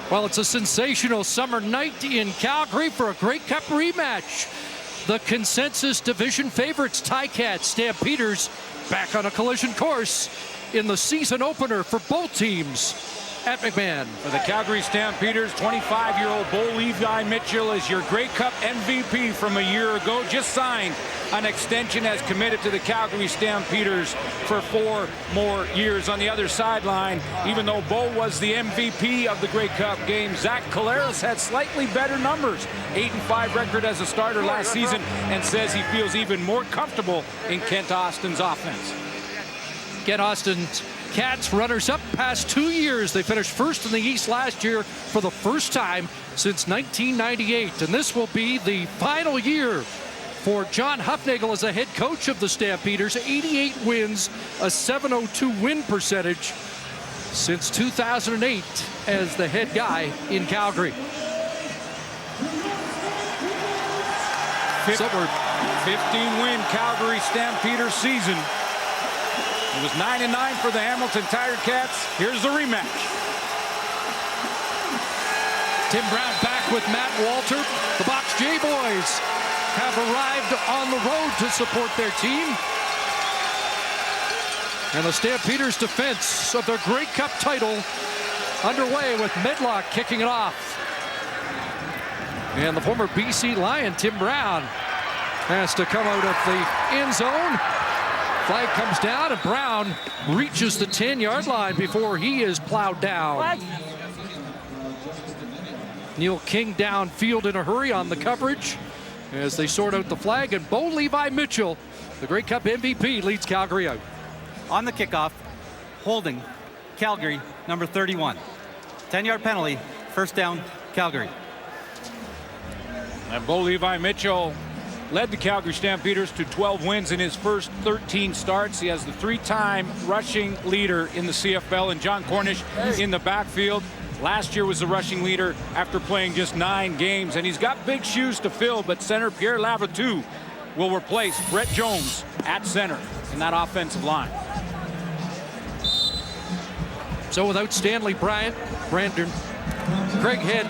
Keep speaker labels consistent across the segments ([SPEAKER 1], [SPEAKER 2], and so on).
[SPEAKER 1] Well, it's a sensational summer night in Calgary for a Grey Cup rematch. The consensus division favorites, Ticats, Stampeders, back on a collision course in the season opener for both teams at McMahon.
[SPEAKER 2] For the Calgary Stampeders, 25-year-old Bo Levi Mitchell is your Grey Cup MVP from a year ago. Just signed an extension, as committed to the Calgary Stampeders for 4 more years. On the other sideline, even though Bo was the MVP of the Grey Cup game, Zach Collaros had slightly better numbers. 8-5 record as a starter last season, and says he feels even more comfortable in Kent Austin's offense.
[SPEAKER 1] Kent Austin's Cats runners-up past 2 years. They finished first in the East last year for the first time since 1998. And this will be the final year for John Hufnagel as the head coach of the Stampeders. 88 wins, a .702 win percentage since 2008 as the head guy in Calgary.
[SPEAKER 2] 15-win Calgary Stampeders season. It was 9-9 for the Hamilton Tiger Cats. Here's the rematch.
[SPEAKER 1] Tim Brown back with Matt Walter. The Box J boys have arrived on the road to support their team. And the Stampeders' defense of their Grey Cup title underway with Medlock kicking it off. And the former BC Lion, Tim Brown, has to come out of the end zone. Flag comes down, and Brown reaches the 10-yard line before he is plowed down. Neil King downfield in a hurry on the coverage as they sort out the flag, and Bo Levi Mitchell, the Grey Cup MVP, leads Calgary out.
[SPEAKER 3] On the kickoff, holding Calgary, number 31. 10-yard penalty, first down, Calgary.
[SPEAKER 2] And Bo Levi Mitchell led the Calgary Stampeders to 12 wins in his first 13 starts. He has the 3-time rushing leader in the CFL, and John Cornish in the backfield. Last year was the rushing leader after playing just 9 games, and he's got big shoes to fill, but center Pierre Lavertu will replace Brett Jones at center in that offensive line.
[SPEAKER 1] So without Stanley Brandon, Craig Head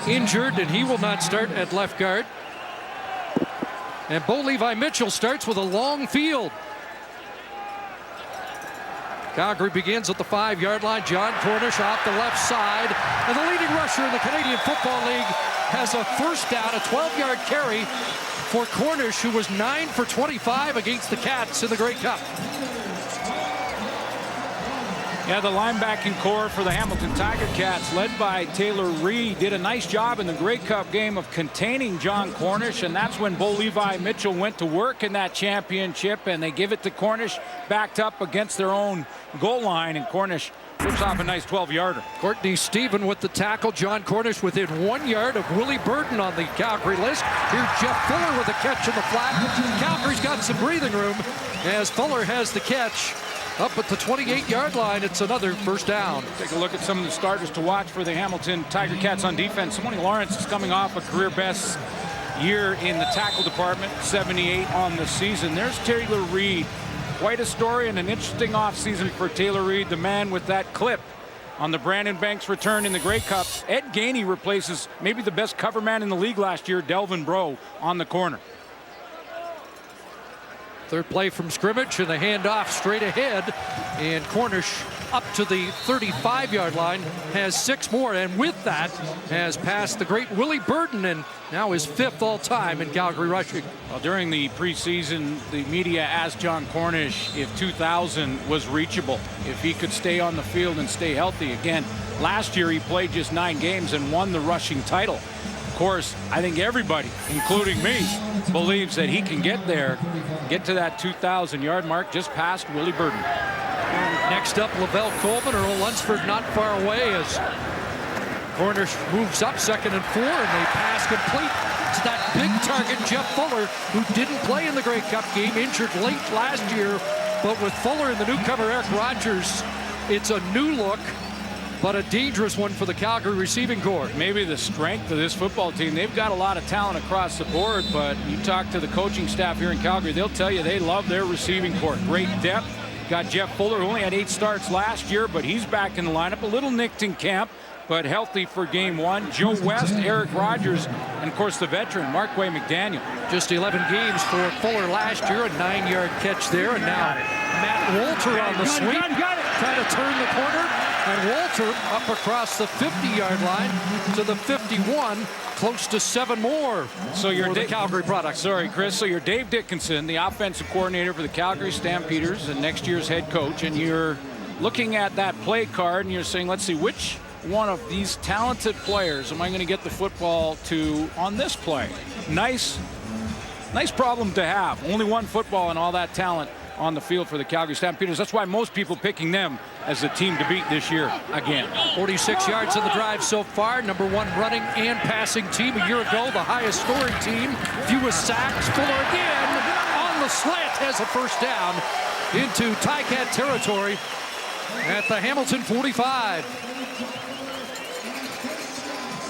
[SPEAKER 1] injured, and he will not start at left guard. And Bo Levi Mitchell starts with a long field. Calgary begins at the 5-yard line. John Cornish off the left side. And the leading rusher in the Canadian Football League has a first down, a 12-yard carry for Cornish, who was 9 for 25 against the Cats in the Grey Cup.
[SPEAKER 2] Yeah, the linebacking core for the Hamilton Tiger Cats, led by Taylor Reed, did a nice job in the Grey Cup game of containing John Cornish, and that's when Bo Levi Mitchell went to work in that championship, and they give it to Cornish, backed up against their own goal line, and Cornish rips off a nice 12-yarder.
[SPEAKER 1] Courtney Stephen with the tackle. John Cornish within 1 yard of Willie Burton on the Calgary list. Here's Jeff Fuller with a catch in the flat. Calgary's got some breathing room as Fuller has the catch. Up at the 28-yard line, it's another first down.
[SPEAKER 2] Take a look at some of the starters to watch for the Hamilton Tiger Cats on defense. Simone Lawrence is coming off a career best year in the tackle department, 78 on the season. There's Taylor Reed. Quite a story and an interesting offseason for Taylor Reed, the man with that clip on the Brandon Banks return in the Grey Cup. Ed Gainey replaces maybe the best cover man in the league last year, Delvin Breaux, on the corner.
[SPEAKER 1] Third play from scrimmage, and the handoff straight ahead, and Cornish up to the 35-yard line, has 6 more, and with that has passed the great Willie Burton, and now is 5th all-time in Calgary rushing.
[SPEAKER 2] Well, during the preseason, the media asked John Cornish if 2,000 was reachable, if he could stay on the field and stay healthy. Again, last year he played just 9 games and won the rushing title. Of course, I think everybody, including me, believes that he can get there, get to that 2,000-yard mark just past Willie Burton.
[SPEAKER 1] Next up, Lavelle Coleman, Earl Lunsford not far away as Cornish moves up 2nd and 4, and they pass complete to that big target, Jeff Fuller, who didn't play in the Grey Cup game, injured late last year. But with Fuller and the newcomer Eric Rogers, it's a new look, but a dangerous one for the Calgary receiving corps.
[SPEAKER 2] Maybe the strength of this football team, they've got a lot of talent across the board, but you talk to the coaching staff here in Calgary, they'll tell you they love their receiving corps. Great depth Got Jeff Fuller, who only had 8 starts last year, but he's back in the lineup. A little nicked in camp, but healthy for game 1. Joe West, Eric Rogers, and of course the veteran, Markway McDaniel.
[SPEAKER 1] Just 11 games for Fuller last year, a 9-yard catch there, and now Matt Walter on the sweep, trying to turn the corner, and Walter up across the 50-yard line to the 51, close to 7 more.
[SPEAKER 2] So your
[SPEAKER 1] the Calgary product.
[SPEAKER 2] Sorry, Chris. So you're Dave Dickinson, the offensive coordinator for the Calgary Stampeders and next year's head coach, and you're looking at that play card and you're saying, let's see, which one of these talented players am I going to get the football to on this play? Nice problem to have. Only one football and all that talent on the field for the Calgary Stampeders. That's why most people picking them as the team to beat this year again.
[SPEAKER 1] 46 yards in the drive so far. Number 1 running and passing team. A year ago, the highest scoring team. Fewest sacks. Fuller again on the slant has a first down into Ticat territory at the Hamilton 45.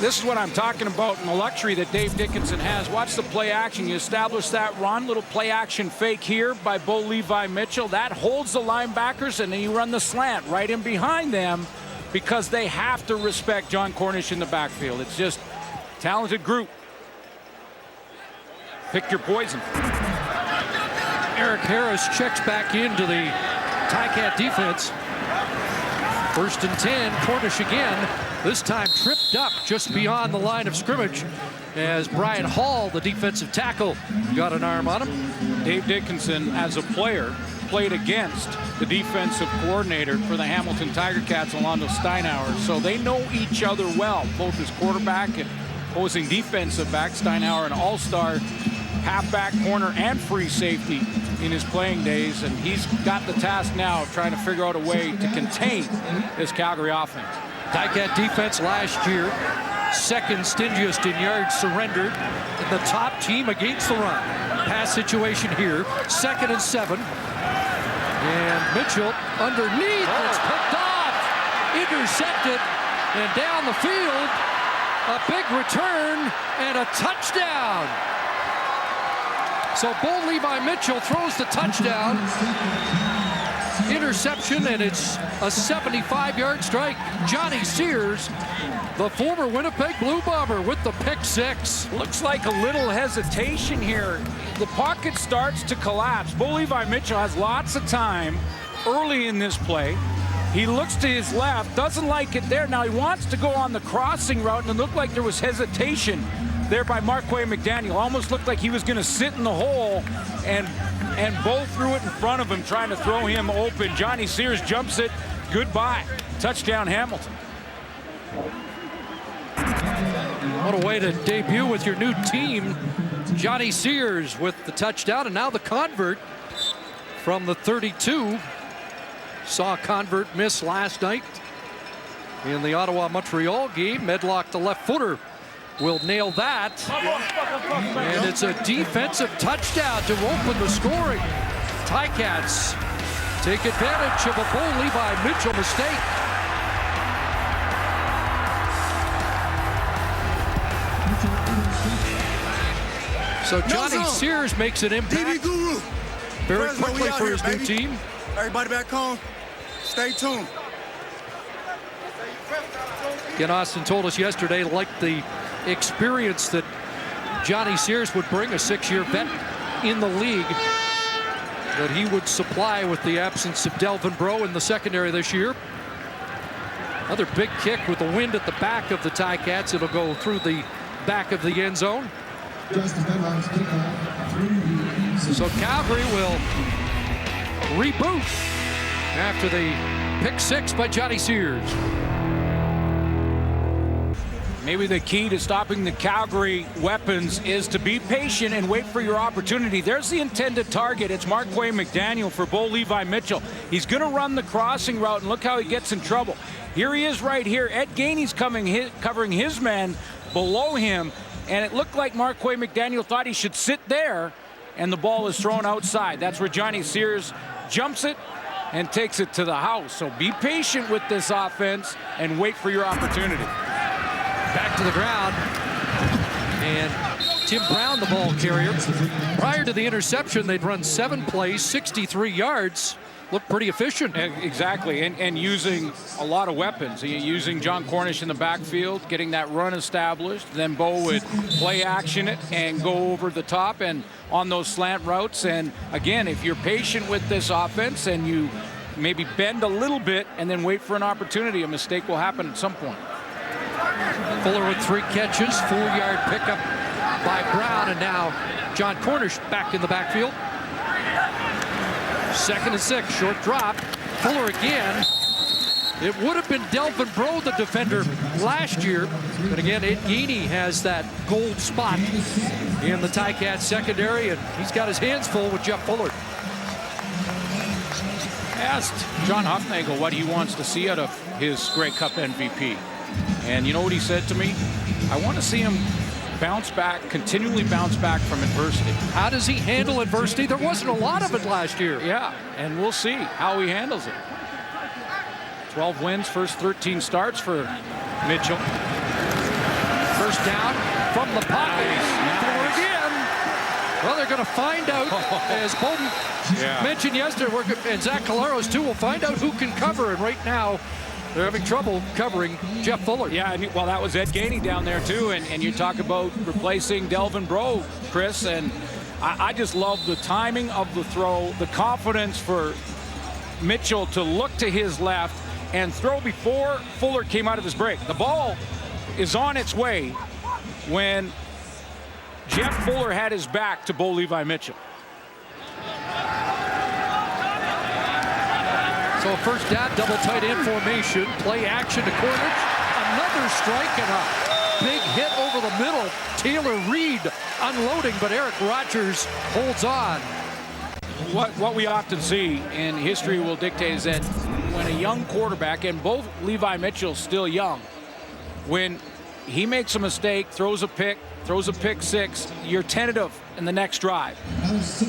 [SPEAKER 2] This is what I'm talking about, and the luxury that Dave Dickinson has. Watch the play action. You establish that run, little play action fake here by Bo Levi Mitchell. That holds the linebackers, and then you run the slant right in behind them because they have to respect John Cornish in the backfield. It's just a talented group. Pick your poison.
[SPEAKER 1] Eric Harris checks back into the Ticat defense. 1st and 10, Cornish again. This time tripped up just beyond the line of scrimmage as Brian Hall, the defensive tackle, got an arm on him.
[SPEAKER 2] Dave Dickinson, as a player, played against the defensive coordinator for the Hamilton Tiger Cats, Orlando Steinauer. So they know each other well, both as quarterback and opposing defensive back. Steinauer, an all-star halfback, corner, and free safety in his playing days, and he's got the task now of trying to figure out a way to contain this Calgary offense.
[SPEAKER 1] Ticat defense last year, 2nd stingiest in yards surrendered, and the top team against the run. Pass situation here, 2nd and 7. And Mitchell underneath, it's picked off, intercepted, and down the field, a big return and a touchdown. So Bo Levi Mitchell throws the touchdown. Interception, and it's a 75-yard strike. Johnny Sears, the former Winnipeg Blue Bomber, with the pick 6.
[SPEAKER 2] Looks like a little hesitation here. The pocket starts to collapse. Bo Levi Mitchell has lots of time early in this play. He looks to his left, doesn't like it there. Now he wants to go on the crossing route, and it looked like there was hesitation there by Markway McDaniel. Almost looked like he was going to sit in the hole, and Bo threw it in front of him, trying to throw him open. Johnny Sears jumps it. Goodbye. Touchdown, Hamilton.
[SPEAKER 1] What a way to debut with your new team. Johnny Sears with the touchdown, and now the convert from the 32. Saw a convert miss last night in the Ottawa-Montreal game. Medlock, the left footer, will nail that. And it's a defensive touchdown to open the scoring. Ticats take advantage of a Bo Levi Mitchell mistake. So Johnny Sears makes an impact very quickly for his new team.
[SPEAKER 4] Everybody back home, stay tuned.
[SPEAKER 1] Ken Austin told us yesterday, like the experience that Johnny Sears would bring, a 6-year vet in the league, that he would supply with the absence of Delvin Breaux in the secondary this year. Another big kick with the wind at the back of the Ticats. It'll go through the back of the end zone. So Calgary will reboot after the pick 6 by Johnny Sears.
[SPEAKER 2] Maybe the key to stopping the Calgary weapons is to be patient and wait for your opportunity. There's the intended target. It's Markway McDaniel for Bo Levi Mitchell. He's going to run the crossing route, and look how he gets in trouble. Here he is right here. Ed Gainey's covering his man below him, and it looked like Markway McDaniel thought he should sit there, and the ball is thrown outside. That's where Johnny Sears jumps it and takes it to the house. So be patient with this offense and wait for your opportunity.
[SPEAKER 1] Back to the ground, and Tim Brown, the ball carrier. Prior to the interception, they'd run 7 plays, 63 yards. looked pretty efficient.
[SPEAKER 2] Exactly, and using a lot of weapons. Using John Cornish in the backfield, getting that run established. Then Bo would play action it and go over the top and on those slant routes. And again, if you're patient with this offense and you maybe bend a little bit and then wait for an opportunity, a mistake will happen at some point.
[SPEAKER 1] Fuller with 3 catches, 4-yard pickup by Brown, and now John Cornish back in the backfield. 2nd and 6, short drop. Fuller again. It would have been Delvin Breaux, the defender, last year. But again, Ed Geaney has that gold spot in the Ticats secondary, and he's got his hands full with Jeff Fuller.
[SPEAKER 2] Asked John Hufnagel what he wants to see out of his Grey Cup MVP. And you know what he said to me? I want to see him bounce back, continually bounce back from adversity.
[SPEAKER 1] How does he handle adversity? There wasn't a lot of it last year.
[SPEAKER 2] Yeah, and we'll see how he handles it. 12 wins, first 13 starts for Mitchell.
[SPEAKER 1] First down from the pocket.
[SPEAKER 2] Nice.
[SPEAKER 1] Fuller again. Well, they're going to find out, as Bowden mentioned yesterday, and Zach Calaros too, will find out who can cover. And right now, they're having trouble covering Jeff Fuller.
[SPEAKER 2] Yeah, well, that was Ed Geaney down there, too. And you talk about replacing Delvin Breaux, Chris. And I just love the timing of the throw, the confidence for Mitchell to look to his left and throw before Fuller came out of his break. The ball is on its way when Jeff Fuller had his back to Bo Levi Mitchell.
[SPEAKER 1] So a first down, double tight end formation, play action to Cornish. Another strike and a big hit over the middle. Taylor Reed unloading, but Eric Rogers holds on.
[SPEAKER 2] What we often see, and history will dictate, is that when a young quarterback, and both Levi Mitchell's still young, when he makes a mistake, throws a pick six, you're tentative in the next drive.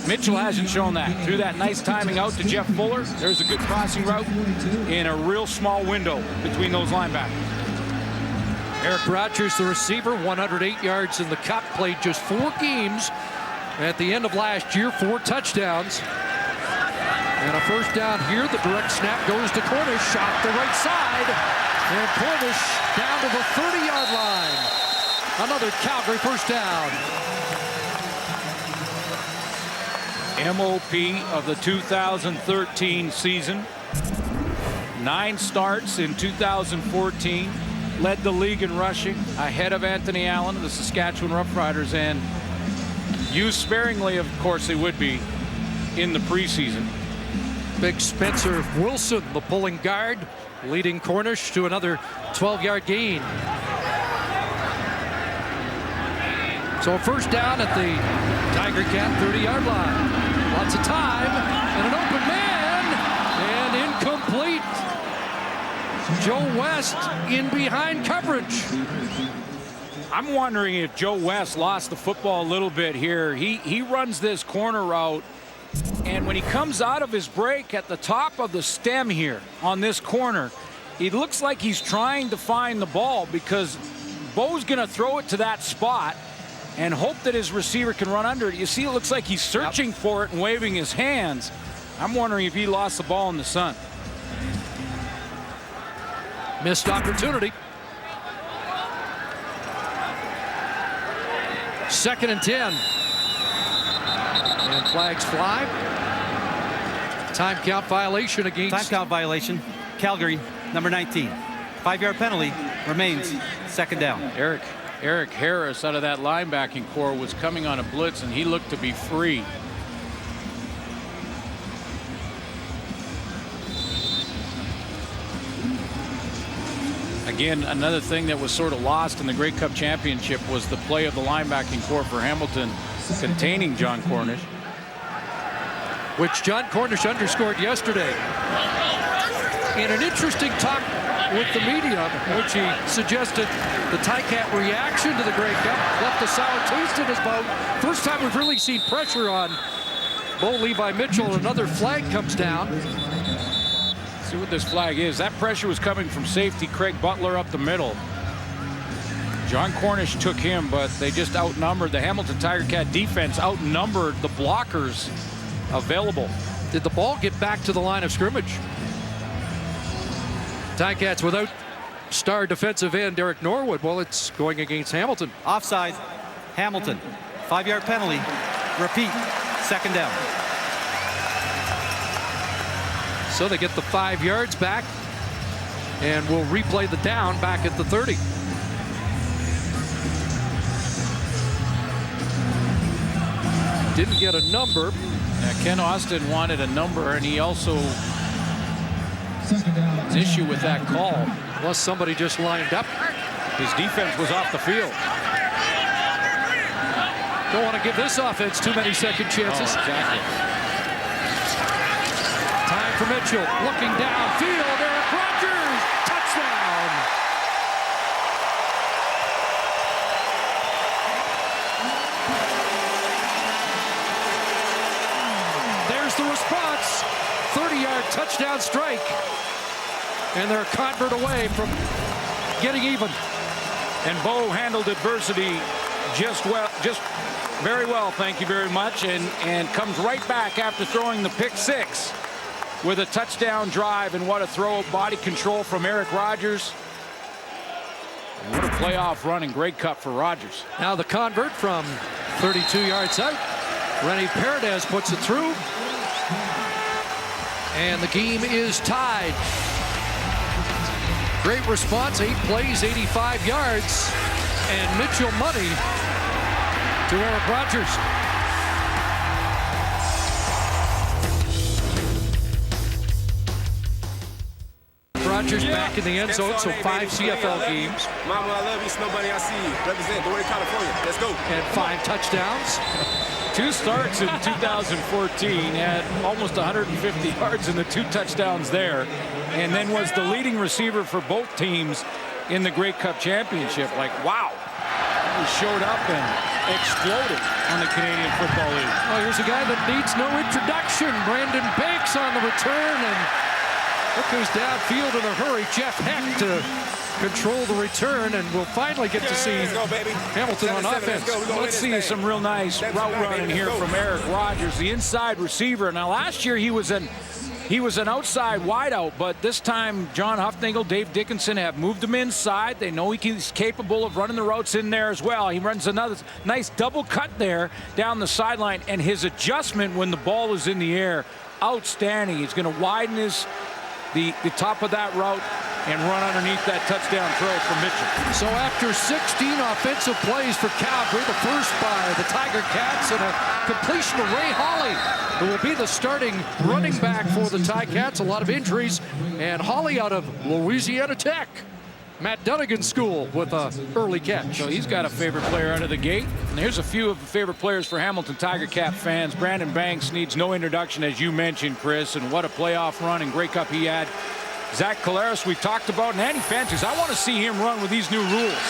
[SPEAKER 2] Mitchell hasn't shown that. Through that nice timing out to Jeff Fuller, there's a good crossing route in a real small window between those linebackers.
[SPEAKER 1] Eric Rogers, the receiver, 108 yards in the Cup, played just 4 games at the end of last year, 4 touchdowns. And a first down here. The direct snap goes to Cornish, shot the right side, and Cornish down to the 30-yard line. Another Calgary first down.
[SPEAKER 2] MOP of the 2013 season. 9 starts in 2014. Led the league in rushing, ahead of Anthony Allen of the Saskatchewan Roughriders, and used sparingly, of course, they would be in the preseason.
[SPEAKER 1] Big Spencer Wilson, the pulling guard, leading Cornish to another 12-yard gain. So a first down at the Tiger Cat 30-yard line. Lots of time, and an open man, and incomplete. Joe West in behind coverage.
[SPEAKER 2] I'm wondering if Joe West lost the football a little bit here. He runs this corner route, and when he comes out of his break at the top of the stem here on this corner, he looks like he's trying to find the ball because Bo's going to throw it to that spot and hope that his receiver can run under it. You see, it looks like he's searching for it and waving his hands. I'm wondering if he lost the ball in the sun.
[SPEAKER 1] Missed opportunity. 2nd and 10. And flags fly. Time count violation against.
[SPEAKER 3] Time count violation. Calgary, number 19. 5-yard penalty remains 2nd down.
[SPEAKER 2] Eric Harris out of that linebacking core was coming on a blitz, and he looked to be free. Again, another thing that was sort of lost in the Grey Cup Championship was the play of the linebacking core for Hamilton containing John Cornish.
[SPEAKER 1] Which John Cornish underscored yesterday. In an interesting talk with the media, in which he suggested the Ticat reaction to the Grey Cup left a sour taste in his mouth. First time we've really seen pressure on Bo Levi Mitchell. Another flag comes down.
[SPEAKER 2] See what this flag is. That pressure was coming from safety Craig Butler up the middle. John Cornish took him, but they just outnumbered. The Hamilton Tiger Cat defense outnumbered the blockers available.
[SPEAKER 1] Did the ball get back to the line of scrimmage? Ticats without star defensive end Eric Norwood. Well, it's going against Hamilton.
[SPEAKER 3] Offside, Hamilton. 5-yard penalty. Repeat, second down.
[SPEAKER 1] So they get the 5 yards back, and we'll replay the down back at the 30. Didn't get a number.
[SPEAKER 2] Yeah, Ken Austin wanted a number, and he also has an issue with that call.
[SPEAKER 1] Plus somebody just lined up.
[SPEAKER 2] His defense was off the field.
[SPEAKER 1] Don't want to give this offense too many second chances.
[SPEAKER 2] Oh, exactly.
[SPEAKER 1] Time for Mitchell. Looking downfield. Eric Rogers. Touchdown. There's the response. 30-yard touchdown strike. And they're a convert away from getting even.
[SPEAKER 2] And Bo handled adversity just very well, thank you very much, and comes right back after throwing the pick six with a touchdown drive. And what a throw of body control from Eric Rogers. And what a playoff run and Grey Cup for Rogers.
[SPEAKER 1] Now the convert from 32 yards out. Rennie Paredes puts it through. And the game is tied. Great response, 8 plays, 85 yards. And Mitchell money to Eric Rogers. Rogers back in the end zone, so 5 CFL games.
[SPEAKER 5] Mama, I love you. Snowbunny, I see you. Represent the way of California. Let's go.
[SPEAKER 1] And 5 touchdowns.
[SPEAKER 2] 2 starts in 2014, had almost 150 yards and the 2 touchdowns there, and then was the leading receiver for both teams in the Grey Cup championship. Like, wow. He showed up and exploded on the Canadian Football League.
[SPEAKER 1] Oh, here's a guy that needs no introduction. Brandon Banks on the return, and look who's downfield in a hurry. Jeff Heck to control the return, and we'll finally get to see Hamilton on offense.
[SPEAKER 2] Let's see some real nice route running here from Eric Rogers, the inside receiver. Now, last year he was an outside wideout, but this time John Huffnagel, Dave Dickinson have moved him inside. They know he's capable of running the routes in there as well. He runs another nice double cut there down the sideline, and his adjustment when the ball is in the air, outstanding. He's going to widen the top of that route and run underneath that touchdown throw from Mitchell.
[SPEAKER 1] So after 16 offensive plays for Calgary, the first by the Tiger Cats, and a completion to Ray Hawley, who will be the starting running back for the Ticats. A lot of injuries, and Hawley out of Louisiana Tech. Matt Dunnigan's school with an early catch.
[SPEAKER 2] So he's got a favorite player out of the gate. And here's a few of the favorite players for Hamilton Tiger Cat fans. Brandon Banks needs no introduction, as you mentioned, Chris, and what a playoff run and Grey Cup he had. Zach Collaros, we've talked about, and Andy Fantus. I want to see him run with these new rules.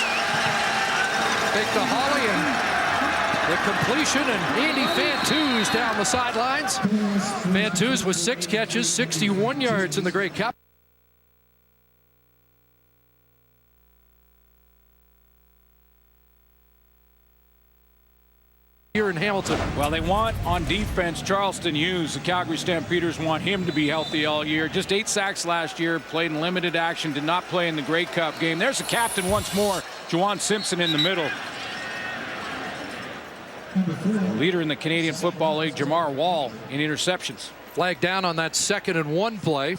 [SPEAKER 1] Take the Hawley and the completion, and Andy Fantus down the sidelines. Fantus with 6 catches, 61 yards in the Grey Cup. Here in Hamilton.
[SPEAKER 2] Well, they want on defense Charleston Hughes. The Calgary Stampeders want him to be healthy all year. Just 8 sacks last year, played in limited action, did not play in the Grey Cup game. There's the captain once more, Juwan Simpson in the middle. Leader in the Canadian Football League, Jamar Wall, in interceptions.
[SPEAKER 1] Flag down on that 2nd and 1 play.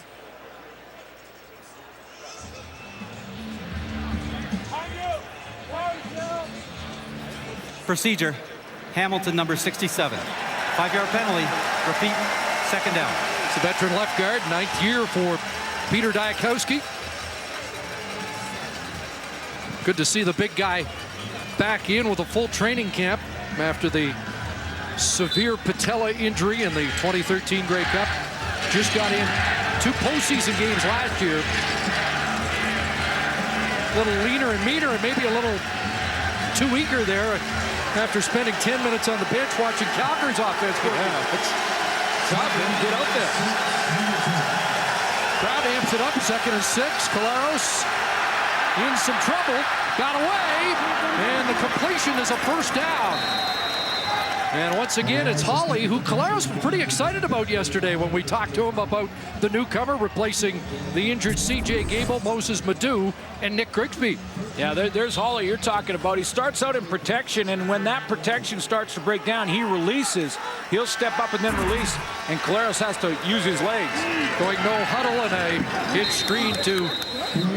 [SPEAKER 3] Procedure. Hamilton, number 67. 5-yard penalty. Repeat, second down.
[SPEAKER 1] It's a veteran left guard, 9th year for Peter Diakowski. Good to see the big guy back in with a full training camp after the severe patella injury in the 2013 Grey Cup. Just got in 2 postseason games last year. A little leaner and meaner, and maybe a little too eager there after spending 10 minutes on the bench watching Calgary's offense.
[SPEAKER 2] It's tough to get out there.
[SPEAKER 1] Crowd amps it up, 2nd and 6. Collaros in some trouble, got away, and the completion is a first down. And once again, it's Holly, who Caleros was pretty excited about yesterday when we talked to him about the newcomer replacing the injured C.J. Gable, Moses Madu, and Nick Grigsby.
[SPEAKER 2] Yeah, there's Holly you're talking about. He starts out in protection, and when that protection starts to break down, he releases. He'll step up and then release, and Caleros has to use his legs.
[SPEAKER 1] Going no huddle and a hit screen to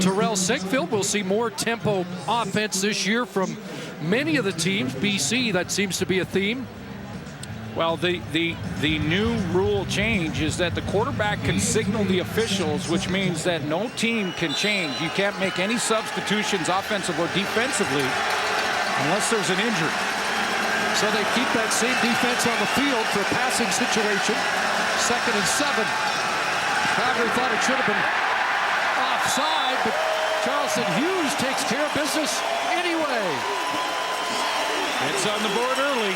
[SPEAKER 1] Terrell Sinkfield. We'll see more tempo offense this year from many of the teams. BC, that seems to be a theme.
[SPEAKER 2] Well, the new rule change is that the quarterback can signal the officials, which means that no team can change. You can't make any substitutions offensive or defensively unless there's an injury.
[SPEAKER 1] So they keep that same defense on the field for a passing situation. 2nd and 7. Calgary thought it should have been offside, but Charleston Hughes takes care of business anyway.
[SPEAKER 2] It's on the board early.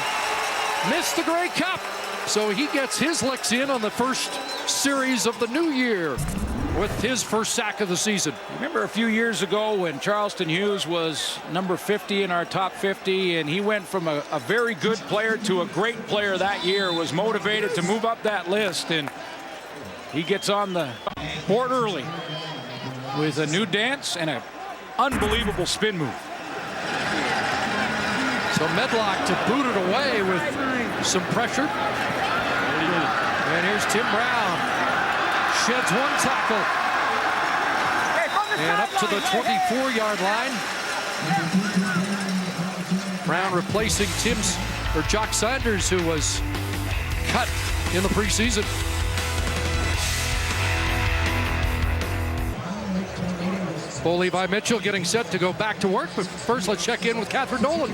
[SPEAKER 1] Missed the Grey Cup, so he gets his licks in on the first series of the new year with his first sack of the season.
[SPEAKER 2] Remember a few years ago when Charleston Hughes was number 50 in our top 50, and he went from a very good player to a great player that year, was motivated to move up that list, and he gets on the board early with a new dance and an unbelievable spin move.
[SPEAKER 1] So Medlock to boot it away with some pressure. And here's Tim Brown. Sheds one tackle. And up to the 24-yard line. Brown replacing Jock Sanders, who was cut in the preseason. Bo Levi Mitchell getting set to go back to work, but first let's check in with Catherine Nolan.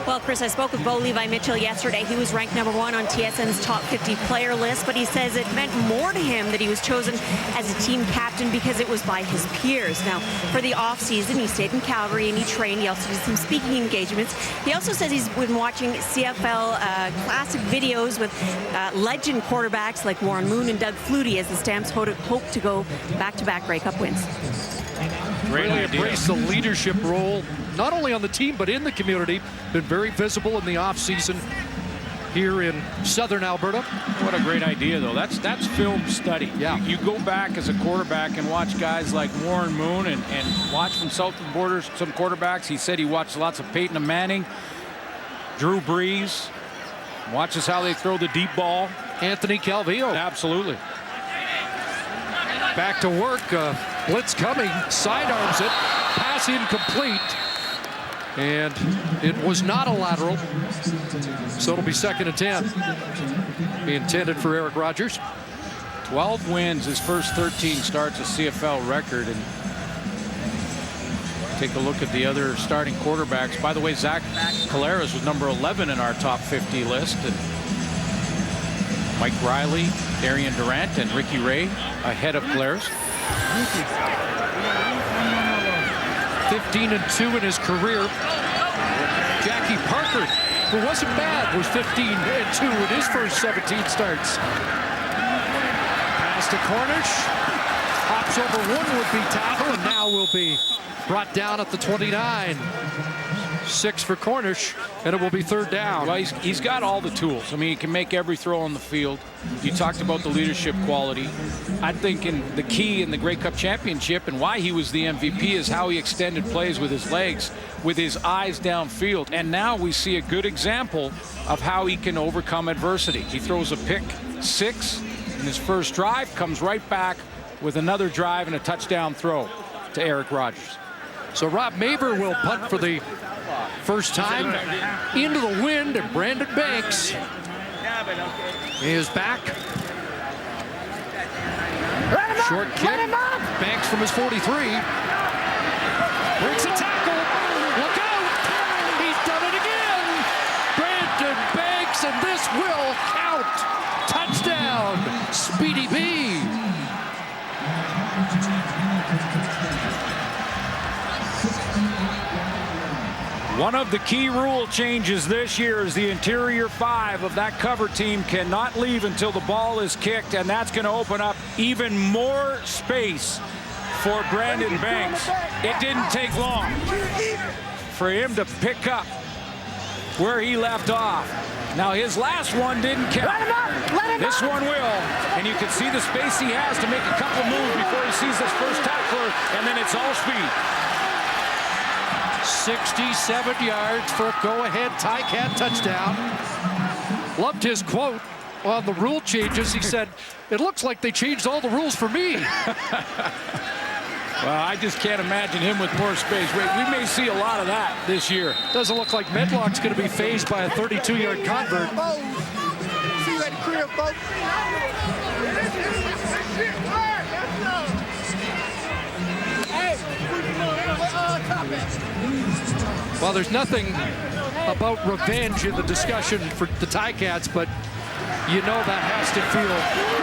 [SPEAKER 6] Well, Chris, I spoke with Bo Levi Mitchell yesterday. He was ranked number 1 on TSN's top 50 player list, but he says it meant more to him that he was chosen as a team captain because it was by his peers. Now, for the offseason, he stayed in Calgary and he trained. He also did some speaking engagements. He also says he's been watching CFL classic videos with legend quarterbacks like Warren Moon and Doug Flutie as the Stamps hope to go back-to-back Grey Cup wins.
[SPEAKER 1] Really embrace the leadership role, not only on the team, but in the community. Been very visible in the offseason here in southern Alberta.
[SPEAKER 2] What a great idea, though. That's film study.
[SPEAKER 1] Yeah.
[SPEAKER 2] You go back as a quarterback and watch guys like Warren Moon and watch from south of the border some quarterbacks. He said he watched lots of Peyton Manning, Drew Brees, watches how they throw the deep ball.
[SPEAKER 1] Anthony Calvillo.
[SPEAKER 2] Absolutely.
[SPEAKER 1] Back to work. Blitz coming. Sidearms it. Pass incomplete. And it was not a lateral. So it'll be 2nd and 10. Be intended for Eric Rogers.
[SPEAKER 2] 12 wins, his first 13 starts, a CFL record. And take a look at the other starting quarterbacks. By the way, Zach Caleros was number 11 in our top 50 list. And Mike Riley, Darian Durant, and Ricky Ray ahead of Caleros.
[SPEAKER 1] 15 and 2 in his career. Jackie Parker, who wasn't bad, was 15 and 2 in his first 17 starts. Pass to Cornish. Hops over one would-be tackle, and now will be brought down at the 29. 6 for Cornish, and it will be 3rd down.
[SPEAKER 2] Well, he's got all the tools. I mean, he can make every throw on the field. You talked about the leadership quality. I think the key in the Grey Cup championship and why he was the MVP is how he extended plays with his legs, with his eyes downfield. And now we see a good example of how he can overcome adversity. He throws a pick 6 in his first drive, comes right back with another drive and a touchdown throw to Eric Rogers.
[SPEAKER 1] So Rob Maver will punt for the first time into the wind, and Brandon Banks is back. Short kick. Banks from his 43. Breaks a tackle. Look out. He's done it again. Brandon Banks, and this will count. Touchdown, Speedy B.
[SPEAKER 2] One of the key rule changes this year is the interior 5 of that cover team cannot leave until the ball is kicked, and that's going to open up even more space for Brandon Banks. It didn't take long for him to pick up where he left off. Now his last one didn't count. This one will. And you can see the space he has to make a couple moves before he sees this first tackler, and then it's all speed.
[SPEAKER 1] 67 yards for a go-ahead Ticat touchdown. Loved his quote on the rule changes. He said, "It looks like they changed all the rules for me."
[SPEAKER 2] Well, I just can't imagine him with more space. We may see a lot of that this year.
[SPEAKER 1] Doesn't look like Medlock's going to be phased by a 32-yard convert.
[SPEAKER 4] See you at the crib, folks.
[SPEAKER 1] Well, there's nothing about revenge in the discussion for the Ticats, but you know that has to feel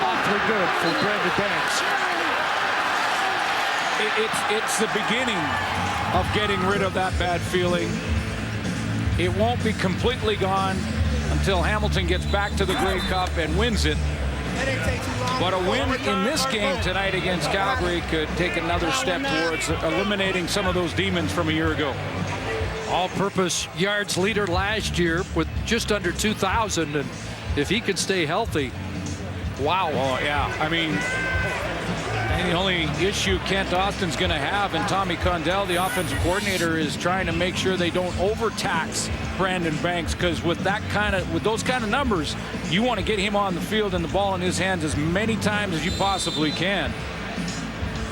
[SPEAKER 1] awfully good for Brandon Banks.
[SPEAKER 2] It's the beginning of getting rid of that bad feeling. It won't be completely gone until Hamilton gets back to the Grey Cup and wins it. But a win in this game tonight against Calgary could take another step towards eliminating some of those demons from a year ago.
[SPEAKER 1] All-purpose yards leader last year with just under 2,000, and if he can stay healthy, wow.
[SPEAKER 2] Well, yeah, I mean, the only issue Kent Austin's going to have, and Tommy Condell, the offensive coordinator, is trying to make sure they don't overtax Brandon Banks, because with those kind of numbers, you want to get him on the field and the ball in his hands as many times as you possibly can.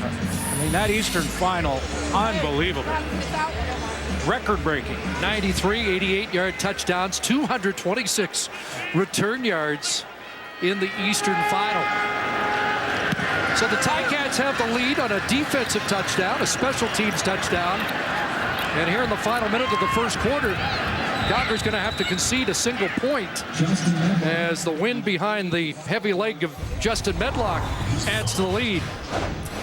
[SPEAKER 2] I mean, that Eastern final, unbelievable. Record-breaking.
[SPEAKER 1] 93 88-yard touchdowns, 226 return yards in the Eastern final. So the Ticats have the lead on a defensive touchdown, a special teams touchdown. And here in the final minute of the first quarter, Calgary's going to have to concede a single point as the wind behind the heavy leg of Justin Medlock adds to the lead.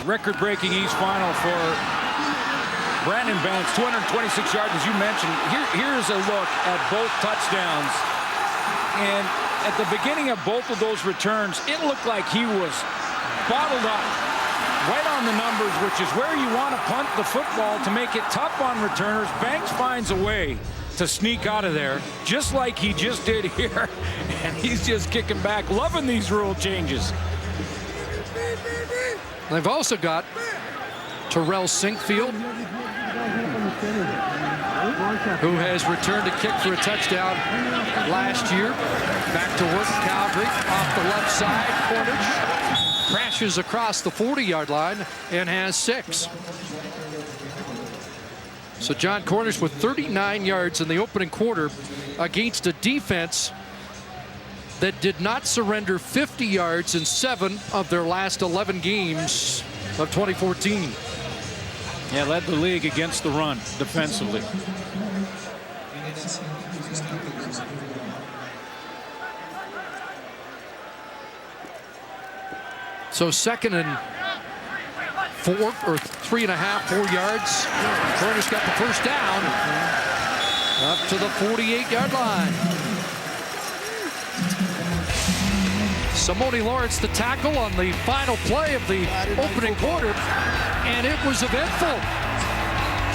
[SPEAKER 2] Record-breaking East final for Brandon Banks, 226 yards, as you mentioned. Here's a look at both touchdowns. And at the beginning of both of those returns, it looked like he was bottled up right on the numbers, which is where you want to punt the football to make it tough on returners. Banks finds a way to sneak out of there, just like he just did here. And he's just kicking back, loving these rule changes.
[SPEAKER 1] They've also got Terrell Sinkfield, who has returned a kick for a touchdown last year. Back to work, Calgary off the left side. Cornish crashes across the 40-yard line and has 6. So John Cornish with 39 yards in the opening quarter against a defense that did not surrender 50 yards in 7 of their last 11 games of 2014.
[SPEAKER 2] Yeah, led the league against the run defensively.
[SPEAKER 1] So second and 4 or 3.5, 4 yards. Cornish got the first down up to the 48-yard line. Simone Lawrence the tackle on the final play of the opening quarter, and it was eventful.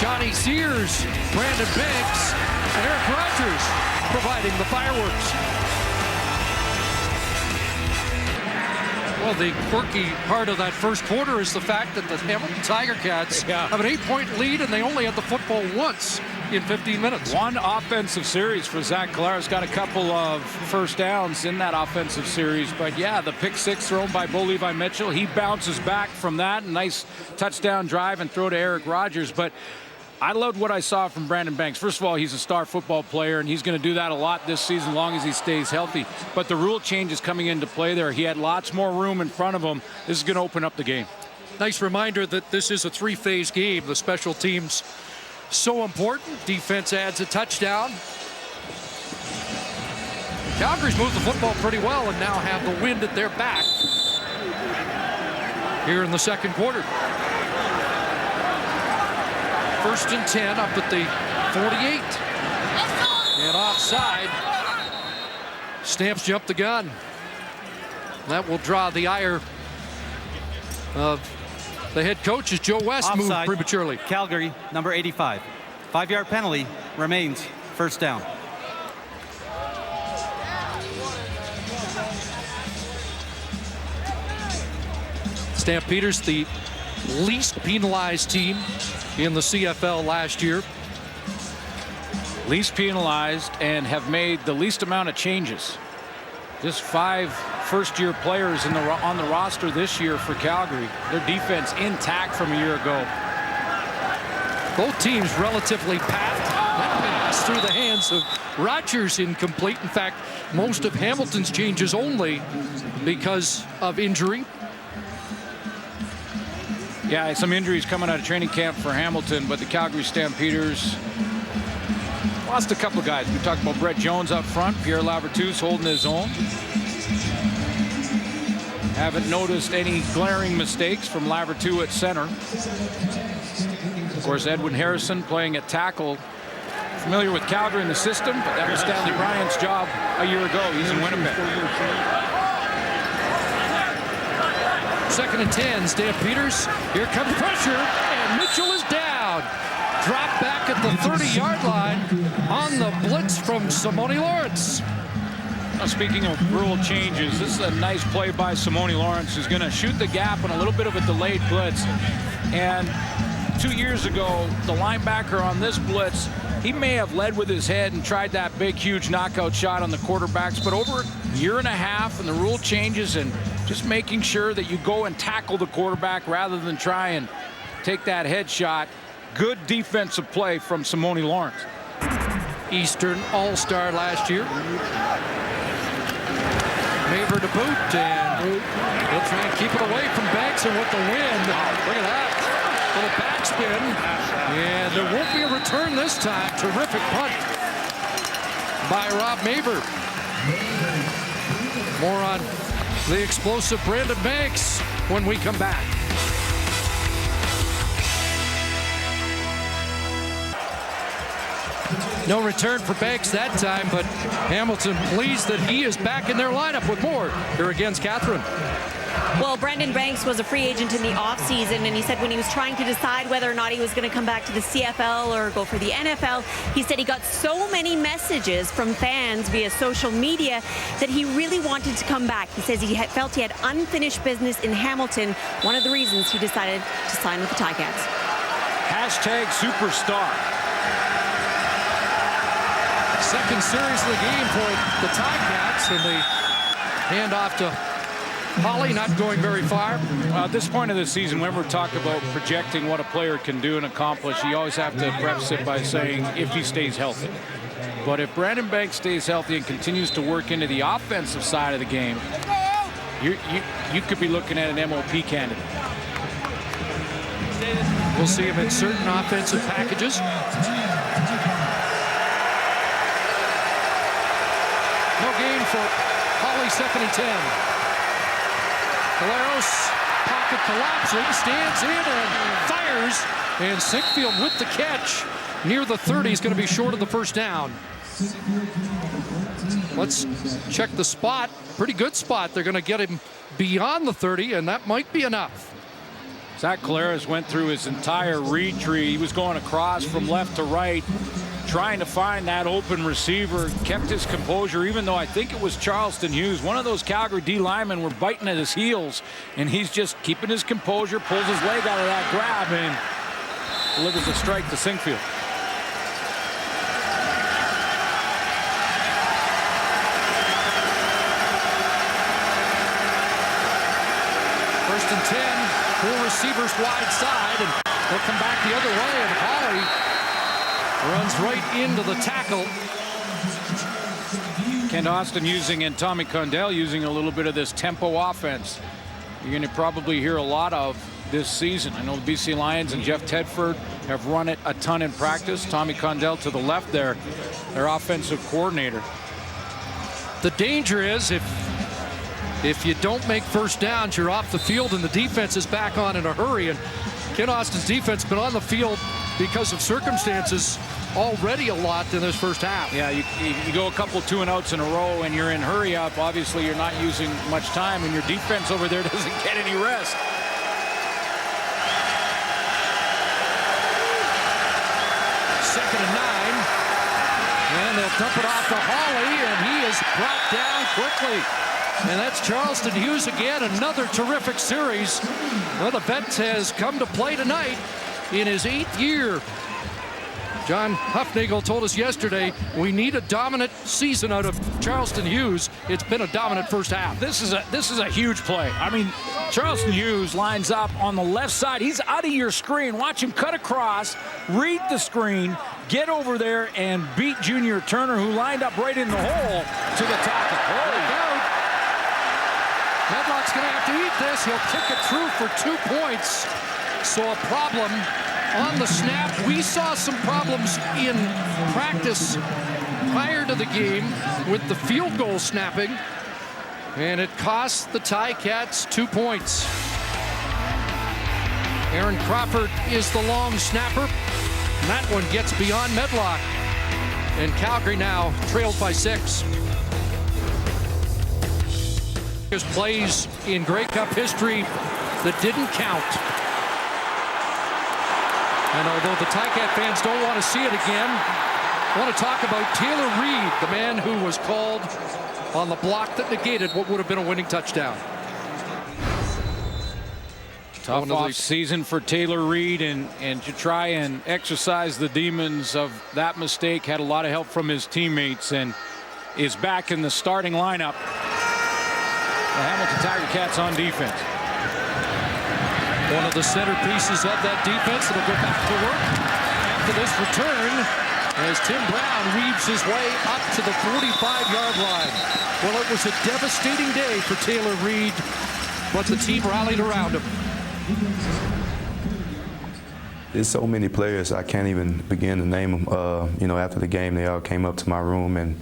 [SPEAKER 1] Johnny Sears, Brandon Banks, and Eric Rogers providing the fireworks. Well, the quirky part of that first quarter is the fact that the Hamilton Tiger Cats have an 8-point lead, and they only had the football once in 15 minutes.
[SPEAKER 2] One offensive series for Zach Kalara's got a couple of first downs in that offensive series. But yeah, the pick 6 thrown by Bo Levi Mitchell. He bounces back from that. Nice touchdown drive and throw to Eric Rogers. But I loved what I saw from Brandon Banks. First of all, he's a star football player, and he's going to do that a lot this season as long as he stays healthy. But the rule change is coming into play there. He had lots more room in front of him. This is going to open up the game.
[SPEAKER 1] Nice reminder that this is a 3-phase game. The special teams so important. Defense adds a touchdown. Calgary's moved the football pretty well and now have the wind at their back here in the second quarter. 1st and 10 up at the 48. And offside. Stamps jumped the gun. That will draw the ire of the head coach as Joe West
[SPEAKER 3] Offside.
[SPEAKER 1] moved prematurely.
[SPEAKER 3] Calgary, number 85. 5-yard penalty remains first down.
[SPEAKER 1] Stampeders, the least penalized team in the CFL last year.
[SPEAKER 2] Least penalized and have made the least amount of changes. Just 5 first-year players on the roster this year for Calgary. Their defense intact from a year ago.
[SPEAKER 1] Both teams relatively packed. That pass through the hands of Rogers incomplete. In fact, most of Hamilton's changes only because of injury.
[SPEAKER 2] Yeah, some injuries coming out of training camp for Hamilton, but the Calgary Stampeders lost a couple of guys. We talked about Brett Jones up front. Pierre Lavertou's holding his own. Haven't noticed any glaring mistakes from Lavertou at center. Of course, Edwin Harrison playing at tackle. Familiar with Calgary in the system, but that was Stanley Bryant's job a year ago. He's in Winnipeg.
[SPEAKER 1] 2nd and 10, Stampeders. Here comes pressure, and Mitchell is down. Drop back at the 30-yard line on the blitz from Simone Lawrence.
[SPEAKER 2] Now, speaking of rule changes, this is a nice play by Simone Lawrence, who's going to shoot the gap on a little bit of a delayed blitz. And 2 years ago, the linebacker on this blitz, he may have led with his head and tried that big, huge knockout shot on the quarterbacks. But over a year and a half, and the rule changes, and just making sure that you go and tackle the quarterback rather than try and take that headshot. Good defensive play from Simone Lawrence.
[SPEAKER 1] Eastern All-Star last year. Maver to boot, and they'll try and keep it away from Banks, and with the wind, look at that. Little backspin, and there won't be a return this time. Terrific punt by Rob Maver. More on the explosive Brandon Banks when we come back. No return for Banks that time, but Hamilton pleased that he is back in their lineup with more. Here again's Catherine.
[SPEAKER 6] Well, Brandon Banks was a free agent in the offseason, and he said when he was trying to decide whether or not he was going to come back to the CFL or go for the NFL, he said he got so many messages from fans via social media that he really wanted to come back. He says he felt he had unfinished business in Hamilton, one of the reasons he decided to sign with the Ticats.
[SPEAKER 2] Hashtag superstar.
[SPEAKER 1] Second series of the game for the Ticats, and the handoff to Holly not going very far.
[SPEAKER 2] At this point of the season, when we're talking about projecting what a player can do and accomplish, you always have to preface it by saying if he stays healthy. But if Brandon Banks stays healthy and continues to work into the offensive side of the game, you could be looking at an MOP candidate.
[SPEAKER 1] We'll see him in certain offensive packages. No gain for Holly, 2nd and 10. Caleros, pocket collapsing, stands in and fires. And Sinkfield with the catch near the 30 is going to be short of the first down. Let's check the spot. Pretty good spot. They're going to get him beyond the 30, and that might be enough.
[SPEAKER 2] Zach Caleros went through his entire read tree. He was going across from left to right, trying to find that open receiver, kept his composure, even though I think it was Charleston Hughes. One of those Calgary D linemen were biting at his heels, and he's just keeping his composure, pulls his leg out of that grab, and delivers a strike to Sinkfield.
[SPEAKER 1] First and 10, 4 receivers wide side, and they'll come back the other way, and Holly runs right into the tackle.
[SPEAKER 2] Kent Austin and Tommy Condell using a little bit of this tempo offense. You're going to probably hear a lot of this season. I know the BC Lions and Jeff Tedford have run it a ton in practice. Tommy Condell to the left there, their offensive coordinator.
[SPEAKER 1] The danger is if you don't make first downs, you're off the field and the defense is back on in a hurry. And Kent Austin's defense has been on the field because of circumstances already a lot in this first half.
[SPEAKER 2] Yeah, you go a couple 2-and-outs in a row and you're in hurry up. Obviously, you're not using much time, and your defense over there doesn't get any rest.
[SPEAKER 1] Second and 9. And they'll dump it off to Hawley, and he is brought down quickly. And that's Charleston Hughes again, another terrific series. Well, the vet has come to play tonight in his 8th year. John Huffnagel told us yesterday we need a dominant season out of Charleston Hughes. It's been a dominant first half.
[SPEAKER 2] This is a huge play. I mean, Charleston Hughes lines up on the left side. He's out of your screen. Watch him cut across, read the screen, get over there, and beat Junior Turner, who lined up right in the hole, to the tackle.
[SPEAKER 1] Medlock's going to have to eat this. He'll kick it through for 2 points. So a problem on the snap. We saw some problems in practice prior to the game with the field goal snapping, and it cost the Ticats 2 points. Aaron Crawford is the long snapper, and that one gets beyond Medlock. And Calgary now trailed by 6. There's plays in Grey Cup history that didn't count. And although the Ticat fans don't want to see it again, I want to talk about Taylor Reed, the man who was called on the block that negated what would have been a winning touchdown.
[SPEAKER 2] Tough off season for Taylor Reed, and to try and exercise the demons of that mistake. Had a lot of help from his teammates and is back in the starting lineup. The Hamilton Tiger Cats on defense.
[SPEAKER 1] One of the centerpieces of that defense that'll go back to work after this return as Tim Brown weaves his way up to the 45-yard line. Well, it was a devastating day for Taylor Reed, but the team rallied around him.
[SPEAKER 7] There's so many players, I can't even begin to name them. After the game, they all came up to my room, and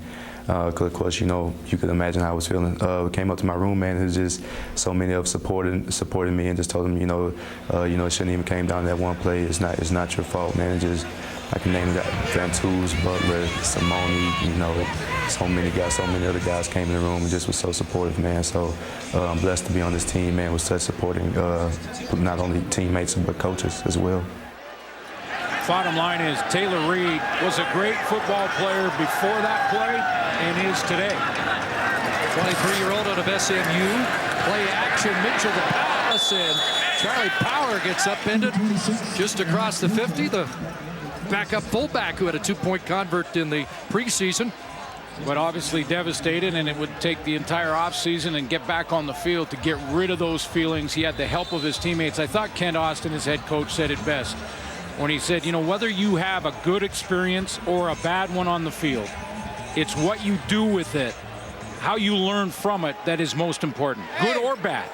[SPEAKER 7] of course, you could imagine how I was feeling. Came up to my room, man. It was just so many of supporting me, and just told them, it shouldn't even came down to that one play. It's not your fault, man. It just, I can name that Ventus, Butler, Simone, so many guys, so many other guys came in the room and just was so supportive, man. So I'm blessed to be on this team, man, with such supporting, not only teammates but coaches as well.
[SPEAKER 2] Bottom line is Taylor Reed was a great football player before that play and is today.
[SPEAKER 1] 23-year-old out of SMU. Play action, Mitchell the pass, and Charlie Power gets upended just across the 50. The backup fullback who had a 2-point convert in the preseason.
[SPEAKER 2] But obviously devastated, and it would take the entire offseason and get back on the field to get rid of those feelings. He had the help of his teammates. I thought Kent Austin, his head coach, said it best when he said, whether you have a good experience or a bad one on the field, it's what you do with it, how you learn from it, that is most important, good or bad.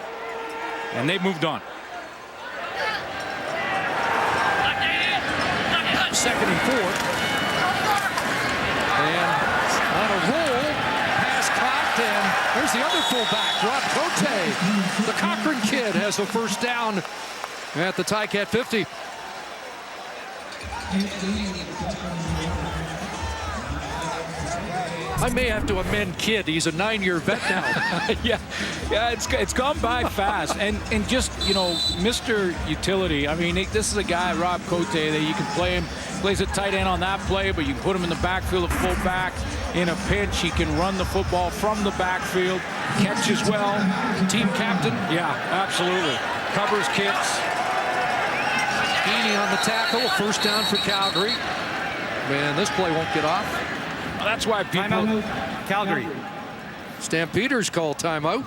[SPEAKER 2] And they moved on.
[SPEAKER 1] 2nd and 4. And on a roll, pass caught, and there's the other fullback, Rob Cote. The Cochran kid has a first down at the Ticat 50. I may have to amend kid. He's a 9-year vet now.
[SPEAKER 2] yeah, it's gone by fast. And just, Mr. Utility, I mean, this is a guy, Rob Cote, that you can play him. Plays at tight end on that play, but you can put him in the backfield of fullback. In a pinch, he can run the football from the backfield, catches well.
[SPEAKER 1] Team captain.
[SPEAKER 2] Yeah, absolutely. Covers kicks.
[SPEAKER 1] Heaney on the tackle, first down for Calgary. Man, this play won't get off.
[SPEAKER 2] Well, that's why people...
[SPEAKER 3] Timeout, Calgary.
[SPEAKER 1] Stampeders call timeout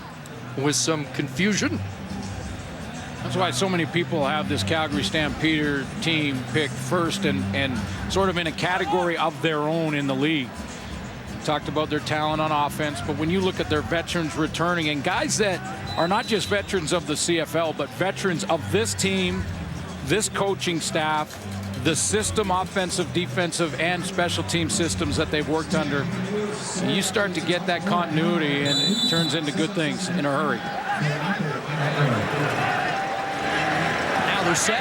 [SPEAKER 1] with some confusion.
[SPEAKER 2] That's why so many people have this Calgary Stampeder team picked first and sort of in a category of their own in the league. Talked about their talent on offense, but when you look at their veterans returning and guys that are not just veterans of the CFL, but veterans of this team, this coaching staff, the system, offensive, defensive, and special team systems that they've worked under, you start to get that continuity, and it turns into good things in a hurry.
[SPEAKER 1] Now they're set.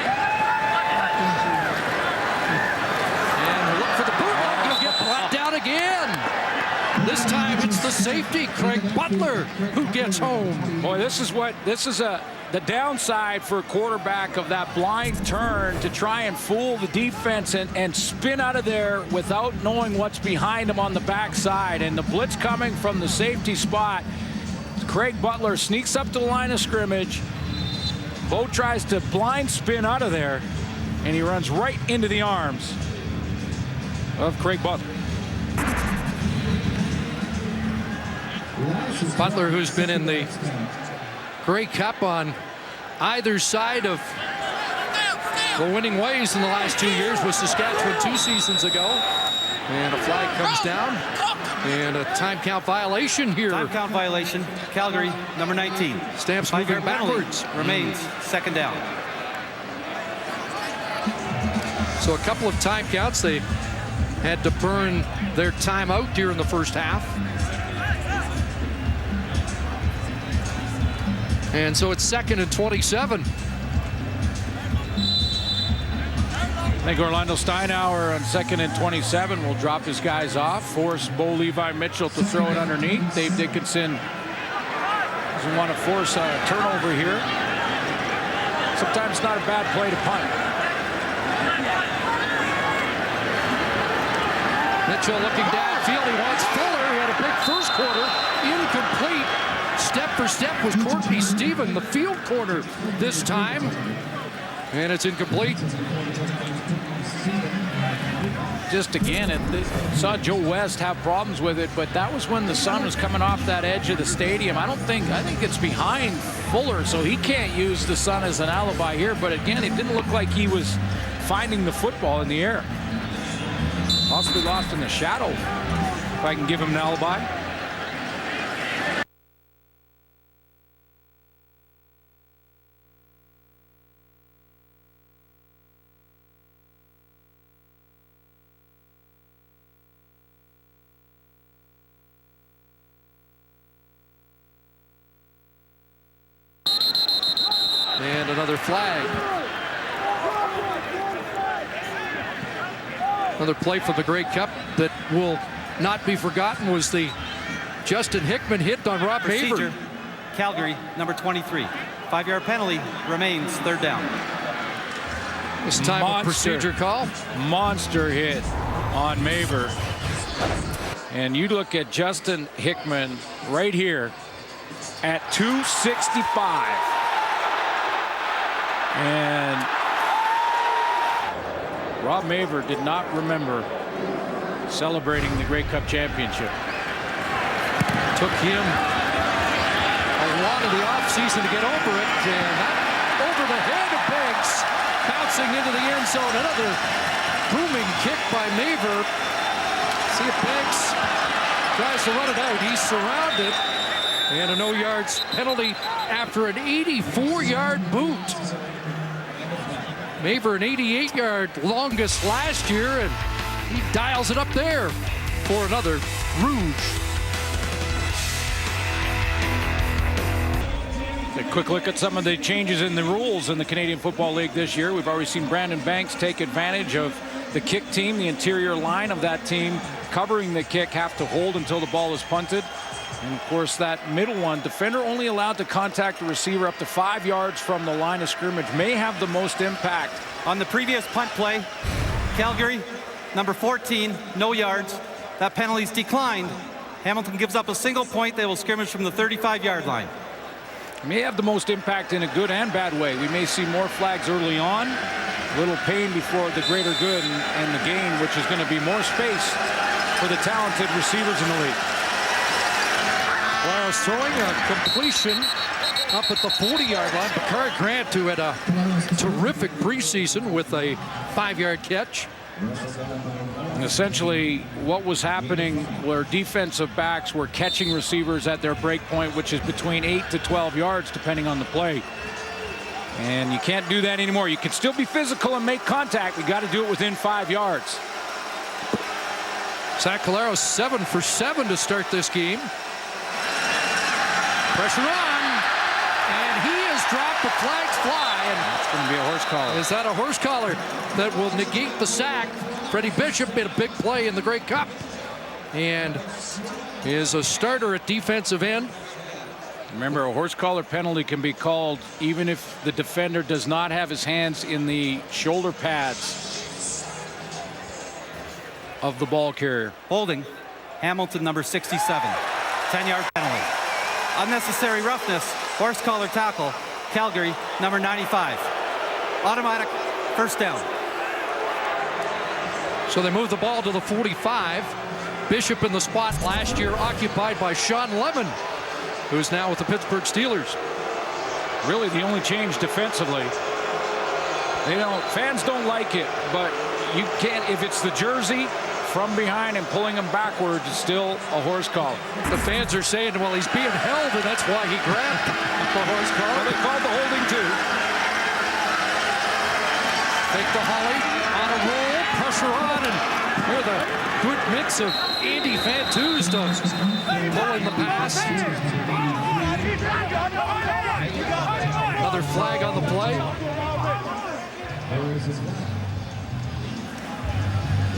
[SPEAKER 1] And look for the bootleg. He'll get brought down again. This time it's the safety, Craig Butler, who gets home.
[SPEAKER 2] Boy, this is the downside for a quarterback of that blind turn to try and fool the defense and spin out of there without knowing what's behind him on the backside. And the blitz coming from the safety spot. Craig Butler sneaks up to the line of scrimmage. Bo tries to blind spin out of there, and he runs right into the arms of Craig Butler.
[SPEAKER 1] Butler, who's been in the Grey Cup on either side of the winning ways in the last 2 years, with Saskatchewan 2 seasons ago. And a flag comes down, and a time count violation here.
[SPEAKER 3] Time count violation. Calgary, number 19.
[SPEAKER 1] Stamps moving backwards.
[SPEAKER 3] Remains second down.
[SPEAKER 1] So a couple of time counts. They had to burn their timeout during the first half. And so it's 2nd and 27.
[SPEAKER 2] I think Orlando Steinauer on 2nd and 27 will drop his guys off, force Bo Levi Mitchell to throw it underneath. Dave Dickinson doesn't want to force a turnover here. Sometimes it's not a bad play to punt.
[SPEAKER 1] Mitchell looking downfield. He wants Fuller. He had a big first quarter. Incomplete. Step for step was Courtney Stephen, the field corner this time. And it's incomplete.
[SPEAKER 2] Just again, saw Joe West have problems with it, but that was when the sun was coming off that edge of the stadium. I think it's behind Fuller, so he can't use the sun as an alibi here. But again, it didn't look like he was finding the football in the air. Possibly lost in the shadow, if I can give him an alibi.
[SPEAKER 1] And another flag. Another play for the Grey Cup that will not be forgotten was the Justin Hickman hit on Rob Maver.
[SPEAKER 3] Calgary, number 23. 5-yard penalty, remains third down.
[SPEAKER 1] This time a procedure call.
[SPEAKER 2] Monster hit on Maver. And you look at Justin Hickman right here at 265. And Rob Maver did not remember celebrating the Grey Cup championship.
[SPEAKER 1] Took him a lot of the offseason to get over it, and that over the head of Banks, bouncing into the end zone. Another booming kick by Maver. See if Banks tries to run it out. He's surrounded, and a no yards penalty after an 84-yard boot. Maver an 88-yard longest last year, and he dials it up there for another Rouge.
[SPEAKER 2] A quick look at some of the changes in the rules in the Canadian Football League this year. We've already seen Brandon Banks take advantage of the kick team. The interior line of that team covering the kick have to hold until the ball is punted. And of course, that middle one, defender only allowed to contact the receiver up to 5 yards from the line of scrimmage, may have the most impact.
[SPEAKER 3] On the previous punt play, Calgary, number 14, no yards. That penalty's declined. Hamilton gives up a single point. They will scrimmage from the 35-yard line.
[SPEAKER 2] May have the most impact in a good and bad way. We may see more flags early on, a little pain before the greater good and the gain, which is going to be more space for the talented receivers in the league.
[SPEAKER 1] Claros throwing a completion up at the 40-yard line. Bakari Grant, who had a terrific preseason with a 5-yard catch.
[SPEAKER 2] And essentially, what was happening were defensive backs were catching receivers at their break point, which is between 8 to 12 yards, depending on the play. And you can't do that anymore. You can still be physical and make contact. You got to do it within 5 yards.
[SPEAKER 1] Zach Collaros 7 for 7 to start this game. Pressure on, and he has dropped. The flags fly, and
[SPEAKER 2] it's going to be a horse collar.
[SPEAKER 1] Is that a horse collar that will negate the sack? Freddie Bishop made a big play in the Grey Cup, and is a starter at defensive end.
[SPEAKER 2] Remember, a horse collar penalty can be called even if the defender does not have his hands in the shoulder pads of the ball carrier.
[SPEAKER 3] Holding, Hamilton, number 67. 10-yard penalty. Unnecessary roughness, horse collar tackle, Calgary, number 95. Automatic first down.
[SPEAKER 1] So they move the ball to the 45. Bishop in the spot last year occupied by Sean Lemon, who's now with the Pittsburgh Steelers.
[SPEAKER 2] Really the only change defensively. Fans don't like it, but you can't, if it's the jersey from behind and pulling him backwards, it's still a horse collar.
[SPEAKER 1] The fans are saying, well, he's being held, and that's why he grabbed the horse collar.
[SPEAKER 2] Well, they called the holding too.
[SPEAKER 1] Take the Holly on a roll, pressure on, and with a good mix of Andy Fantuzza pulling the pass. Another flag on the play.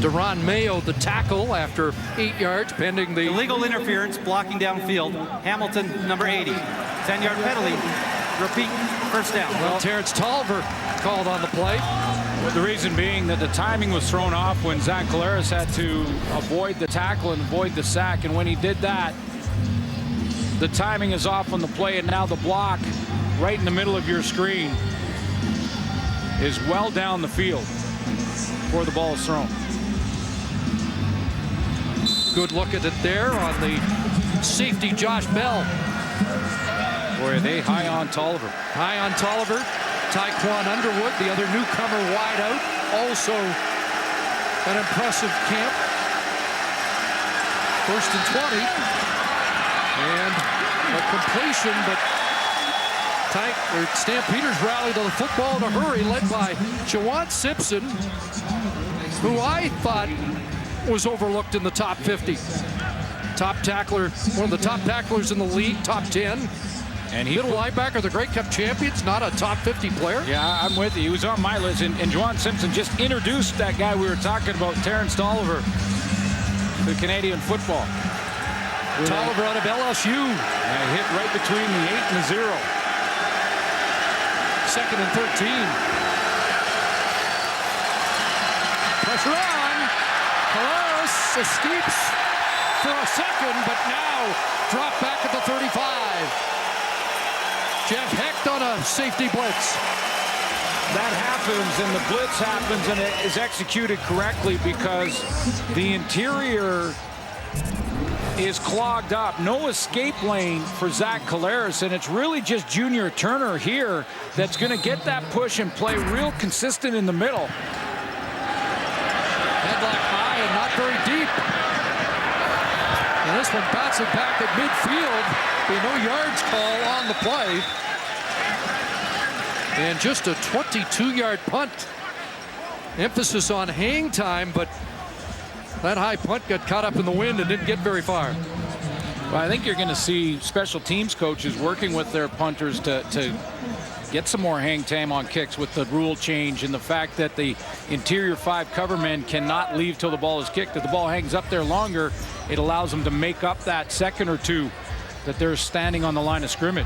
[SPEAKER 1] Deron Mayo, the tackle, after 8 yards, pending the
[SPEAKER 3] Illegal interference, blocking downfield. Hamilton, number 80. 10-yard penalty. Repeat, first down.
[SPEAKER 1] Well, Terrence Tolliver called on the play.
[SPEAKER 2] The reason being that the timing was thrown off when Zach Collaros had to avoid the tackle and avoid the sack. And when he did that, the timing is off on the play, and now the block right in the middle of your screen is well down the field before the ball is thrown.
[SPEAKER 1] Good look at it there on the safety, Josh Bell.
[SPEAKER 2] Boy, are they high on Tolliver.
[SPEAKER 1] High on Tolliver. Tyquan Underwood, the other newcomer, wide out. Also an impressive camp. 1st and 20. And a completion, but Stampeders rally to the football in a hurry, led by Jawan Simpson, who I thought was overlooked in the top 50. Top tackler, one of the top tacklers in the league, top 10. And middle linebacker, the Grey Cup champions, not a top 50 player.
[SPEAKER 2] Yeah, I'm with you. He was on my list, and Jawan Simpson just introduced that guy we were talking about, Terrence Tolliver, to Canadian football.
[SPEAKER 1] Tolliver out of LSU.
[SPEAKER 2] And hit right between the 8 and the 0.
[SPEAKER 1] 2nd and 13. Pressure on. Collaros escapes for a second, but now dropped back at the 35. Jeff Hecht on a safety blitz.
[SPEAKER 2] That happens, and the blitz happens, and it is executed correctly because the interior is clogged up. No escape lane for Zach Collaros, and it's really just Junior Turner here that's going to get that push and play real consistent in the middle.
[SPEAKER 1] Headlock high and not very deep. And this one bouncing back at midfield. A no yards call on the play. And just a 22-yard punt. Emphasis on hang time, but that high punt got caught up in the wind and didn't get very far.
[SPEAKER 2] Well, I think you're going to see special teams coaches working with their punters to get some more hang time on kicks with the rule change and the fact that the interior 5 cover men cannot leave till the ball is kicked. If the ball hangs up there longer, it allows them to make up that second or two that they're standing on the line of scrimmage.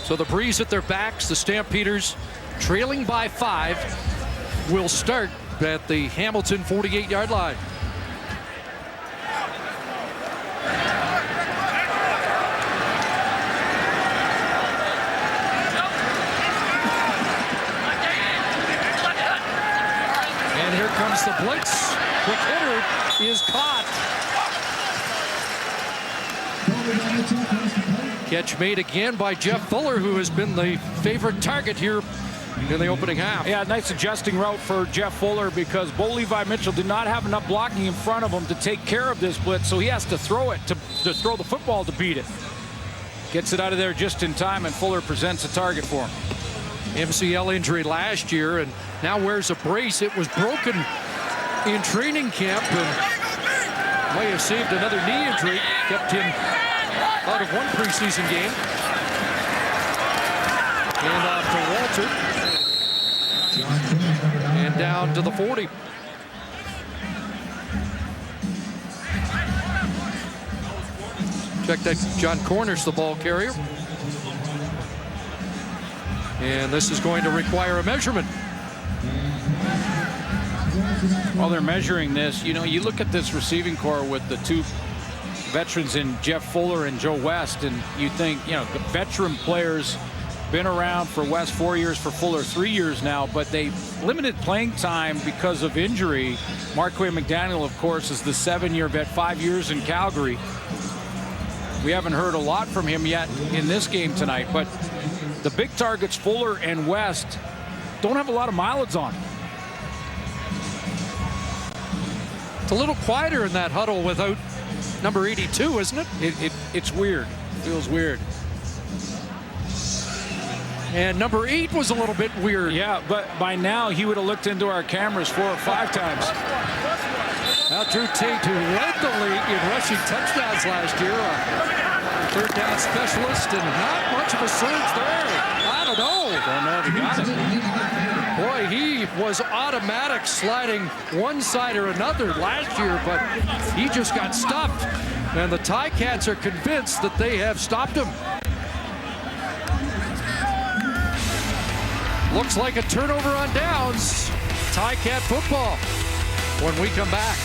[SPEAKER 1] So the breeze at their backs, the Stampeders trailing by 5 will start at the Hamilton 48-yard line. And here comes the blitz. Quick hitter is caught. Catch made again by Jeff Fuller, who has been the favorite target here in the opening half.
[SPEAKER 2] Yeah, nice adjusting route for Jeff Fuller because Bo Levi Mitchell did not have enough blocking in front of him to take care of this blitz, so he has to throw it, to throw the football to beat it. Gets it out of there just in time, and Fuller presents a target for him.
[SPEAKER 1] MCL injury last year, and now wears a brace. It was broken in training camp, and may have saved another knee injury, kept him out of one preseason game. And off to Walter. And down to the 40. Check that. John Cornish, the ball carrier. And this is going to require a measurement.
[SPEAKER 2] While they're measuring this, you know, you look at this receiving core with the two veterans in Jeff Fuller and Joe West, and you think, you know, veteran players been around for West 4 years, for Fuller 3 years now, but they limited playing time because of injury. Marquay McDaniel, of course, is the 7-year vet, 5 years in Calgary. We haven't heard a lot from him yet in this game tonight, but the big targets, Fuller and West, don't have a lot of mileage on them.
[SPEAKER 1] It's a little quieter in that huddle without number 82, isn't it?
[SPEAKER 2] It's weird. It feels weird.
[SPEAKER 1] And number 8 was a little bit weird.
[SPEAKER 2] Yeah, but by now he would have looked into our cameras 4 or 5 times.
[SPEAKER 1] Now Drew Tate, who led the league in rushing touchdowns last year, a third down specialist, and not much of a surge there. I don't know.
[SPEAKER 2] Don't know if he got it.
[SPEAKER 1] Boy, he was automatic sliding one side or another last year, but he just got stuffed. And the Ticats are convinced that they have stopped him. Looks like a turnover on downs. Ticat football when we come back.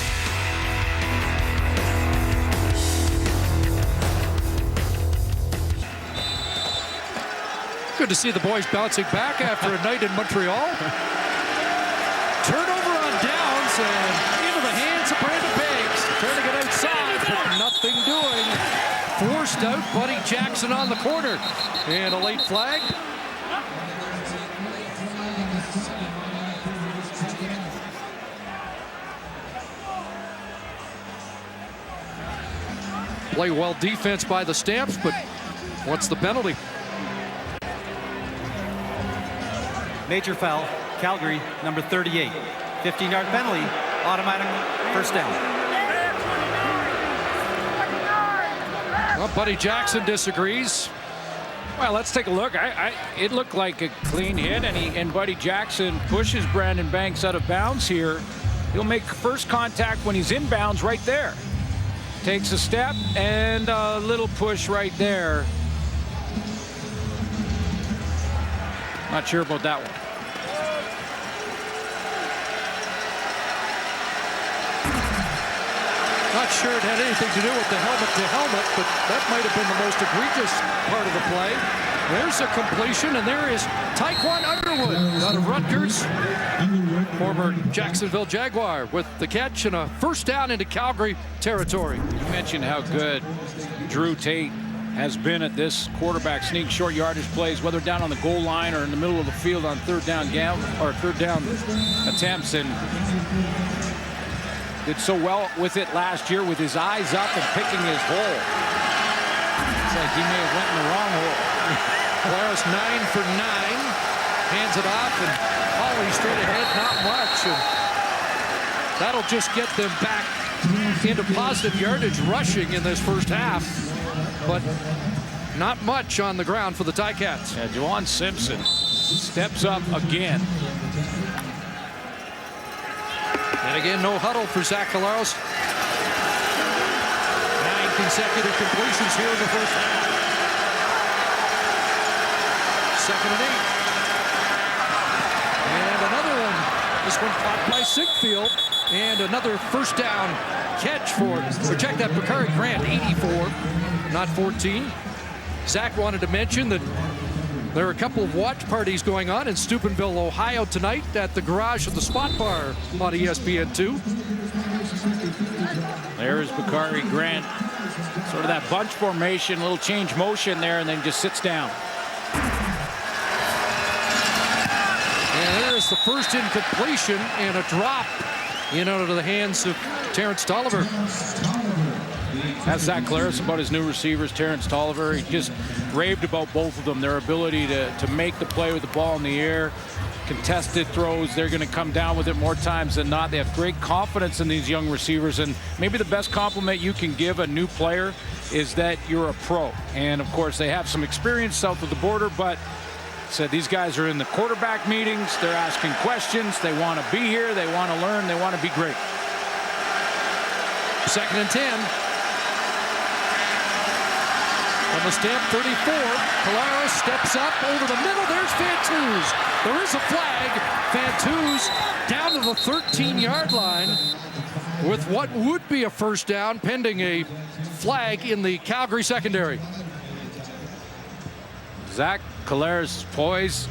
[SPEAKER 1] Good to see the boys bouncing back after a night in Montreal. Turnover on downs and into the hands of Brandon Banks. Trying to get outside, but nothing doing. Forced out Buddy Jackson on the corner. And a late flag. Play well defense by the Stamps, but what's the penalty?
[SPEAKER 3] Major foul, Calgary, number 38. 15-yard penalty, automatic first down.
[SPEAKER 1] Well, Buddy Jackson disagrees.
[SPEAKER 2] Well, let's take a look. It looked like a clean hit, and Buddy Jackson pushes Brandon Banks out of bounds here. He'll make first contact when he's in bounds right there. Takes a step and a little push right there. Not sure about that one.
[SPEAKER 1] Not sure it had anything to do with the helmet, but that might have been the most egregious part of the play. There's a completion, and there is Taekwon Underwood out of Rutgers. Former Jacksonville Jaguar with the catch and a first down into Calgary territory.
[SPEAKER 2] You mentioned how good Drew Tate has been at this quarterback sneak short yardage plays, whether down on the goal line or in the middle of the field on third down attempts, and did so well with it last year with his eyes up and picking his hole. It's like he may have went in the wrong hole.
[SPEAKER 1] Polaris 9 for 9. Hands it off, and Holly straight ahead, not much. And that'll just get them back into positive yardage rushing in this first half. But not much on the ground for the Ticats.
[SPEAKER 2] Yeah, Juwan Simpson steps up again.
[SPEAKER 1] And again, no huddle for Zach Collaros. 9 consecutive completions here in the first half. 2nd and 8. And another one. This one caught by Sigfield. And another first down catch for, check that, Bakari Grant, 84, not 14. Zach wanted to mention that there are a couple of watch parties going on in Steubenville, Ohio tonight at the garage of the Spot Bar on ESPN2.
[SPEAKER 2] There's Bakari Grant. Sort of that bunch formation, a little change motion there, and then just sits down.
[SPEAKER 1] And there's the first incompletion and a drop in out of the hands of Terrence Tolliver.
[SPEAKER 2] That's Zach Collaros about his new receivers, Terrence Tolliver. He just raved about both of them, their ability to make the play with the ball in the air. Contested throws, they're going to come down with it more times than not. They have great confidence in these young receivers, and maybe the best compliment you can give a new player is that you're a pro. And of course, they have some experience south of the border, but said these guys are in the quarterback meetings, they're asking questions, they want to be here, they want to learn, they want to be great.
[SPEAKER 1] 2nd and 10. From the Stamp 34, Collaros steps up over the middle. There's Fantuz. There is a flag. Fantuz down to the 13-yard line with what would be a first down pending a flag in the Calgary secondary.
[SPEAKER 2] Zach Colaire's poise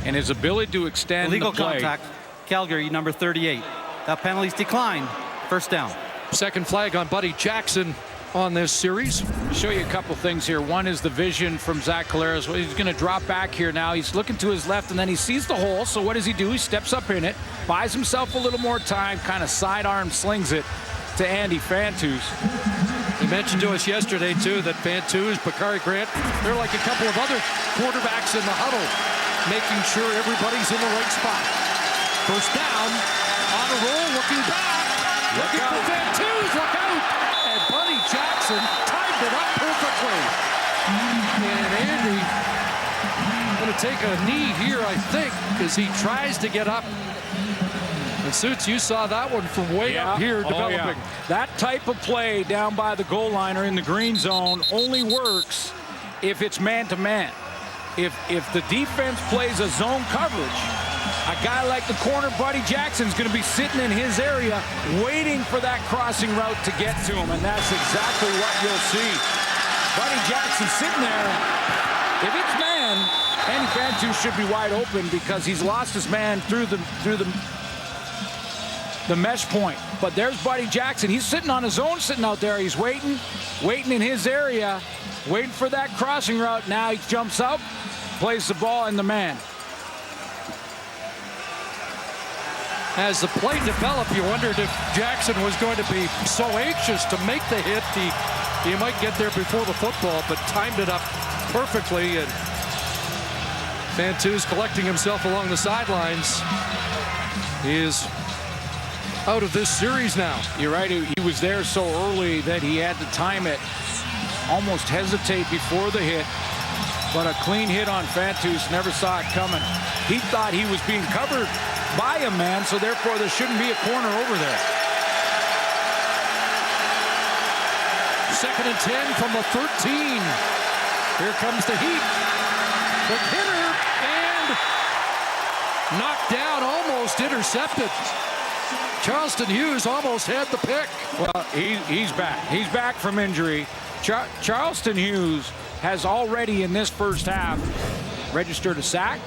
[SPEAKER 2] and his ability to extend
[SPEAKER 3] Illegal
[SPEAKER 2] the play.
[SPEAKER 3] contact. Calgary, number 38. That penalty's declined. First down.
[SPEAKER 1] Second flag on Buddy Jackson on this series.
[SPEAKER 2] Show you a couple things here. One is the vision from Zach Colaire's. He's going to drop back here now. He's looking to his left, and then he sees the hole. So what does he do? He steps up in it, buys himself a little more time, kind of sidearm slings it to Andy Fantus.
[SPEAKER 1] He mentioned to us yesterday, too, that Fantus, Bakari Grant, they're like a couple of other quarterbacks in the huddle, making sure everybody's in the right spot. First down, on a roll, looking back, looking for Fantus, look out! And Buddy Jackson timed it up perfectly. And Andy going to take a knee here, I think, as he tries to get up. And Suits, you saw that one from way up here developing.
[SPEAKER 2] That type of play down by the goal line or in the green zone only works if it's man-to-man. If the defense plays a zone coverage, a guy like the corner Buddy Jackson's going to be sitting in his area waiting for that crossing route to get to him, and that's exactly what you'll see. Buddy Jackson sitting there. If it's man, Andy Fantus should be wide open because he's lost his man through the mesh point. But there's Buddy Jackson. He's sitting on his own, sitting out there. He's waiting in his area, waiting for that crossing route. Now he jumps up, plays the ball in the man.
[SPEAKER 1] As the play developed, you wondered if Jackson was going to be so anxious to make the hit, he might get there before the football, but timed it up perfectly. And Fantus collecting himself along the sidelines. He is out of this series now.
[SPEAKER 2] You're right. He was there so early that he had to time it, almost hesitate before the hit. But a clean hit on Fantus, never saw it coming. He thought he was being covered by a man, so therefore there shouldn't be a corner over there.
[SPEAKER 1] 2nd and 10 from the 13. Here comes the heat. The hitter and knocked down, almost intercepted. Charleston Hughes almost had the pick.
[SPEAKER 2] Well, he's back. He's back from injury. Charleston Hughes has already in this first half registered a sack.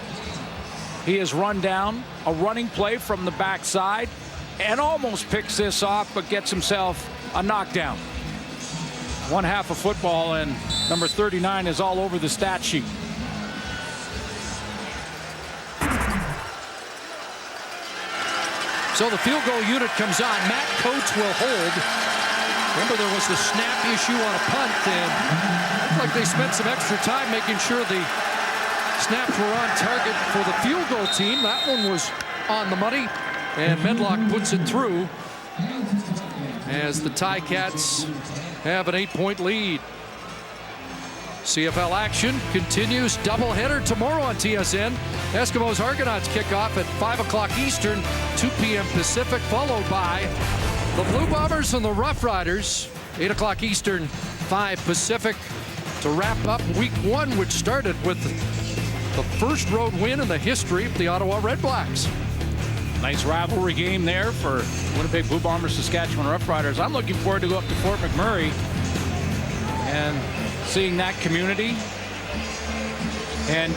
[SPEAKER 2] He has run down a running play from the backside and almost picks this off, but gets himself a knockdown. One half of football, and number 39 is all over the stat sheet.
[SPEAKER 1] So the field goal unit comes on. Matt Coates will hold. Remember, there was the snap issue on a punt, and it looked like they spent some extra time making sure the snaps were on target for the field goal team. That one was on the money, and Medlock puts it through as the Ticats have an 8-point lead. CFL action continues. Doubleheader tomorrow on TSN. Eskimos Argonauts kick off at 5 o'clock Eastern, 2 p.m. Pacific, followed by the Blue Bombers and the Rough Riders, 8 o'clock Eastern, 5 Pacific, to wrap up week 1, which started with the first road win in the history of the Ottawa Red Blacks.
[SPEAKER 2] Nice rivalry game there for Winnipeg Blue Bombers, Saskatchewan Rough Riders. I'm looking forward to go up to Fort McMurray and seeing that community. And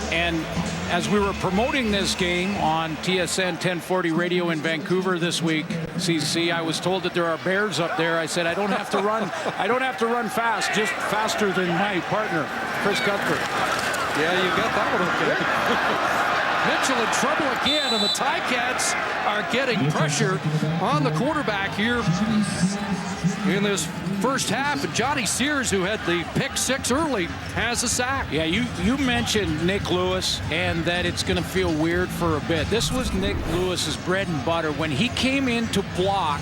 [SPEAKER 2] as we were promoting this game on TSN 1040 radio in Vancouver this week, CC, I was told that there are bears up there. I said I don't have to run. I don't have to run fast, just faster than my partner, Chris Cuthbert.
[SPEAKER 1] Yeah, you got that one okay. Mitchell in trouble again, and the Ticats are getting pressure on the quarterback here in this first half. And Johnny Sears, who had the pick 6 early, has a sack.
[SPEAKER 2] Yeah, you mentioned Nick Lewis and that it's going to feel weird for a bit. This was Nick Lewis's bread and butter. When he came in to block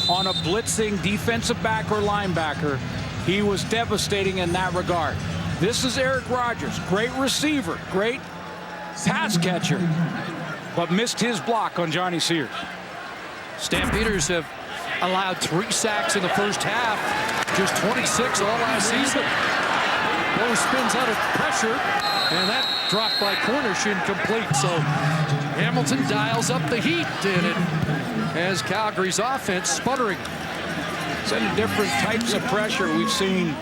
[SPEAKER 2] on a blitzing defensive back or linebacker, he was devastating in that regard. This is Eric Rogers, great receiver, great pass catcher, but missed his block on Johnny Sears.
[SPEAKER 1] Stampeders have allowed 3 sacks in the first half, just 26 all last season. Lowe spins out of pressure, and that drop by Cornish incomplete. So Hamilton dials up the heat, and it has Calgary's offense sputtering.
[SPEAKER 2] Sending different types of pressure. We've seen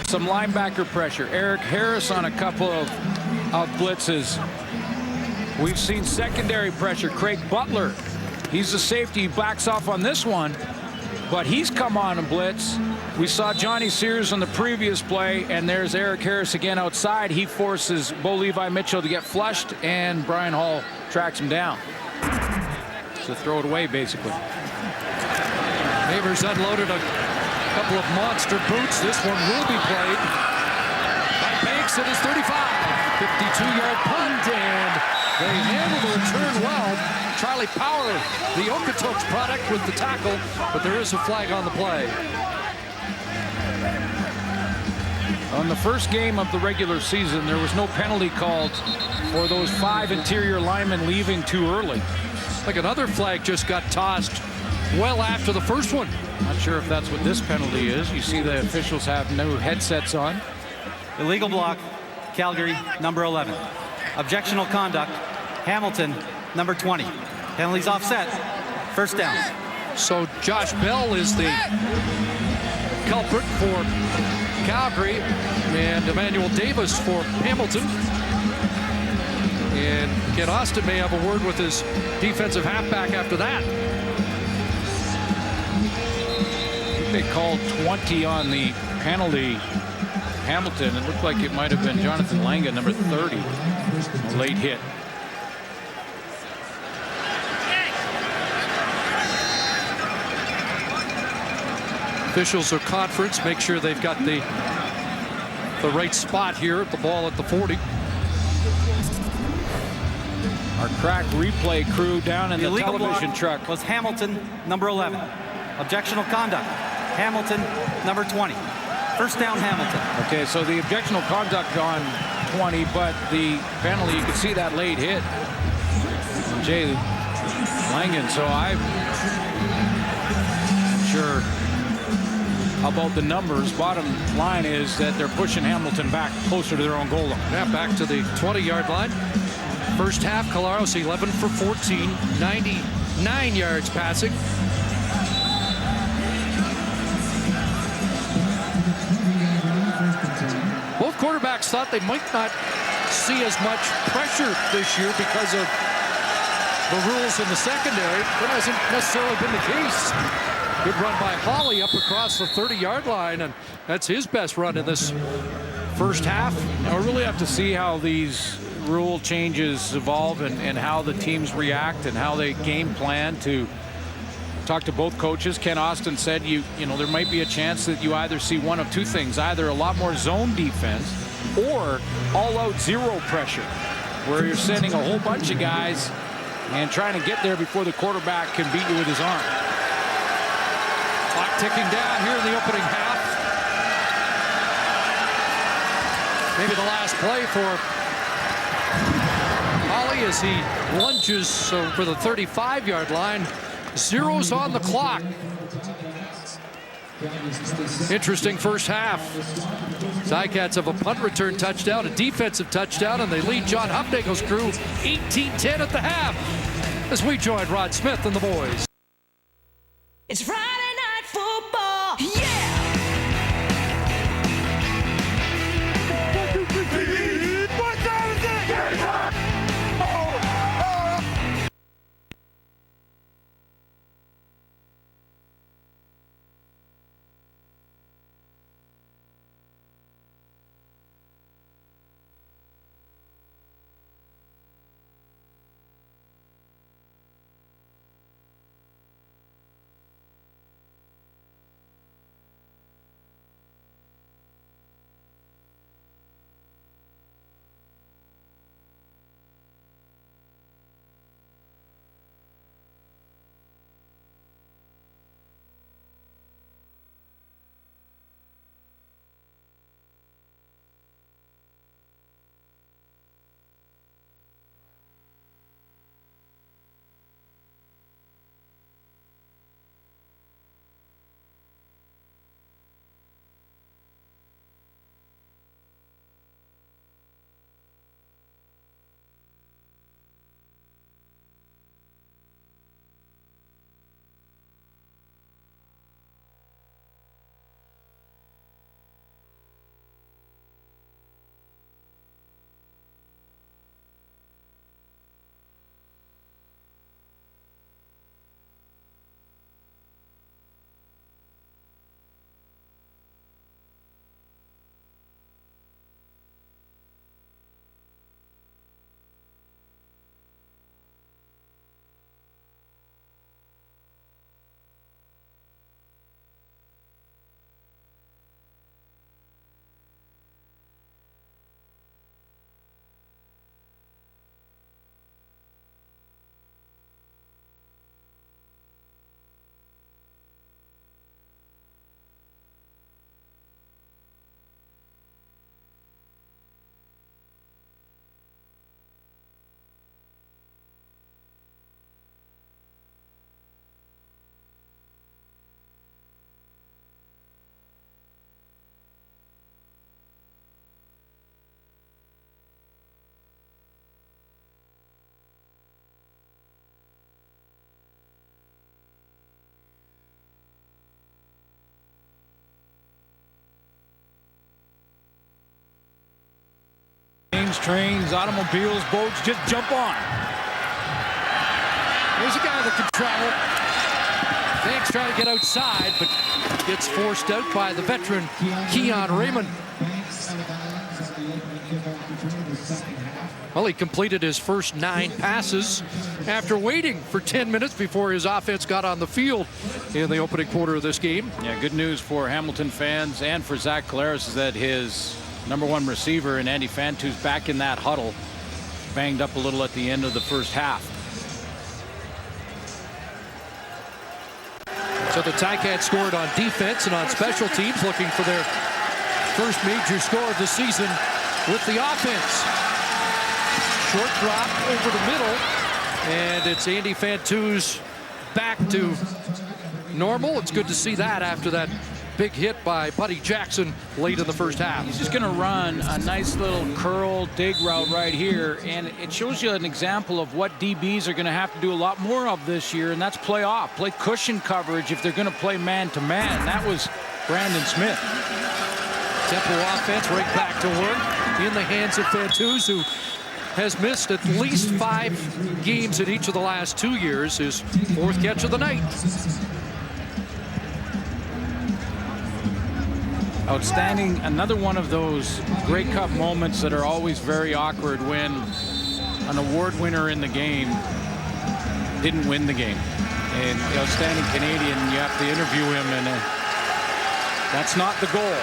[SPEAKER 2] some linebacker pressure. Eric Harris on a couple of blitzes. We've seen secondary pressure. Craig Butler, he's the safety. He backs off on this one, but he's come on and blitz. We saw Johnny Sears on the previous play, and there's Eric Harris again outside. He forces Bo Levi Mitchell to get flushed, and Brian Hall tracks him down. So throw it away, basically.
[SPEAKER 1] Neighbors unloaded a couple of monster boots. This one will be played by Banks at his 35. 52-yard punt, and they handle the return well. Charlie Power, the Okotoks product, with the tackle, but there is a flag on the play.
[SPEAKER 2] On the first game of the regular season, there was no penalty called for those 5 interior linemen leaving too early.
[SPEAKER 1] Like another flag just got tossed well after the first one.
[SPEAKER 2] Not sure if that's what this penalty is. You see the officials have no headsets on.
[SPEAKER 3] Illegal block, Calgary, number 11. Objectional conduct, Hamilton, number 20. Penalties offset, first down.
[SPEAKER 1] So Josh Bell is the culprit for Calgary, and Emmanuel Davis for Hamilton. And Ken Austin may have a word with his defensive halfback after that.
[SPEAKER 2] They called 20 on the penalty. Hamilton, it looked like it might have been Jonathan Langan, number 30, a late hit.
[SPEAKER 1] Officials are conference, make sure they've got the right spot here at the ball at the 40.
[SPEAKER 2] Our crack replay crew down in the television truck.
[SPEAKER 3] Was Hamilton, number 11. Objectional conduct, Hamilton, number 20. First down, Hamilton.
[SPEAKER 2] Okay, so the objectional conduct on 20, but the penalty, you can see that late hit from Jay Langan. So I'm sure about the numbers. Bottom line is that they're pushing Hamilton back closer to their own goal line.
[SPEAKER 1] Yeah, back to the 20-yard line. First half, Colaros 11 for 14, 99 yards passing. Both quarterbacks thought they might not see as much pressure this year because of the rules in the secondary. That hasn't necessarily been the case. Good run by Hawley up across the 30-yard line, and that's his best run in this first half.
[SPEAKER 2] I really have to see how these rule changes evolve and how the teams react and how they game plan. To talk to both coaches, Ken Austin said you know there might be a chance that you either see one of two things, either a lot more zone defense or all-out zero pressure, where you're sending a whole bunch of guys and trying to get there before the quarterback can beat you with his arm.
[SPEAKER 1] Clock ticking down here in the opening half. Maybe the last play for Holly as he lunges for the 35-yard line. Zeros on the clock. Interesting first half. Ticats have a punt return touchdown, a defensive touchdown, and they lead John Hupnagel's crew 18-10 at the half as we join Rod Smith and the boys.
[SPEAKER 8] It's Friday night football, yeah!
[SPEAKER 2] planes, trains, automobiles, boats, just jump on.
[SPEAKER 1] There's a guy that can travel. Thanks trying to get outside, but gets forced out by the veteran Keon Raymond. Well, he completed his first 9 passes after waiting for 10 minutes before his offense got on the field in the opening quarter of this game.
[SPEAKER 2] Yeah, good news for Hamilton fans and for Zach Collaros is that his #1 receiver and Andy Fantu's back in that huddle. Banged up a little at the end of the first half.
[SPEAKER 1] So the Ticats scored on defense and on special teams, looking for their first major score of the season with the offense. Short drop over the middle, and it's Andy Fantu's back to normal. It's good to see that after that big hit by Buddy Jackson late in the first half.
[SPEAKER 2] He's just going to run a nice little curl dig route right here, and it shows you an example of what DBs are going to have to do a lot more of this year, and that's play off, play cushion coverage if they're going to play man-to-man. That was Brandon Smith.
[SPEAKER 1] Tempo offense right back to work in the hands of Fantus, who has missed at least 5 games in each of the last 2 years. His 4th catch of the night.
[SPEAKER 2] Outstanding. Another one of those Grey Cup moments that are always very awkward when an award winner in the game didn't win the game. And the outstanding Canadian, you have to interview him, and that's not the goal.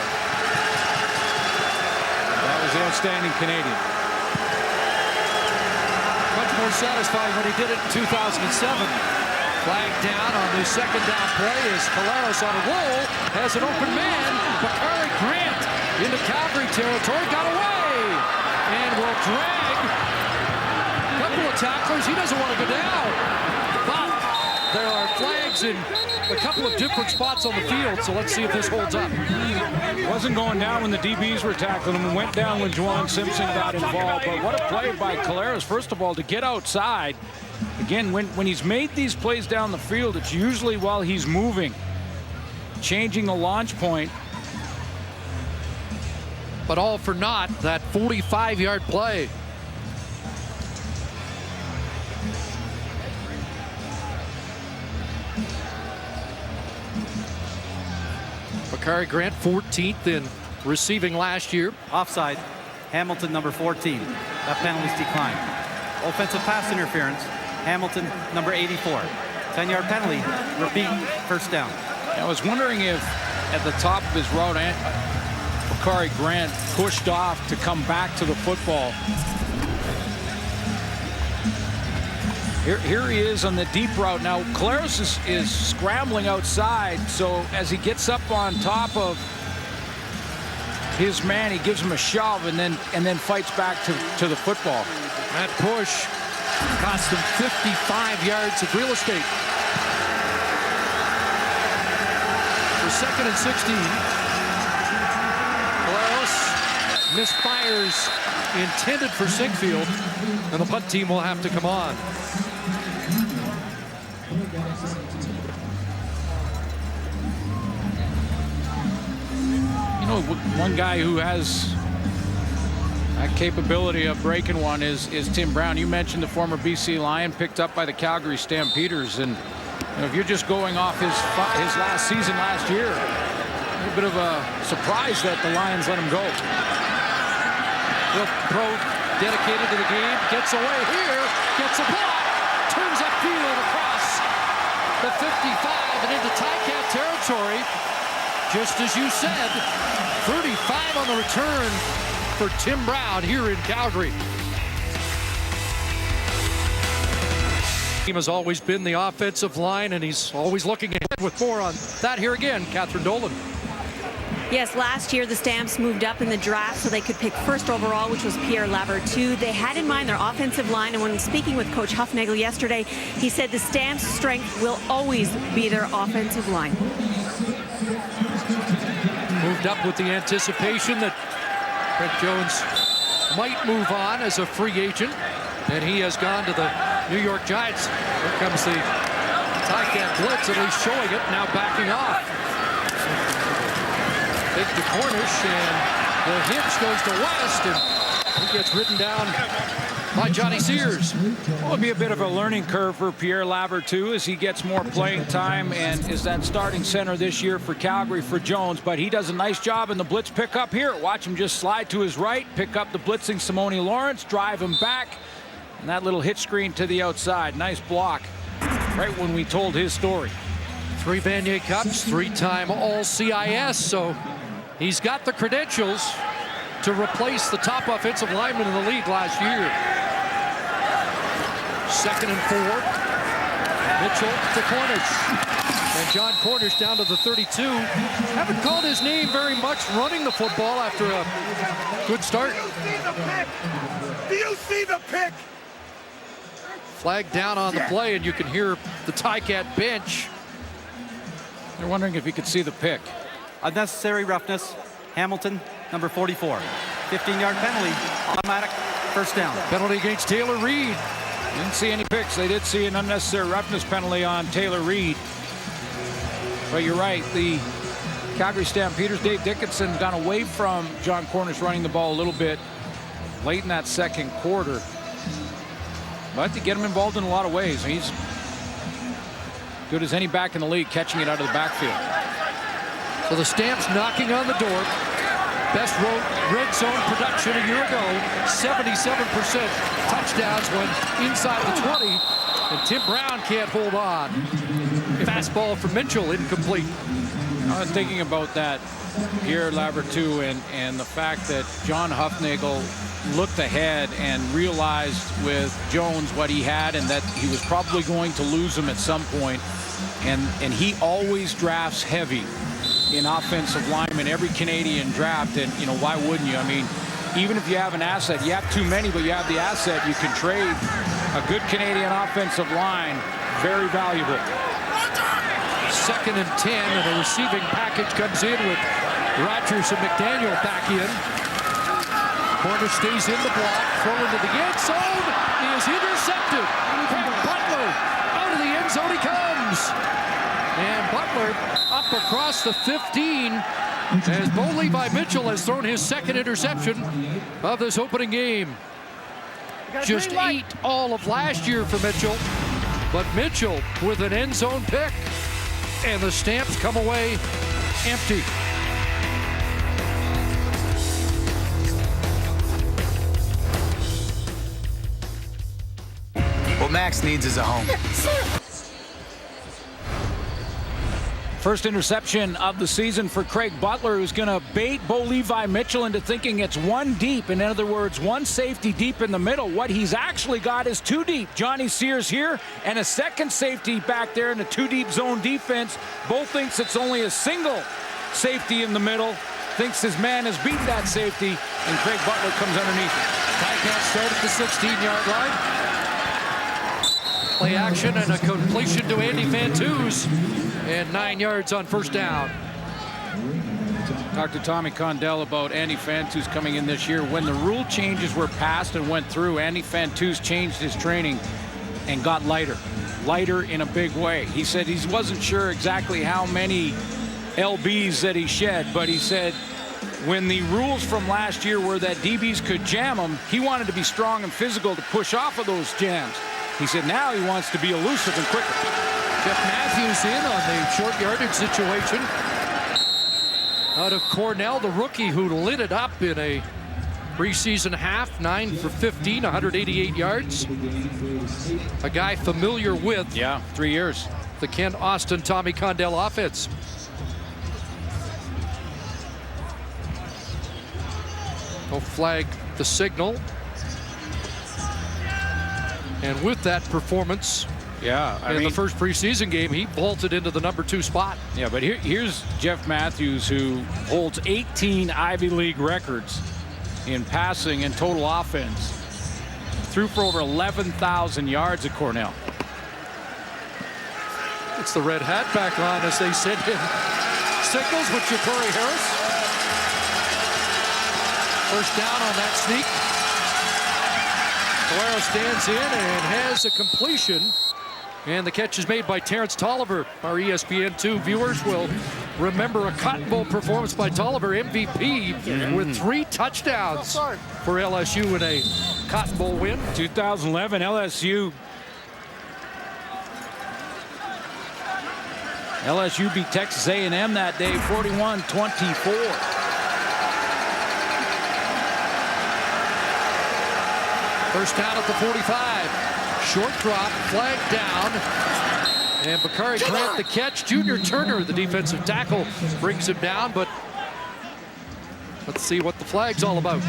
[SPEAKER 2] That was the outstanding Canadian.
[SPEAKER 1] Much more satisfying when he did it in 2007. Flag down on the second down play as Collaros on a roll has an open man. Bakari Grant into Calgary territory, got away and will drag a couple of tacklers. He doesn't want to go down, but there are flags in a couple of different spots on the field, so let's see if this holds up.
[SPEAKER 2] Wasn't going down when the DBs were tackling him, went down when Juwan Simpson got involved. But what a play by Collaros, first of all, to get outside. Again, when he's made these plays down the field, it's usually while he's moving, changing the launch point.
[SPEAKER 1] But all for naught, that 45-yard play. Bakari Grant, 14th in receiving last year.
[SPEAKER 3] Offside. Hamilton, number 14. That penalty's declined. Offensive pass interference. Hamilton, number 84. 10-yard penalty. Repeat. First down.
[SPEAKER 2] I was wondering if at the top of his route, Bakari Grant pushed off to come back to the football. Here he is on the deep route. Now, Collaros is scrambling outside, so as he gets up on top of his man, he gives him a shove and then fights back to the football.
[SPEAKER 1] That push cost him 55 yards of real estate. For 2nd and 16. Collaros misfires intended for Sinkfield, and the punt team will have to come on.
[SPEAKER 2] You know, one guy who has that capability of breaking one is Tim Brown. You mentioned the former BC Lion picked up by the Calgary Stampeders, and you know, if you're just going off his last season last year, a bit of a surprise that the Lions let him go.
[SPEAKER 1] Real pro, dedicated to the game, gets away here, gets a block, turns upfield across the 55 and into Ticat territory. Just as you said, 35 on the return for Tim Brown here in Calgary. Team has always been the offensive line, and he's always looking ahead with more on that here again. Catherine Dolan.
[SPEAKER 6] Yes, last year the Stamps moved up in the draft so they could pick first overall, which was Pierre Lavertu. They had in mind their offensive line, and when speaking with Coach Huffnagel yesterday, he said the Stamps' strength will always be their offensive line.
[SPEAKER 1] Moved up with the anticipation that Brett Jones might move on as a free agent, and he has gone to the New York Giants. Here comes the Ticat blitz, at least showing it, now backing off. Big to Cornish, and the hitch goes to West, and He gets ridden down by Johnny Sears.
[SPEAKER 2] Well, it'll be a bit of a learning curve for Pierre Lavertu as he gets more playing time and is that starting center this year for Calgary for Jones. But he does a nice job in the blitz pickup here. Watch him just slide to his right, pick up the blitzing Simone Lawrence, drive him back. And that little hit screen to the outside. Nice block right when we told his story.
[SPEAKER 1] 3 Vanier Cups, 3-time All-CIS, so he's got the credentials to replace the top offensive lineman in the league last year. 2nd and 4. Mitchell to Cornish. And John Cornish down to the 32. Haven't called his name very much running the football after a good start.
[SPEAKER 4] Do you see the pick?
[SPEAKER 1] Flag down on the play, and you can hear the Ticat bench.
[SPEAKER 2] They're wondering if he could see the pick.
[SPEAKER 3] Unnecessary roughness. Hamilton, number 44. 15-yard penalty. Automatic first down.
[SPEAKER 1] Penalty against Taylor Reed.
[SPEAKER 2] Didn't see any picks. They did see an unnecessary roughness penalty on Taylor Reed. But you're right. The Calgary Stampeders, Dave Dickinson, gone away from John Cornish running the ball a little bit late in that second quarter. But to get him involved in a lot of ways. He's good as any back in the league catching it out of the backfield.
[SPEAKER 1] So the Stamps knocking on the door. Best red zone production a year ago. 77% touchdowns when inside the 20. And Tim Brown can't hold on. Fastball for Mitchell, incomplete.
[SPEAKER 2] I was thinking about that, Pierre Lavertu, and the fact that John Huffnagel looked ahead and realized with Jones what he had and that he was probably going to lose him at some point. And he always drafts heavy in offensive linemen, every Canadian draft. And, you know, why wouldn't you? I mean, even if you have an asset, you have too many, but you have the asset, you can trade a good Canadian offensive line. Very valuable.
[SPEAKER 1] 2nd and 10, and a receiving package comes in with Rogers and McDaniel back in. Corner stays in the block, throw into the end zone, is intercepted. Craig Butler, out of the end zone he comes. And Butler up across the 15 as Bo Levi Mitchell has thrown his 2nd interception of this opening game. Just 8 all of last year for Mitchell, but Mitchell with an end zone pick, and the Stamps come away empty.
[SPEAKER 9] What Max needs is a home.
[SPEAKER 2] First interception of the season for Craig Butler, who's going to bait Bo Levi Mitchell into thinking it's 1 deep. In other words, 1 safety deep in the middle. What he's actually got is 2 deep. Johnny Sears here and a 2nd safety back there in the 2 deep zone defense. Bo thinks it's only a single safety in the middle. Thinks his man has beat that safety, and Craig Butler comes underneath it.
[SPEAKER 1] Ticat start at the 16-yard line. Play action and a completion to Andy Fantuz. And 9 yards on first down.
[SPEAKER 2] Talked to Tommy Condell about Andy Fantuz coming in this year. When the rule changes were passed and went through, Andy Fantuz changed his training and got lighter. Lighter in a big way. He said he wasn't sure exactly how many LBs that he shed, but he said when the rules from last year were that DBs could jam him, he wanted to be strong and physical to push off of those jams. He said now he wants to be elusive and quicker.
[SPEAKER 1] Jeff Matthews in on the short yardage situation. Out of Cornell, the rookie who lit it up in a preseason half, 9 for 15, 188 yards. A guy familiar with
[SPEAKER 2] 3 years.
[SPEAKER 1] The Ken Austin, Tommy Condell offense. He'll flag the signal. And with that performance, in the first preseason game, he vaulted into the number 2 spot.
[SPEAKER 2] Yeah, but here's Jeff Matthews, who holds 18 Ivy League records in passing and total offense. Threw for over 11,000 yards at Cornell.
[SPEAKER 1] It's the red hat back on as they send in signals with Ja'Cory Harris. First down on that sneak. Valero stands in and has a completion And the catch is made by Terrence Tolliver. Our ESPN2 viewers will remember a Cotton Bowl performance by Tolliver, MVP, with 3 touchdowns for LSU in a Cotton Bowl win.
[SPEAKER 2] 2011 LSU beat Texas A&M that day, 41-24.
[SPEAKER 1] First down at the 45. Short drop, flag down. And Bakari Grant the catch. Junior Turner, the defensive tackle, brings him down, but let's see what the flag's all about.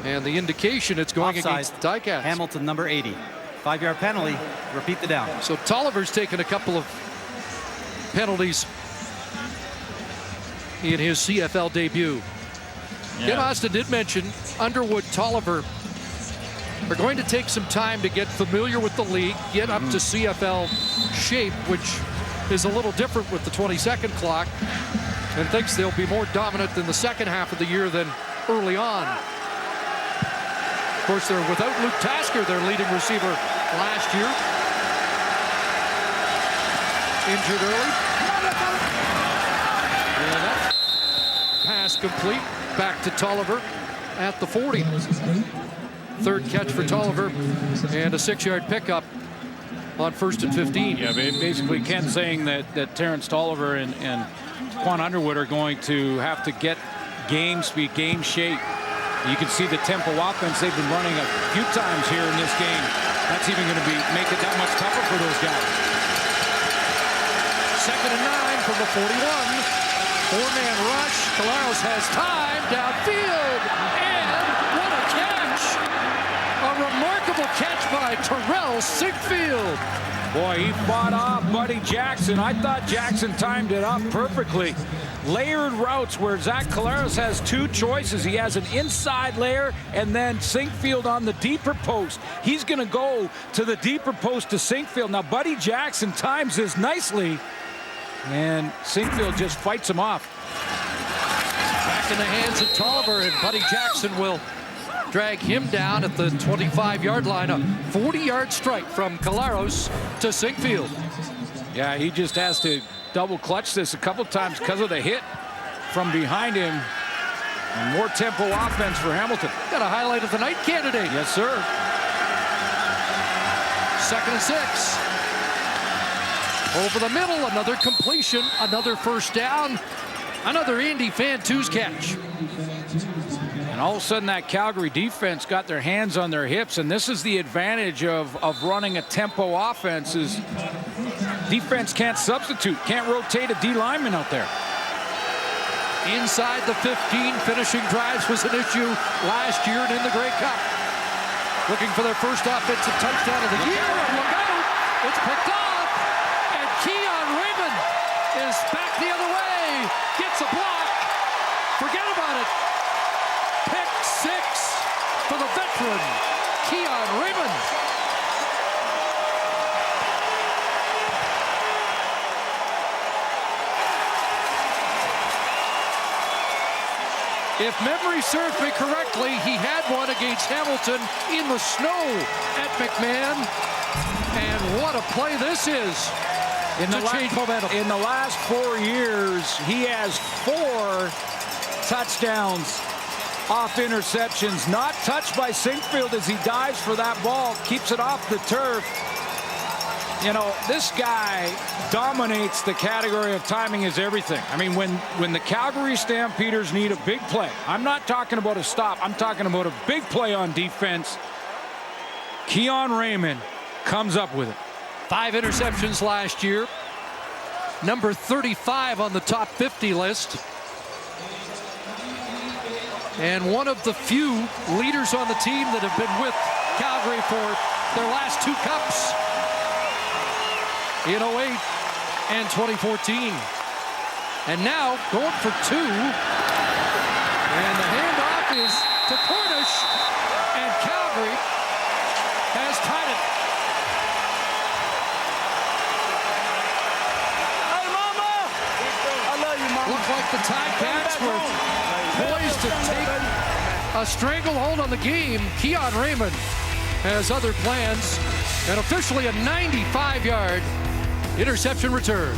[SPEAKER 1] And the indication it's going
[SPEAKER 3] Offside.
[SPEAKER 1] against the Ticats.
[SPEAKER 3] Hamilton, number 80. 5-yard penalty. Repeat the down.
[SPEAKER 1] So Tolliver's taken a couple of penalties in his CFL debut. Ken Austin did mention Underwood, Tolliver are going to take some time to get familiar with the league, get up to CFL shape, which is a little different with the 20-second clock, and thinks they'll be more dominant in the second half of the year than early on. Of course, they're without Luke Tasker, their leading receiver last year. Injured early. And that pass complete. Back to Tolliver at the 40. Third catch for Tolliver and a 6-yard pickup on 1st and 15.
[SPEAKER 2] Yeah, basically Ken saying that Terrence Tolliver and Quan Underwood are going to have to get game speed, game shape. You can see the tempo offense they've been running a few times here in this game. That's even going to make it that much tougher for those guys.
[SPEAKER 1] 2nd and 9 from the 41. 4-man rush. Calaros has time downfield. And what a catch! A remarkable catch by Terrell Sinkfield.
[SPEAKER 2] Boy, he fought off Buddy Jackson. I thought Jackson timed it up perfectly. Layered routes where Zach Calaros has 2 choices. He has an inside layer and then Sinkfield on the deeper post. He's going to go to the deeper post to Sinkfield. Now, Buddy Jackson times this nicely, and Sinkfield just fights him off.
[SPEAKER 1] Back in the hands of Tolliver, and Buddy Jackson will drag him down at the 25-yard line. A 40-yard strike from Calaros to Sinkfield.
[SPEAKER 2] Yeah, he just has to double clutch this a couple times because of the hit from behind him. And more tempo offense for Hamilton.
[SPEAKER 1] Got a highlight of the night candidate.
[SPEAKER 2] Yes, sir.
[SPEAKER 1] 2nd and 6. Over the middle, another completion, another first down, another Indy Fantuz catch.
[SPEAKER 2] And all of a sudden that Calgary defense got their hands on their hips, and this is the advantage of running a tempo offense is defense can't substitute, can't rotate a D lineman out there.
[SPEAKER 1] Inside the 15, finishing drives was an issue last year and in the Grey Cup. Looking for their first offensive touchdown of the year, and look out, it's picked off. Is back the other way, gets a block, forget about it. Pick 6 for the veteran, Keon Raymond. If memory serves me correctly, he had one against Hamilton in the snow at McMahon. And what a play this is. In the
[SPEAKER 2] last 4 years, he has 4 touchdowns off interceptions. Not touched by Sinkfield as he dives for that ball, keeps it off the turf. You know, this guy dominates the category of timing is everything. I mean, when the Calgary Stampeders need a big play, I'm not talking about a stop, I'm talking about a big play on defense. Keon Raymond comes up with it.
[SPEAKER 1] 5 interceptions last year. Number 35 on the top 50 list. And one of the few leaders on the team that have been with Calgary for their last 2 cups in 08 and 2014. And now going for 2. And the handoff is to Cornish. And Calgary has tied it. Looked like the Ticats were poised to take a stranglehold on the game. Keon Raymond has other plans, and officially a 95-yard interception return.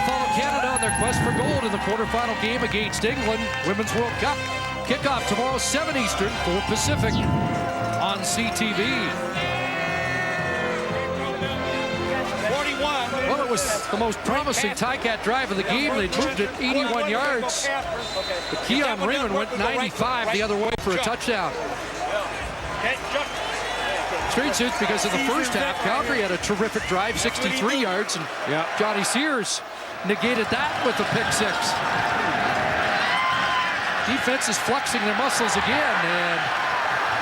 [SPEAKER 1] Follow Canada on their quest for gold in the quarterfinal game against England. Women's World Cup kickoff tomorrow, 7 Eastern, 4 Pacific on CTV.
[SPEAKER 2] 41.
[SPEAKER 1] Well, it was the most promising Ticat drive of the game. They moved it 81 yards. But Keon Raymond went 95 the other way for a touchdown. Strange suits because in the first half, Calgary had a terrific drive, 63 yards, and Johnny Sears negated that with a pick six. Defense is flexing their muscles again, and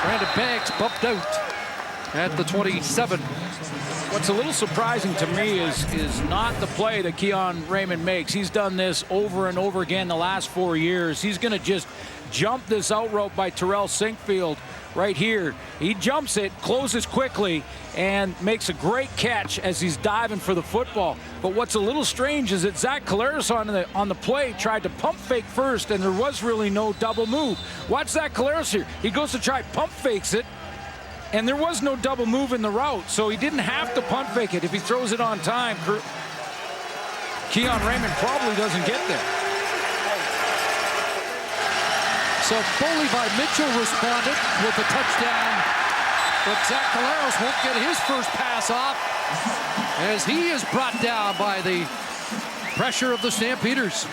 [SPEAKER 1] Brandon Banks bumped out at the 27.
[SPEAKER 2] What's a little surprising to me is not the play that Keon Raymond makes. He's done this over and over again the last 4 years. He's going to just jump this out route by Terrell Sinkfield right here. He jumps it, closes quickly, and makes a great catch as he's diving for the football. But what's a little strange is that Zach Collaros on the play tried to pump fake first, and there was really no double move. Watch Zach Collaros here. He goes to try pump fakes it, and there was no double move in the route, so he didn't have to punt fake it. If he throws it on time, Keon Raymond probably doesn't get there.
[SPEAKER 1] So Bo Levi Mitchell responded with a touchdown, but Zach Collaros won't get his first pass off as he is brought down by the pressure of the Stampeders.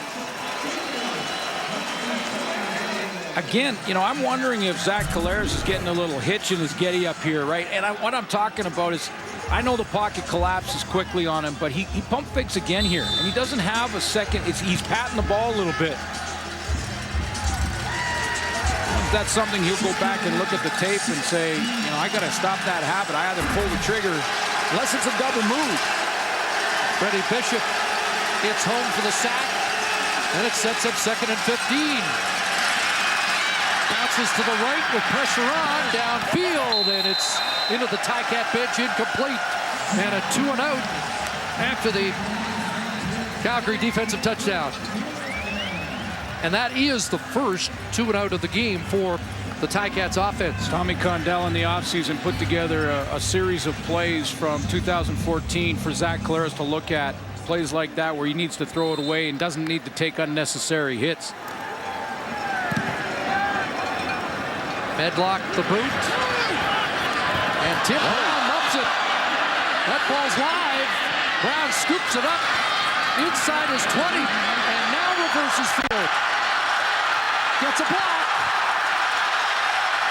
[SPEAKER 2] Again, you know, I'm wondering if Zach Collaros is getting a little hitch in his getty up here, right? And what I'm talking about is, I know the pocket collapses quickly on him, but he pump fakes again here, and he doesn't have a second. He's patting the ball a little bit. That's something he'll go back and look at the tape and say, you know, I got to stop that habit. I either pull the trigger unless it's a double move.
[SPEAKER 1] Freddie Bishop gets home for the sack, and it sets up 2nd and 15. Bounces to the right with pressure on downfield, and it's into the Ticat bench, incomplete, and a 2-and-out after the Calgary defensive touchdown. And that is the first 2-and-out of the game for the Ticats offense.
[SPEAKER 2] Tommy Condell in the offseason put together a series of plays from 2014 for Zach Collaros to look at. Plays like that where he needs to throw it away and doesn't need to take unnecessary hits.
[SPEAKER 1] Medlock the boot. And Tim Brown loves it. That ball's live. Brown scoops it up inside his 20 and now reverses field. Gets a block.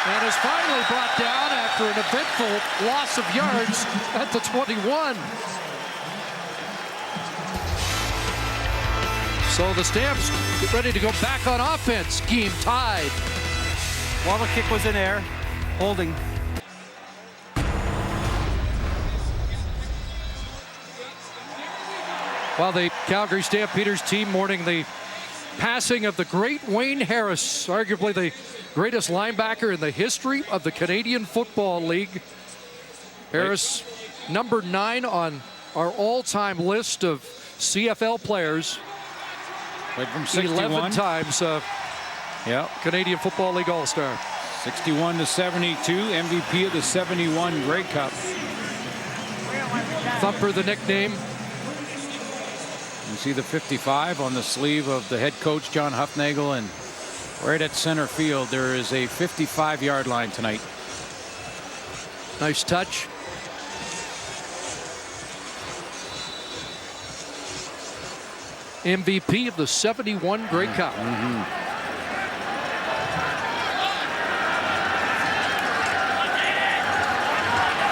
[SPEAKER 1] And is finally brought down after an eventful loss of yards at the 21. So the Stamps get ready to go back on offense. Game tied.
[SPEAKER 3] While the kick was in air, holding.
[SPEAKER 1] While the Calgary Stampeders team mourning the passing of the great Wayne Harris, arguably the greatest linebacker in the history of the Canadian Football League. Harris, number 9 on our all-time list of CFL players.
[SPEAKER 2] Played from 61.
[SPEAKER 1] 11 times Canadian Football League All-Star.
[SPEAKER 2] 61 to 72, MVP of the 71 Grey Cup.
[SPEAKER 1] Thumper, the nickname.
[SPEAKER 2] You see the 55 on the sleeve of the head coach, John Huffnagel, and right at center field, there is a 55-yard line tonight.
[SPEAKER 1] Nice touch. MVP of the 71 Grey Cup.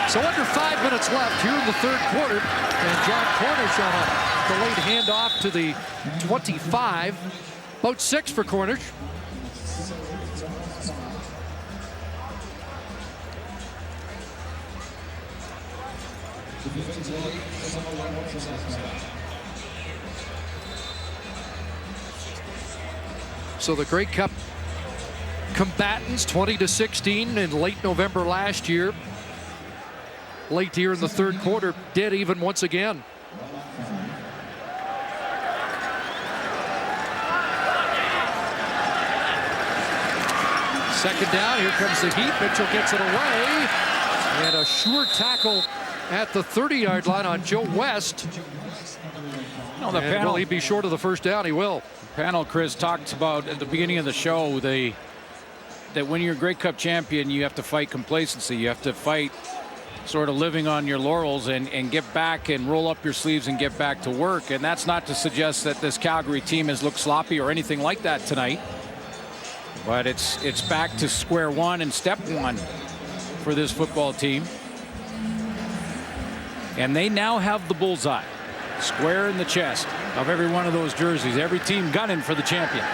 [SPEAKER 1] So under 5 minutes left here in the third quarter, and John Cornish on a delayed handoff to the 25. About 6 for Cornish. So the Grey Cup combatants, 20 to 16 in late November last year. Late here in the third quarter, dead even once again. Second down, here comes the heat. Mitchell gets it away. And a sure tackle at the 30-yard line on Joe West.
[SPEAKER 2] No, the
[SPEAKER 1] And
[SPEAKER 2] panel,
[SPEAKER 1] will he be short of the first down? He will.
[SPEAKER 2] panel, Chris, talked about at the beginning of the show that when you're a Grey Cup champion, you have to fight complacency. You have to fight sort of living on your laurels and get back and roll up your sleeves and get back to work. And that's not to suggest that this Calgary team has looked sloppy or anything like that tonight. But it's back to square one and step one for this football team. And they now have the bullseye square in the chest of every one of those jerseys. Every team gunning for the champion.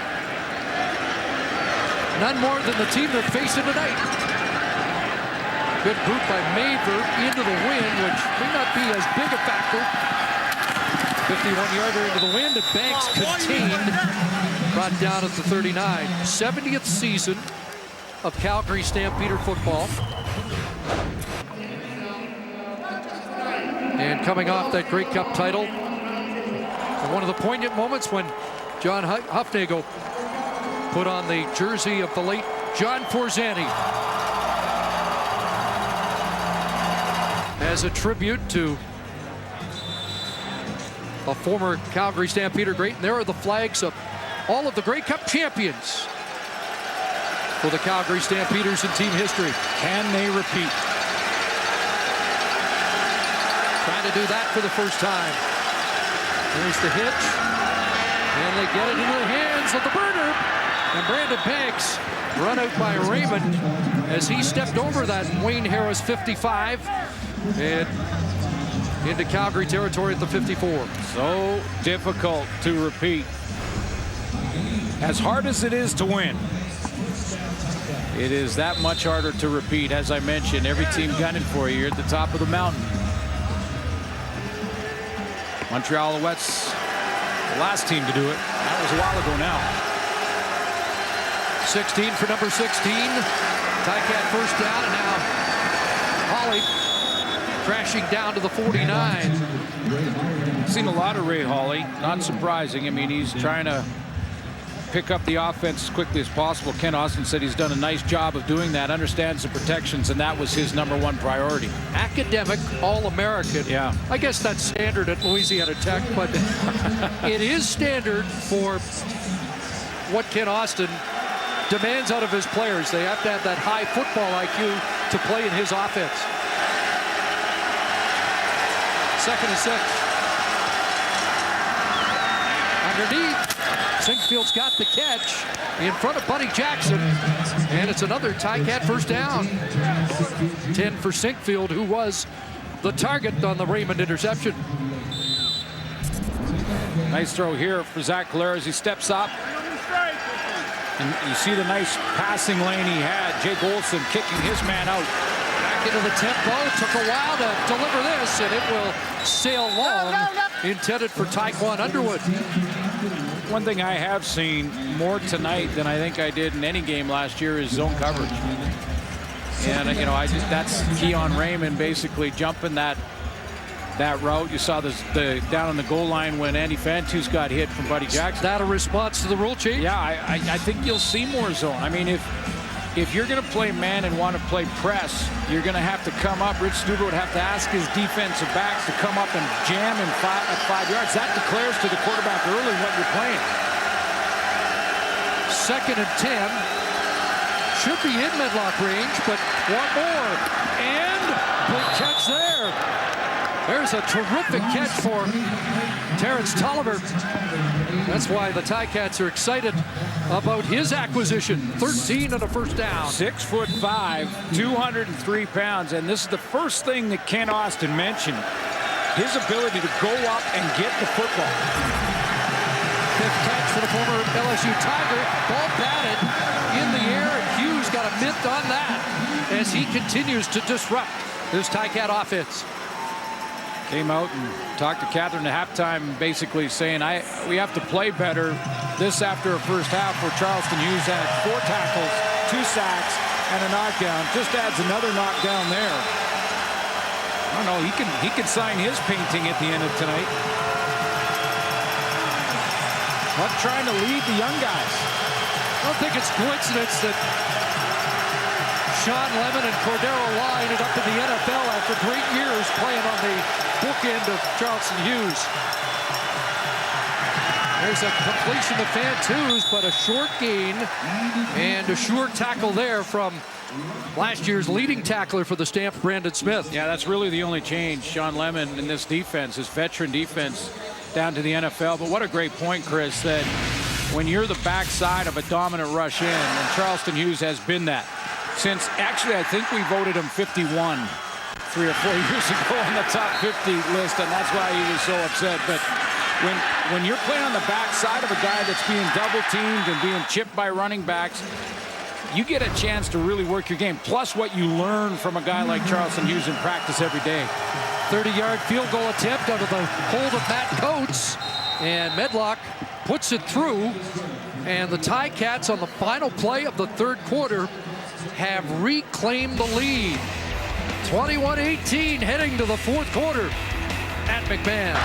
[SPEAKER 1] None more than the team that faced it tonight. Good boot by Maver into the wind, which may not be as big a factor. 51-yarder into the wind, and Banks contained, brought down at the 39. 70th season of Calgary Stampeder football. And coming off that Grey Cup title, and one of the poignant moments when John Hufnagel put on the jersey of the late John Forzani as a tribute to a former Calgary Stampeder great. And there are the flags of all of the Grey Cup champions for the Calgary Stampeders in team history.
[SPEAKER 2] Can they repeat?
[SPEAKER 1] Trying to do that for the first time. There's the hitch. And they get it into the hands of the burner. And Brandon Banks run out by Raymond as he stepped over that Wayne Harris 55 and into Calgary territory at the 54.
[SPEAKER 2] So difficult to repeat. As hard as it is to win, it is that much harder to repeat. As I mentioned, every team gunning for you. You're at the top of the mountain. Montreal Alouettes, the last team to do it. That was a while ago now.
[SPEAKER 1] 16 for number 16. Ticat first down, and now Holly crashing down to the 49.
[SPEAKER 2] Seen a lot of Ray Hawley. Not surprising. I mean, he's trying to pick up the offense as quickly as possible. Ken Austin said he's done a nice job of doing that, understands the protections, and that was his #1 priority.
[SPEAKER 1] Academic All-American.
[SPEAKER 2] Yeah.
[SPEAKER 1] I guess that's standard at Louisiana Tech, but it is standard for what Ken Austin demands out of his players. They have to have that high football IQ to play in his offense. 2nd and 6. Underneath. Sinkfield's got the catch in front of Buddy Jackson, and it's another Ticat first down. 10 for Sinkfield, who was the target on the Raymond interception.
[SPEAKER 2] Nice throw here for Zach Clare as he steps up. And you see the nice passing lane he had. Jake Olson kicking his man out.
[SPEAKER 1] Back into the tempo. Took a while to deliver this, and it will sail long. Intended for Tyquan Underwood.
[SPEAKER 2] One thing I have seen more tonight than I think I did in any game last year is zone coverage. And you know, that's Keon Raymond basically jumping that route. You saw the down on the goal line when Andy Fantus got hit from Buddy Jackson.
[SPEAKER 1] Is that a response to the rule change?
[SPEAKER 2] Yeah, I think you'll see more zone. I mean, if you're going to play man and want to play press, you're going to have to come up. Rich Stuber would have to ask his defensive backs to come up and jam at 5 yards. That declares to the quarterback early what you're playing.
[SPEAKER 1] 2nd and 10. Should be in Medlock range, but one more. And big catch there. There's a terrific catch for Terrence Tolliver. That's why the Ticats are excited about his acquisition. 13 and a first down.
[SPEAKER 2] 6'5", 203 pounds, and this is the first thing that Ken Austin mentioned. His ability to go up and get the football.
[SPEAKER 1] 5th catch for the former LSU Tiger. Ball batted in the air, and Hughes got a mitt on that as he continues to disrupt this Ticat offense.
[SPEAKER 2] Came out and talked to Catherine at halftime, basically saying, we have to play better. This after a first half where Charleston Hughes had 4 tackles, 2 sacks, and a knockdown. Just adds another knockdown there. I don't know, he can sign his painting at the end of tonight. But trying to lead the young guys.
[SPEAKER 1] I don't think it's coincidence that Sean Lemon and Cordero Line it up in the NFL after great years playing on the bookend of Charleston Hughes. There's a completion to Fantus, but a short gain and a sure tackle there from last year's leading tackler for the Stamps, Brandon Smith.
[SPEAKER 2] Yeah, that's really the only change. Sean Lemon in this defense, his veteran defense down to the NFL. But what a great point, Chris, that when you're the backside of a dominant rush in, and Charleston Hughes has been that since, actually, I think we voted him 51 3 or 4 years ago on the top 50 list, and that's why he was so upset. But when you're playing on the backside of a guy that's being double teamed and being chipped by running backs, you get a chance to really work your game. Plus what you learn from a guy like Charleston Hughes in practice every day.
[SPEAKER 1] 30-yard field goal attempt under the hold of Matt Coates, and Medlock puts it through, and the Ticats on the final play of the third quarter have reclaimed the lead. 21-18 heading to the fourth quarter at McMahon.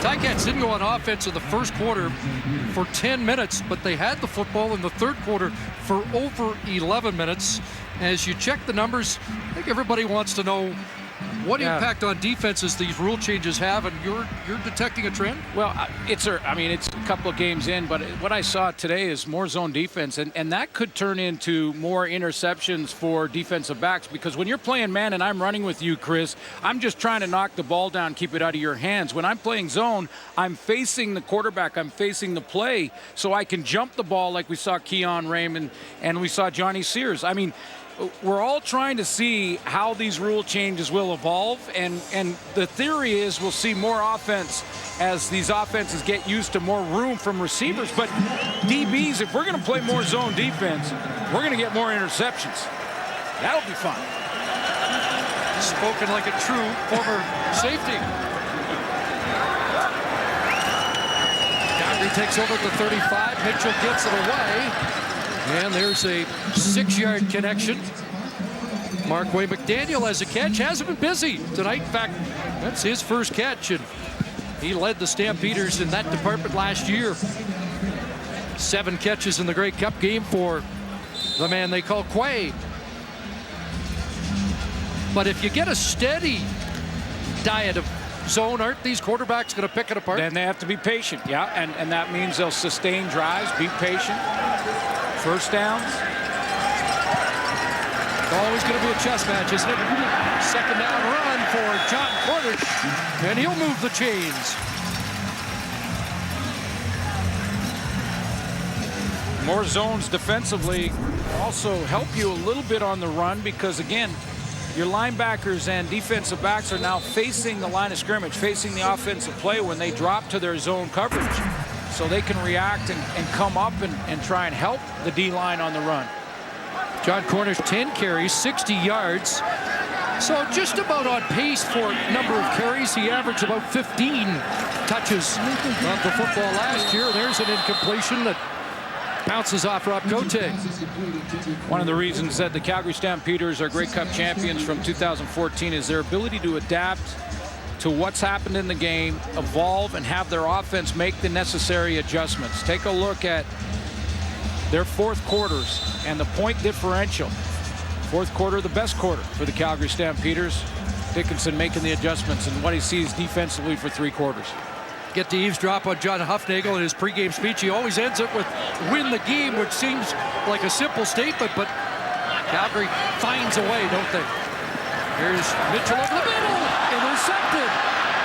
[SPEAKER 1] Ticats didn't go on offense in the first quarter for 10 minutes, but they had the football in the third quarter for over 11 minutes. As you check the numbers, I think everybody wants to know what impact on defenses these rule changes have, and you're detecting a trend?
[SPEAKER 2] Well, it's a couple of games in, but what I saw today is more zone defense, and that could turn into more interceptions for defensive backs, because when you're playing man and I'm running with you, Chris, I'm just trying to knock the ball down, keep it out of your hands. When I'm playing zone, I'm facing the quarterback, I'm facing the play, so I can jump the ball like we saw Keon Raymond and we saw Johnny Sears. I mean, we're all trying to see how these rule changes will evolve, and the theory is we'll see more offense as these offenses get used to more room from receivers. But DBs, if we're going to play more zone defense, we're going to get more interceptions. That'll be fun.
[SPEAKER 1] Spoken like a true former safety. Calgary takes over at the 35. Mitchell gets it away. And there's a 6-yard connection. Markway McDaniel has a catch. Hasn't been busy tonight. In fact, that's his first catch, and he led the Stampeders in that department last year. 7 catches in the Grey Cup game for the man they call Quay. But if you get a steady diet of zone, aren't these quarterbacks going to pick it apart?
[SPEAKER 2] Then they have to be patient, yeah, and that means they'll sustain drives, be patient. First downs.
[SPEAKER 1] Always going to be a chess match, isn't it? Second down run for John Cornish, and he'll move the chains.
[SPEAKER 2] More zones defensively also help you a little bit on the run, because, again, your linebackers and defensive backs are now facing the line of scrimmage, facing the offensive play when they drop to their zone coverage. So they can react and come up and try and help the D-line on the run.
[SPEAKER 1] John Cornish, 10 carries, 60 yards. So just about on pace for number of carries. He averaged about 15 touches of the football last year. There's an incompletion that bounces off Rob Cote.
[SPEAKER 2] One of the reasons that the Calgary Stampeders are Grey Cup champions from 2014 is their ability to adapt to what's happened in the game, evolve, and have their offense make the necessary adjustments. Take a look at their fourth quarters and the point differential. Fourth quarter, the best quarter for the Calgary Stampeders. Dickinson making the adjustments and what he sees defensively for 3 quarters.
[SPEAKER 1] Get to eavesdrop on John Huffnagel in his pregame speech. He always ends it with win the game, which seems like a simple statement, but Calgary finds a way, don't they? Here's Mitchell over the middle, intercepted.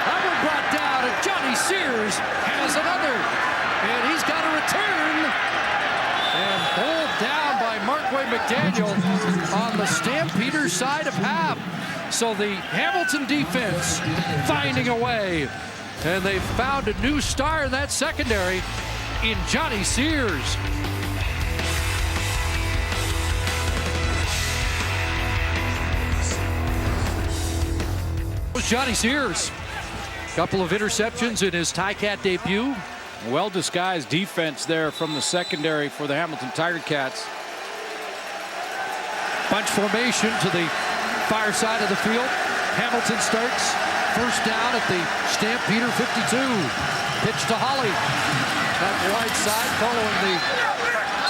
[SPEAKER 1] That one brought down, and Johnny Sears has another. And he's got a return. And pulled down by Markway McDaniel on the Stampeders side of half. So the Hamilton defense finding a way. And they found a new star in that secondary in Johnny Sears. Johnny Sears, couple of interceptions in his Ticat debut.
[SPEAKER 2] Well-disguised defense there from the secondary for the Hamilton Tiger Cats.
[SPEAKER 1] Bunch formation to the far side of the field. Hamilton starts. First down at the Stampeder 52. Pitch to Holly. That wide side following the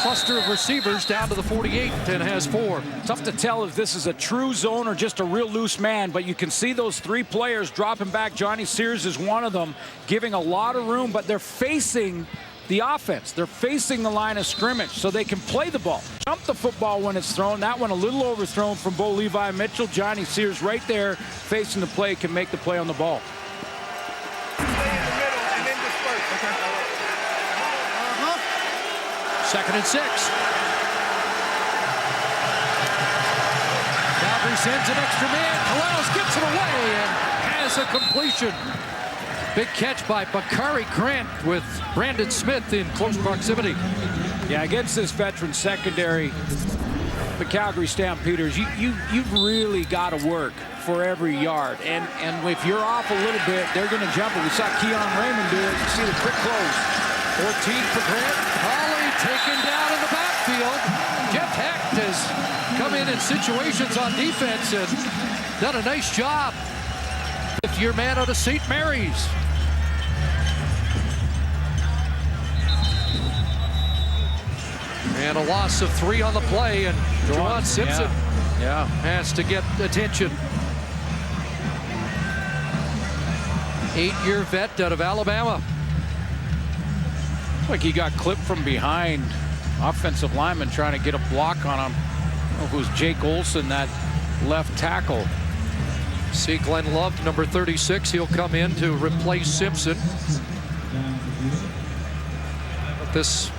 [SPEAKER 1] cluster of receivers down to the 48 and has 4.
[SPEAKER 2] Tough to tell if this is a true zone or just a real loose man, but you can see those 3 players dropping back. Johnny Sears is one of them, giving a lot of room, but they're facing the offense. They're facing the line of scrimmage, so they can play the ball. Jump the football when it's thrown. That one a little overthrown from Bo Levi Mitchell. Johnny Sears right there facing the play, can make the play on the ball.
[SPEAKER 4] Stay in the middle and then disperse.
[SPEAKER 1] Second and 6. Calgary sends an extra man. Caleros gets it away and has a completion. Big catch by Bakari Grant with Brandon Smith in close proximity.
[SPEAKER 2] Yeah, against this veteran secondary, the Calgary Stampeders, you've really got to work for every yard. And if you're off a little bit, they're going to jump it. We saw Keon Raymond do it. You see the quick close.
[SPEAKER 1] 14 for Grant. Holly taken down in the backfield. Jeff Hecht has come in situations on defense and done a nice job. 50-year man out of St. Mary's. And a loss of 3 on the play, and Juwan Simpson has to get attention. 8-year vet out of Alabama.
[SPEAKER 2] Looks like he got clipped from behind. Offensive lineman trying to get a block on him. I don't know if it was Jake Olson, that left tackle.
[SPEAKER 1] See Glenn Love, number 36. He'll come in to replace Simpson. But this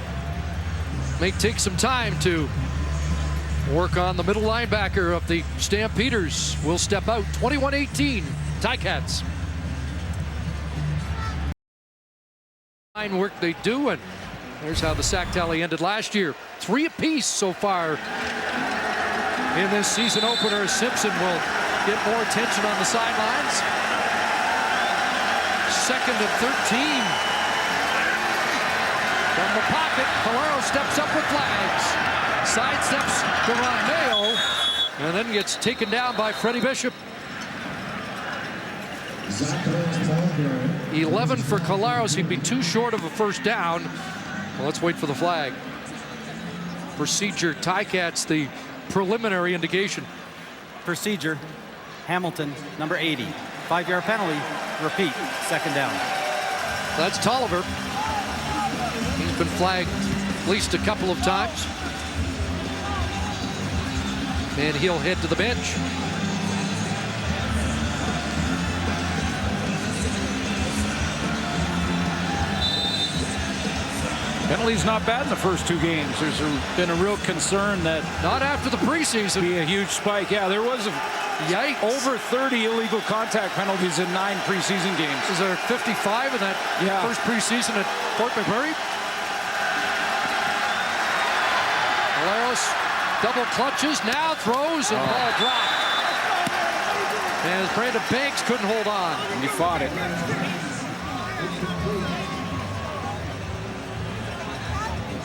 [SPEAKER 1] may take some time to work on the middle linebacker of the Stampeders. Will step out. 21-18, Ticats. Fine work they do, and there's how the sack tally ended last year. 3 apiece so far in this season opener. Simpson will get more attention on the sidelines. 2nd and 13. From the pocket, Caleros steps up with flags. Sidesteps Deron Mayo, and then gets taken down by Freddie Bishop. 11 for Caleros. He'd be too short of a first down. Well, let's wait for the flag. Procedure, Ticats, the preliminary indication.
[SPEAKER 3] Procedure, Hamilton, number 80. 5-yard penalty, repeat, 2nd down.
[SPEAKER 1] That's Tolliver. He's been flagged at least a couple of times. And he'll head to the bench.
[SPEAKER 2] Penalties not bad in the first 2 games. There's been a real concern that
[SPEAKER 1] not after the preseason.
[SPEAKER 2] Be a huge spike. Yeah, there was over 30 illegal contact penalties in 9 preseason games.
[SPEAKER 1] Is there 55 in that first preseason at Fort McMurray? Caleros double clutches, now throws, and ball dropped. And Brandon Banks couldn't hold on.
[SPEAKER 2] And he fought it.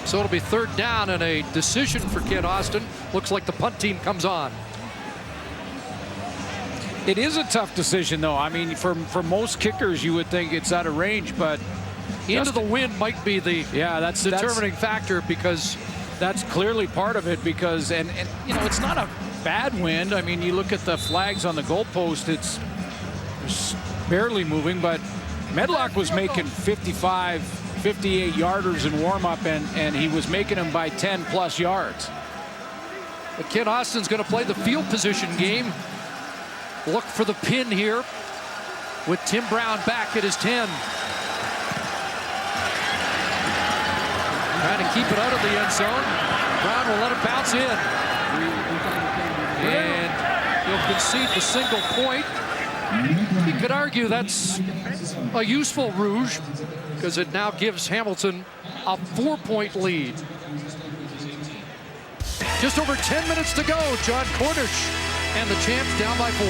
[SPEAKER 1] So it'll be 3rd down and a decision for Kent Austin. Looks like the punt team comes on.
[SPEAKER 2] It is a tough decision, though. I mean, for most kickers, you would think it's out of range, but
[SPEAKER 1] into the wind might be the
[SPEAKER 2] that's
[SPEAKER 1] determining factor, because
[SPEAKER 2] that's clearly part of it. Because and you know, it's not a bad wind. I mean, you look at the flags on the goalpost; it's barely moving. But Medlock was making 55, 58 yarders in warm-up, and he was making them by 10+ yards.
[SPEAKER 1] But Kent Austin's going to play the field position game. Look for the pin here with Tim Brown back at his 10. Trying to keep it out of the end zone. Brown will let it bounce in. And he'll concede the single point. You could argue that's a useful rouge, because it now gives Hamilton a 4-point lead. Just over 10 minutes to go. John Cornish and the Champs down by 4.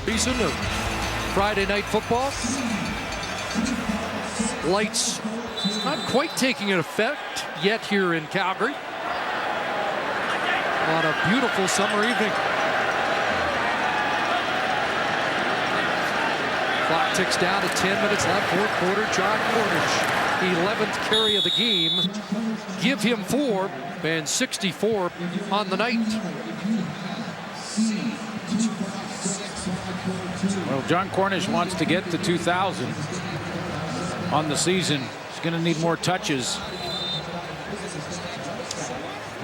[SPEAKER 1] Season of Friday Night Football. Lights not quite taking an effect yet here in Calgary. on a beautiful summer evening. Clock ticks down to 10 minutes left, fourth quarter. John Cornish, 11th carry of the game. Give him 4 and 64 on the night.
[SPEAKER 2] Well, John Cornish wants to get to 2,000 on the season. He's going to need more touches.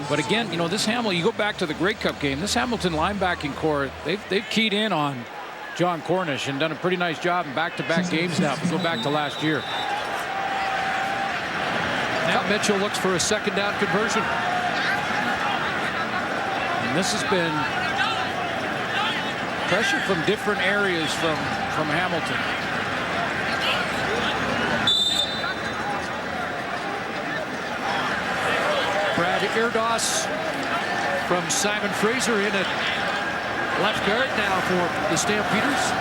[SPEAKER 2] But again, you know, this Hamilton, you go back to the Grey Cup game, this Hamilton linebacking core, they've keyed in on John Cornish and done a pretty nice job in back-to-back games now. If we go back to last year.
[SPEAKER 1] Now Mitchell looks for a second down conversion.
[SPEAKER 2] And this has been pressure from different areas from Hamilton.
[SPEAKER 1] Brad Erdos from Simon Fraser in at left guard now for the Stampeders.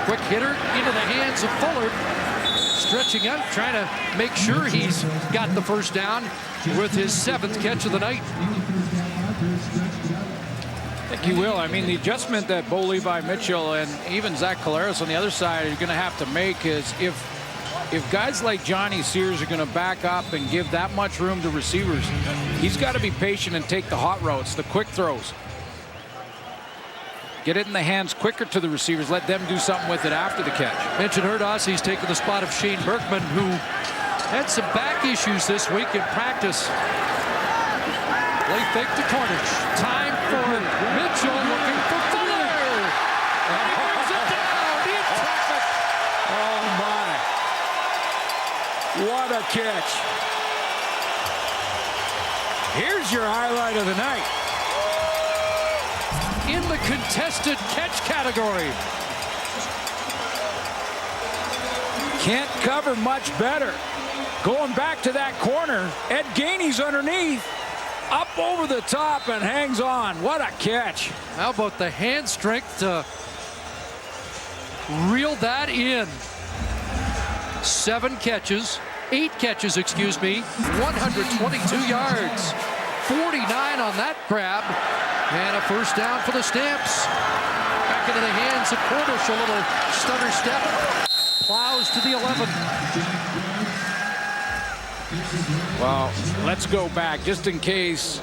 [SPEAKER 1] Quick hitter into the hands of Fuller. Stretching out, trying to make sure he's got the first down with his 7th catch of the night.
[SPEAKER 2] I think he will. I mean, the adjustment that Bo Levi Mitchell and even Zach Collaros on the other side are going to have to make is if guys like Johnny Sears are going to back up and give that much room to receivers, he's got to be patient and take the hot routes, the quick throws. Get it in the hands quicker to the receivers. Let them do something with it after the catch.
[SPEAKER 1] Mentioned Erdos, he's taken the spot of Shane Berkman, who had some back issues this week in practice. Late fake to Cornish. Time for Mitchell, looking for Fuller. And he brings it down in traffic.
[SPEAKER 2] Oh, my. What a catch. Here's your highlight of the night.
[SPEAKER 1] In the contested catch category.
[SPEAKER 2] Can't cover much better. Going back to that corner, Ed Gainey's underneath. Up over the top and hangs on. What a catch.
[SPEAKER 1] How about the hand strength to reel that in? 8 catches, excuse me, 122 yards. 49 on that grab. And a first down for the Stamps. Back into the hands of Cornish. A little stutter step. Plows to the 11.
[SPEAKER 2] Well, let's go back just in case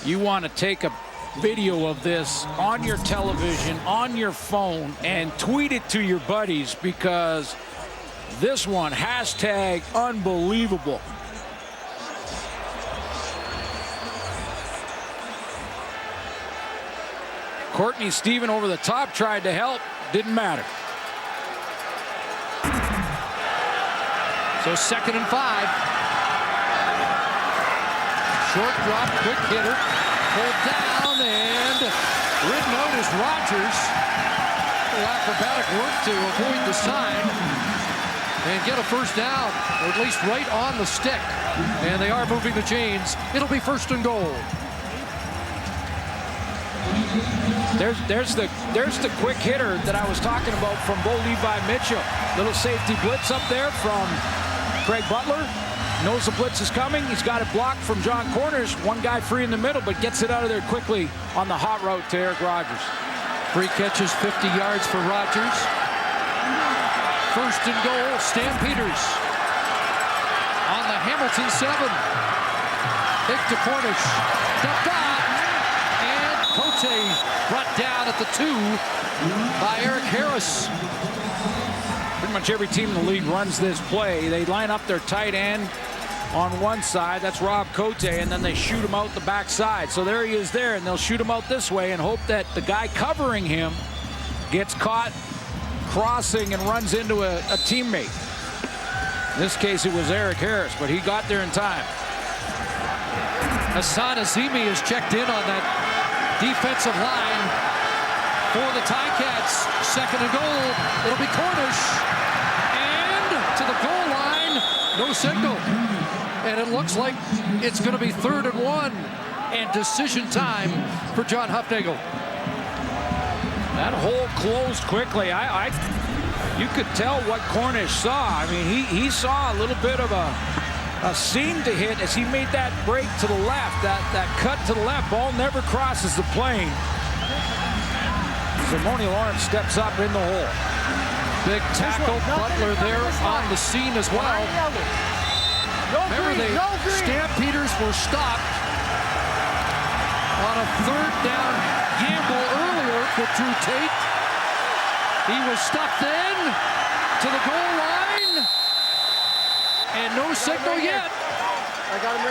[SPEAKER 2] you want to take a video of this on your television, on your phone, and tweet it to your buddies, because this one, hashtag unbelievable. Courtney Stephen over the top, tried to help, didn't matter.
[SPEAKER 1] So 2nd and 5. Short drop, quick hitter, pulled down, and ridden out is Rogers. A little acrobatic work to avoid the sign and get a first down, or at least right on the stick. And they are moving the chains. It'll be 1st and goal.
[SPEAKER 2] There's the quick hitter that I was talking about from Bo Levi Mitchell. Little safety blitz up there from Craig Butler. Knows the blitz is coming. He's got it blocked from John Cornish. One guy free in the middle, but gets it out of there quickly on the hot route to Eric Rogers.
[SPEAKER 1] 3 catches, 50 yards for Rogers. 1st and goal, Stampeders. On the Hamilton 7. Kick to Cornish. Ducked off. And Cote brought down at the 2 by Eric Harris.
[SPEAKER 2] Pretty much every team in the league runs this play. They line up their tight end on one side. That's Rob Cote, and then they shoot him out the backside. So there he is there, and they'll shoot him out this way and hope that the guy covering him gets caught crossing and runs into a teammate. In this case, it was Eric Harris, but he got there in time.
[SPEAKER 1] Hassan Azimi is checked in on that defensive line for the Ticats. 2nd and goal. It'll be Cornish. And to the goal line. No signal. And it looks like it's going to be 3rd and 1. And decision time for John Hufnagel.
[SPEAKER 2] That hole closed quickly. You could tell what Cornish saw. I mean, he saw a little bit of a seemed to hit as he made that break to the left, that cut to the left. Ball never crosses the plane. Simone Lawrence steps up in the hole.
[SPEAKER 1] Big tackle. Butler there on the scene as well. Remember, the Stampeders were stopped on a 3rd down gamble earlier with Drew Tate. He was stuffed in to the goal line, and no signal yet.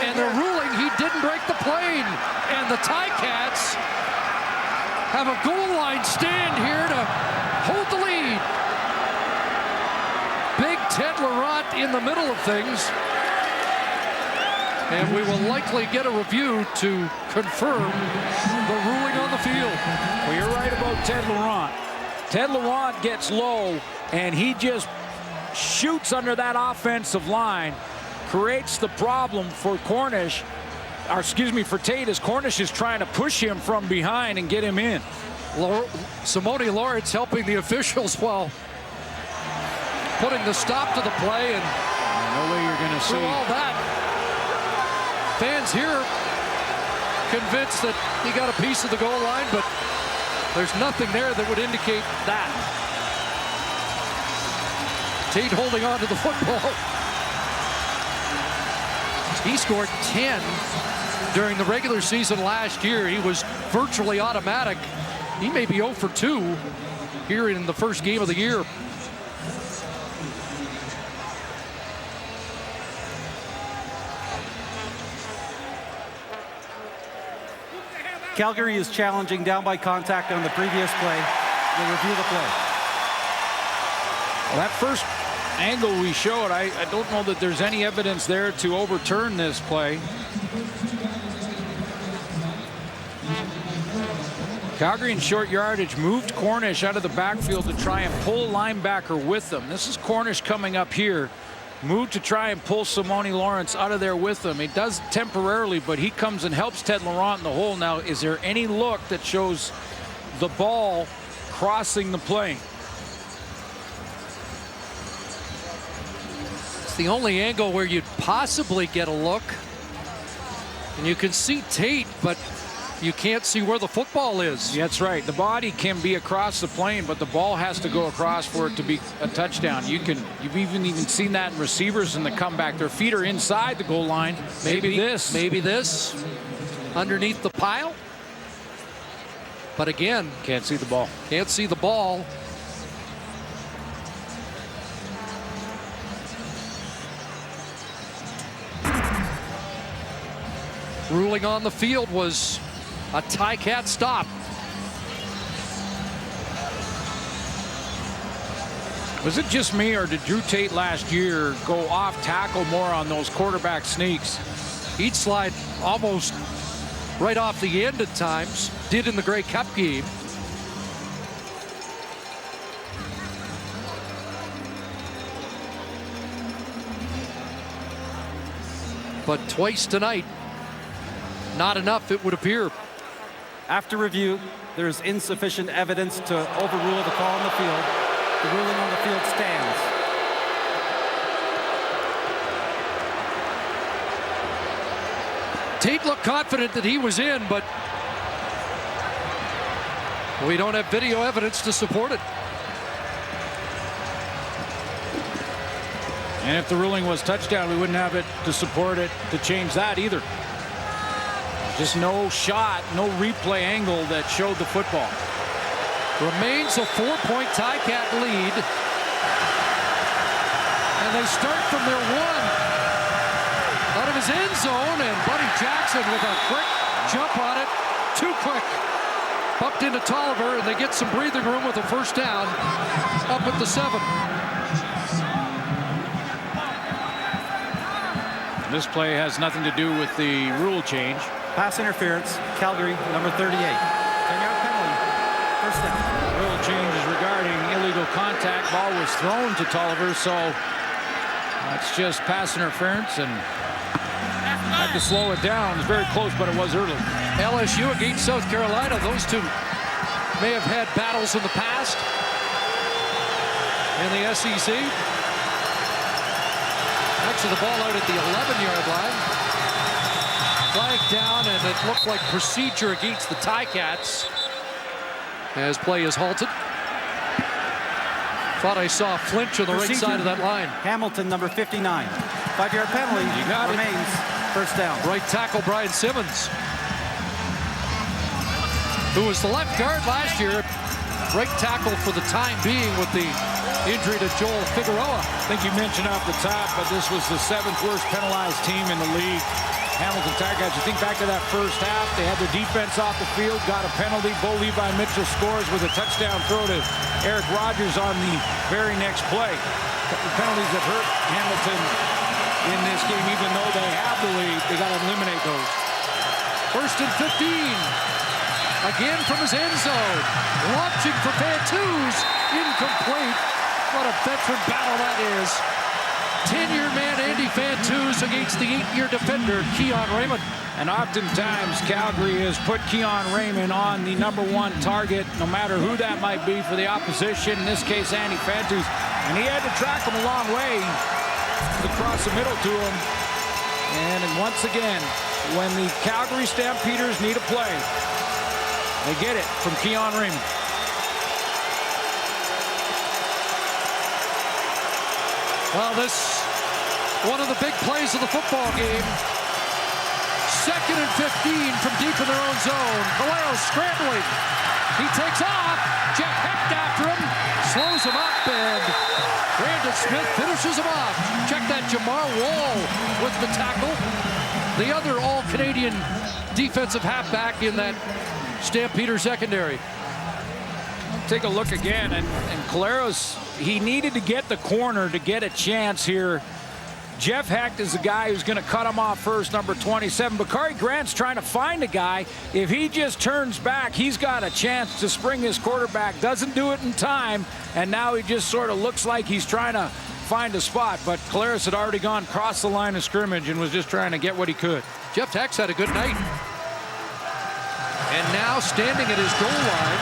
[SPEAKER 1] And they're ruling he didn't break the plane. And the Ticats have a goal line stand here to hold the lead. Big Ted Laurent in the middle of things. And we will likely get a review to confirm the ruling on the field.
[SPEAKER 2] Well, you're right about Ted Laurent. Ted Laurent gets low, and he just shoots under that offensive line, creates the problem for Cornish, or excuse me, for Tate, as Cornish is trying to push him from behind and get him in.
[SPEAKER 1] Simone Lawrence helping the officials while putting the stop to the play, and
[SPEAKER 2] no way you're going to see
[SPEAKER 1] all that. Fans here convinced that he got a piece of the goal line, but there's nothing there that would indicate that. Tate holding on to the football. He scored 10 during the regular season last year. He was virtually automatic. He may be 0 for 2 here in the first game of the year.
[SPEAKER 3] Calgary is challenging down by contact on the previous play. We'll review the play.
[SPEAKER 2] Well, that first angle we showed, I don't know that there's any evidence there to overturn this play. Calgary in short yardage moved Cornish out of the backfield to try and pull a linebacker with them. This is Cornish coming up here. Moved to try and pull Simone Lawrence out of there with him. He does temporarily, but he comes and helps Ted Laurent in the hole. Now, is there any look that shows the ball crossing the plane?
[SPEAKER 1] It's the only angle where you'd possibly get a look. And you can see Tate, but you can't see where the football is.
[SPEAKER 2] That's right. The body can be across the plane, but the ball has to go across for it to be a touchdown. You've even seen that in receivers in the comeback. Their feet are inside the goal line. Maybe this underneath the pile. But again, can't see the ball.
[SPEAKER 1] Can't see the ball. Ruling on the field was a Ticat stop.
[SPEAKER 2] Was it just me, or did Drew Tate last year go off tackle more on those quarterback sneaks?
[SPEAKER 1] He'd slide almost right off the end at times. Did in the Grey Cup game. But twice tonight, not enough, it would appear.
[SPEAKER 3] After review, there is insufficient evidence to overrule the call on the field. The ruling on the field stands.
[SPEAKER 1] Tate looked confident that he was in, but we don't have video evidence to support it.
[SPEAKER 2] And if the ruling was touchdown, we wouldn't have it to support it to change that either. Just no shot, no replay angle that showed the football.
[SPEAKER 1] Remains a 4-point Ticat lead. And they start from their 1. Out of his end zone, and Buddy Jackson with a quick jump on it. Too quick. Bumped into Tolliver, and they get some breathing room with a first down up at the 7.
[SPEAKER 2] This play has nothing to do with the rule change.
[SPEAKER 3] Pass interference, Calgary, number 38. 10-yard penalty, first down.
[SPEAKER 2] Rule change is regarding illegal contact. Ball was thrown to Tolliver, so that's just pass interference, and had to slow it down. It was very close, but it was early.
[SPEAKER 1] LSU against South Carolina. Those two may have had battles in the past in the SEC. Next to the ball out at the 11-yard line. Flag down, and it looked like procedure against the Ticats as play is halted. Thought I saw a flinch on the right side of that line.
[SPEAKER 3] Hamilton, number 59. 5-yard penalty.
[SPEAKER 1] You got it.
[SPEAKER 3] Remains first down.
[SPEAKER 1] Right tackle Brian Simmons, who was the left guard last year. Right tackle for the time being with the injury to Joel Figueroa.
[SPEAKER 2] I think you mentioned off the top, but this was the 7th worst penalized team in the league. Hamilton Ticats, you think back to that first half, they had their defense off the field, got a penalty. Bo Levi Mitchell scores with a touchdown throw to Eric Rogers on the very next play. The penalties that hurt Hamilton in this game, even though they have the lead, they got to eliminate those.
[SPEAKER 1] 1st and 15. Again from his end zone. Launching for Fantuz. Incomplete. What a veteran battle that is. 10-year man Andy Fantuz against the 8-year defender Keon Raymond.
[SPEAKER 2] And oftentimes Calgary has put Keon Raymond on the #1 target, no matter who that might be for the opposition. In this case, Andy Fantuz. And he had to track him a long way across the middle to him. And once again, when the Calgary Stampeders need a play, they get it from Keon Raymond.
[SPEAKER 1] Well, this one of the big plays of the football game. 2nd and 15 from deep in their own zone. Valero scrambling. He takes off. Jeff Hecht after him. Slows him up, and Brandon Smith finishes him off. Check that, Jamar Wall with the tackle. The other all-Canadian defensive halfback in that Stampeder secondary.
[SPEAKER 2] Take a look again, and Caleros, he needed to get the corner to get a chance here. Jeff Hecht is the guy who's going to cut him off first, number 27. Bakari Grant's trying to find a guy. If he just turns back, he's got a chance to spring his quarterback. Doesn't do it in time, and now he just sort of looks like he's trying to find a spot. But Caleros had already gone across the line of scrimmage and was just trying to get what he could.
[SPEAKER 1] Jeff Hecht had a good night. And now standing at his goal line,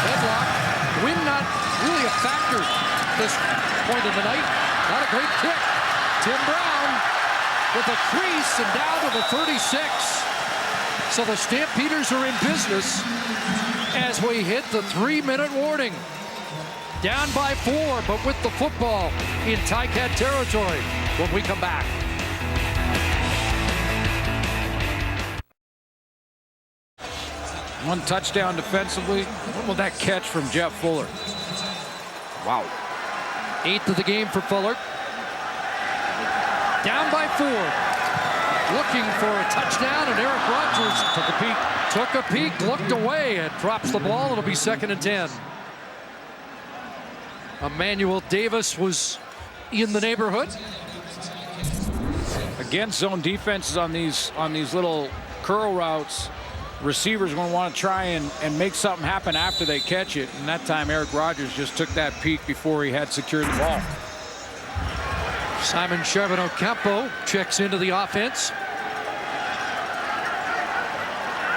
[SPEAKER 1] headlock, wind not really a factor at this point of the night. Not a great kick. Tim Brown with a crease and down to the 36. So the Stampeders are in business as we hit the 3-minute warning. Down by 4, but with the football in Ticat territory when we come back.
[SPEAKER 2] One touchdown defensively. What will that catch from Jeff Fuller? Wow.
[SPEAKER 1] 8th of the game for Fuller. Down by 4. Looking for a touchdown, and Eric Rogers took a peek, looked away, and drops the ball. It'll be 2nd and 10. Emmanuel Davis was in the neighborhood.
[SPEAKER 2] Against zone defenses on these little curl routes, receivers are going to want to try and make something happen after they catch it. And that time, Eric Rogers just took that peek before he had secured the ball.
[SPEAKER 1] Simon Charbonneau-Campo checks into the offense.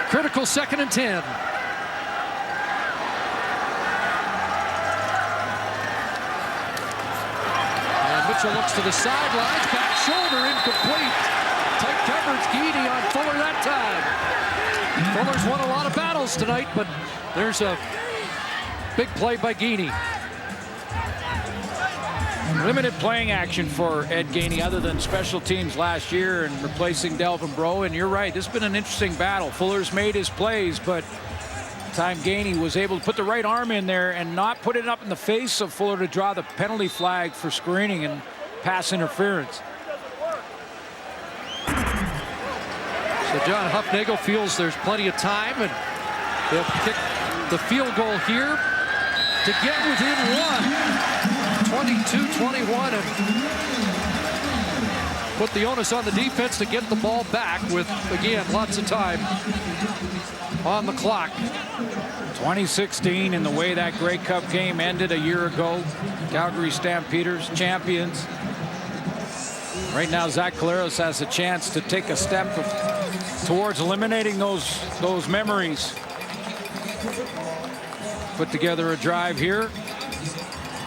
[SPEAKER 1] Critical 2nd and 10. And Mitchell looks to the sidelines. Back shoulder incomplete. Tight coverage. Geedy on Fuller that time. Fuller's won a lot of battles tonight, but there's a big play by Geaney.
[SPEAKER 2] Limited playing action for Ed Gainey other than special teams last year and replacing Delvin Breaux. And you're right, this has been an interesting battle. Fuller's made his plays, but time Gainey was able to put the right arm in there and not put it up in the face of Fuller to draw the penalty flag for screening and pass interference.
[SPEAKER 1] So John Huffnagel feels there's plenty of time, and they'll kick the field goal here to get within 1. 22-21, and put the onus on the defense to get the ball back with, again, lots of time on the clock.
[SPEAKER 2] 2016, and the way that Grey Cup game ended a year ago. Calgary Stampeders, champions. Right now, Zach Caleros has a chance to take a step towards eliminating those memories. Put together a drive here.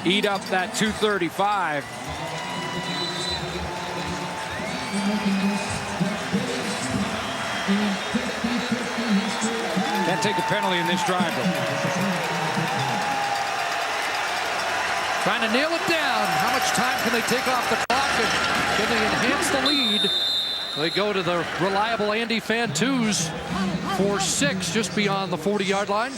[SPEAKER 2] Eat up that 235. Can't take a penalty in this drive, though.
[SPEAKER 1] Trying to nail it down. How much time can they take off the clock, and can they enhance the lead? They go to the reliable Andy Fantus for 6 just beyond the 40-yard line.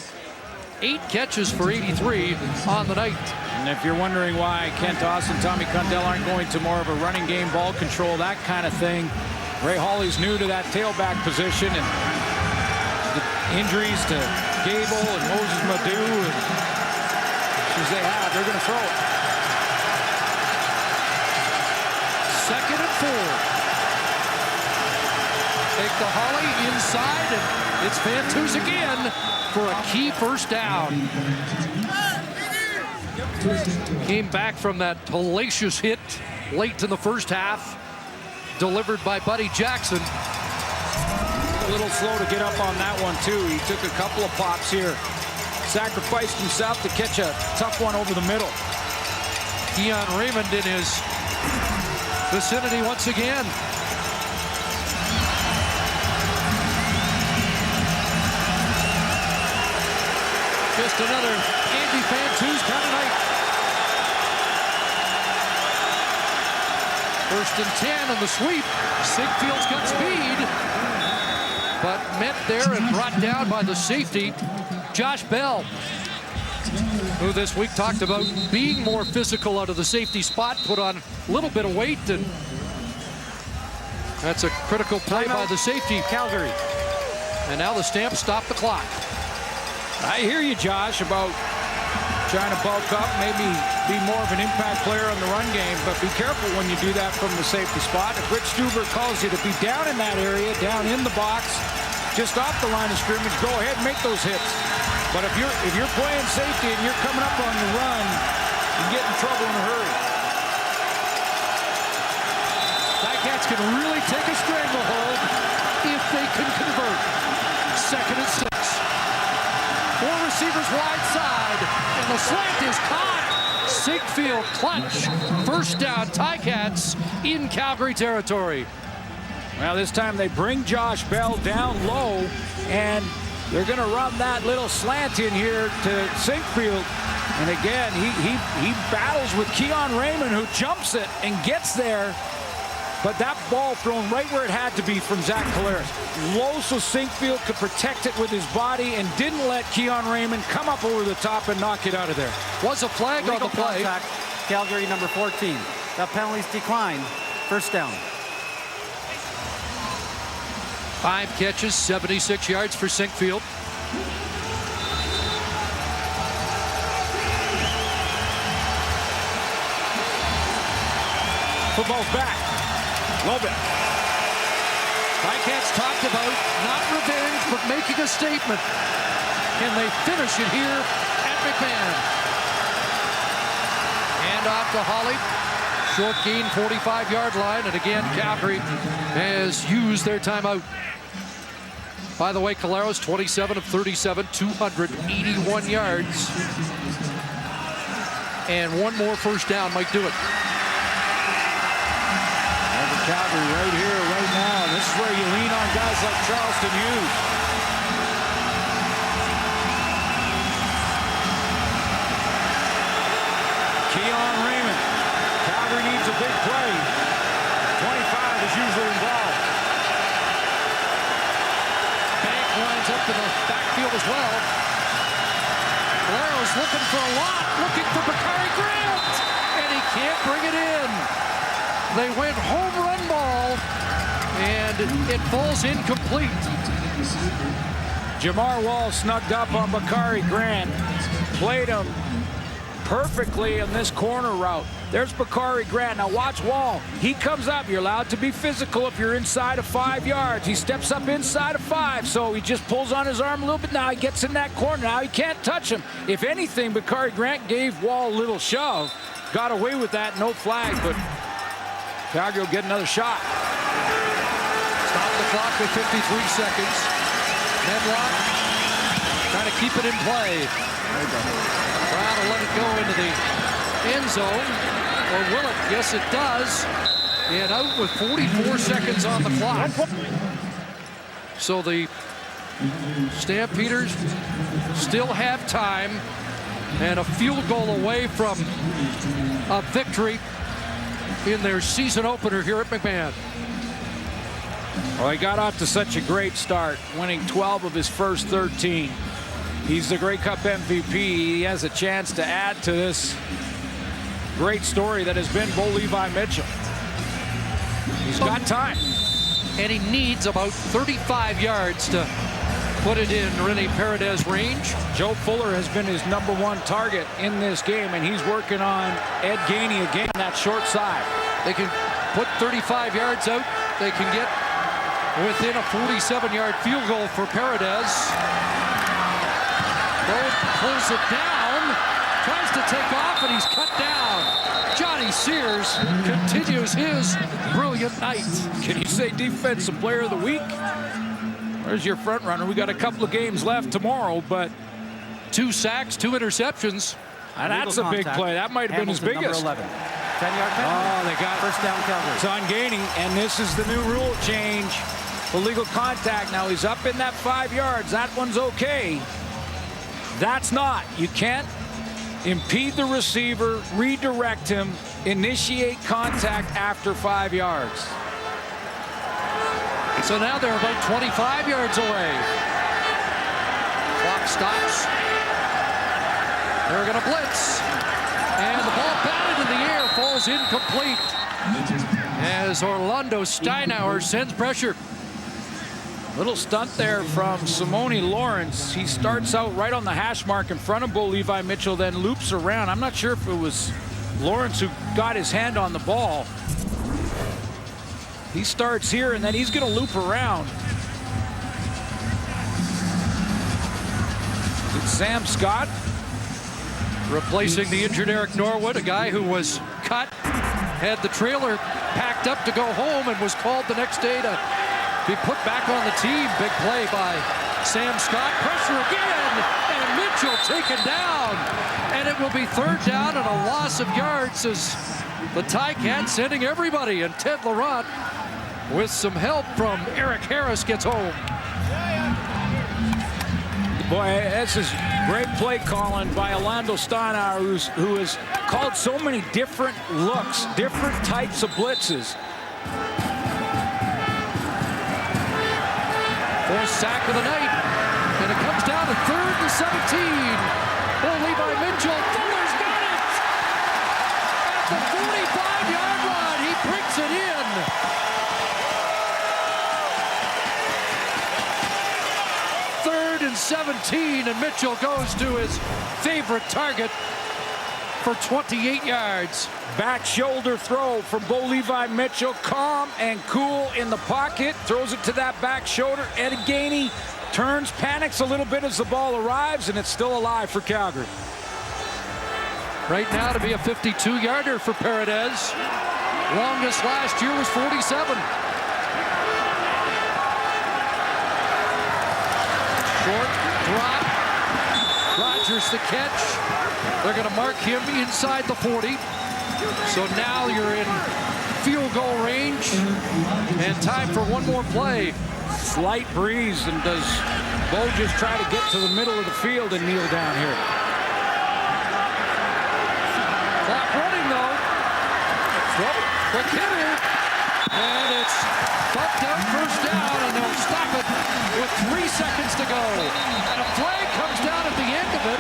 [SPEAKER 1] 8 catches for 83 on the night.
[SPEAKER 2] And if you're wondering why Kent Austin, Tommy Condell aren't going to more of a running game, ball control, that kind of thing, Ray Hawley's new to that tailback position, and the injuries to Gable and Moses Madu, and as they have, they're going to throw it.
[SPEAKER 1] 2nd and 4. Take the Hawley inside, and it's Fantus again for a key first down. Came back from that hellacious hit late in the first half, delivered by Buddy Jackson.
[SPEAKER 2] A little slow to get up on that one, too. He took a couple of pops here. Sacrificed himself to catch a tough one over the middle.
[SPEAKER 1] Keon Raymond in his vicinity once again. Just another Andy Fantus kind of night. 1st and 10 on the sweep. Sigfield's got speed, but met there and brought down by the safety, Josh Bell, who this week talked about being more physical out of the safety spot, put on a little bit of weight, and that's a critical play by the safety.
[SPEAKER 3] Calgary.
[SPEAKER 1] And now the Stamps stop the clock.
[SPEAKER 2] I hear you, Josh, about trying to bulk up, maybe be more of an impact player on the run game, but be careful when you do that from the safety spot. If Rich Stuber calls you to be down in that area, down in the box, just off the line of scrimmage, go ahead and make those hits. But if you're playing safety and you're coming up on the run, you get in trouble in a hurry.
[SPEAKER 1] Ticats can really take a stranglehold if they can convert. 2nd and 6. 4 receivers wide side, and the slant is caught. Sigfield clutch. First down, Ticats in Calgary territory.
[SPEAKER 2] Well, this time they bring Josh Bell down low, and they're going to run that little slant in here to Sigfield. And again, he battles with Keon Raymond, who jumps it and gets there. But that ball thrown right where it had to be from Zach Collaros. Low so Sigfield could protect it with his body and didn't let Keon Raymond come up over the top and knock it out of there.
[SPEAKER 1] Was a flag on the play.
[SPEAKER 3] Contact, Calgary number 14. The penalties decline. First down.
[SPEAKER 1] 5 catches, 76 yards for Sigfield.
[SPEAKER 2] Football's back. Love it.
[SPEAKER 1] Ticats talked about not revenge, but making a statement. Can they finish it here at McMahon? Hand off to Hawley. Short gain, 45-yard line. And again, Calgary has used their timeout. By the way, Collaros, 27 of 37, 281 yards. And one more first down might do it.
[SPEAKER 2] Calgary right here, right now. This is where you lean on guys like Charleston Hughes. Keon Raymond. Calgary needs a big play. 25 is usually involved.
[SPEAKER 1] Bank lines up to the backfield as well. Collaros looking for a lot, looking for Bakari Grant, and he can't bring it in. They went home run ball, and it falls incomplete.
[SPEAKER 2] Jamar Wall snugged up on Bakari Grant, played him perfectly in this corner route. There's Bakari Grant. Now watch Wall. He comes up. You're allowed to be physical if you're inside of 5 yards. He steps up inside of 5, so he just pulls on his arm a little bit. Now he gets in that corner. Now he can't touch him. If anything, Bakari Grant gave Wall a little shove. Got away with that. No flag, but Calgary will get another shot.
[SPEAKER 1] Stop the clock with 53 seconds. Medlock trying to keep it in play. Brown will let it go into the end zone. Or will it? Yes, it does. And out with 44 seconds on the clock. So the Stampeders still have time and a field goal away from a victory in their season opener here at McMahon.
[SPEAKER 2] Well, he got off to such a great start, winning 12 of his first 13. He's the Grey Cup MVP. He has a chance to add to this great story that has been Bo Levi Mitchell. He's got time.
[SPEAKER 1] And he needs about 35 yards to put it in Rene Paredes' range.
[SPEAKER 2] Joe Fuller has been his #1 target in this game, and he's working on Ed Gainey again on that short side.
[SPEAKER 1] They can put 35 yards out. They can get within a 47-yard field goal for Paredes. Bo pulls it down, tries to take off, and he's cut down. Johnny Sears continues his brilliant night.
[SPEAKER 2] Can you say Defensive Player of the Week? Where's your front runner? We got a couple of games left tomorrow, but
[SPEAKER 1] 2 sacks, 2 interceptions.
[SPEAKER 2] And that's a big play. That might have been his biggest.
[SPEAKER 3] 11. 10-yard penalty.
[SPEAKER 2] Oh, they got
[SPEAKER 3] first down Calgary.
[SPEAKER 2] It's on Gainey, and this is the new rule change. Illegal contact. Now he's up in that 5 yards. That one's okay. That's not. You can't impede the receiver, redirect him, initiate contact after 5 yards.
[SPEAKER 1] So now they're about 25 yards away. Clock stops. They're going to blitz. And the ball batted in the air, falls incomplete as Orlando Steinauer sends pressure.
[SPEAKER 2] Little stunt there from Simone Lawrence. He starts out right on the hash mark in front of Bo Levi Mitchell, then loops around. I'm not sure if it was Lawrence who got his hand on the ball. He starts here, and then he's going to loop around. It's Sam Scott.
[SPEAKER 1] Replacing the injured Eric Norwood, a guy who was cut, had the trailer packed up to go home and was called the next day to be put back on the team. Big play by Sam Scott. Pressure again, and Mitchell taken down. And it will be 3rd down and a loss of yards as the Ticats sending everybody. And Ted Laurent, with some help from Eric Harris, gets home.
[SPEAKER 2] Boy, this is great play calling by Orlando Steinauer, who has called so many different looks, different types of blitzes.
[SPEAKER 1] 4th sack of the night, and it comes down to 3rd and 17. Bo Levi Mitchell, Fuller's got it! At the 45-yard line, he brings it in. Third and 17, and Mitchell goes to his favorite target for 28 yards.
[SPEAKER 2] Back shoulder throw from Bo Levi Mitchell, calm and cool in the pocket, throws it to that back shoulder. Ed Gainey turns, panics a little bit as the ball arrives, and it's still alive for Calgary.
[SPEAKER 1] Right now to be a 52-yarder for Paredes. Longest last year was 47. Short drop. Rodgers the catch. They're going to mark him inside the 40. So now you're in field goal range and time for one more play.
[SPEAKER 2] Slight breeze, and does Bo just try to get to the middle of the field and kneel down here?
[SPEAKER 1] Clock running though. Quick hitter. And it's bumped out 1st down, and they'll stop it with 3 seconds to go. And a flag comes down at the end of it.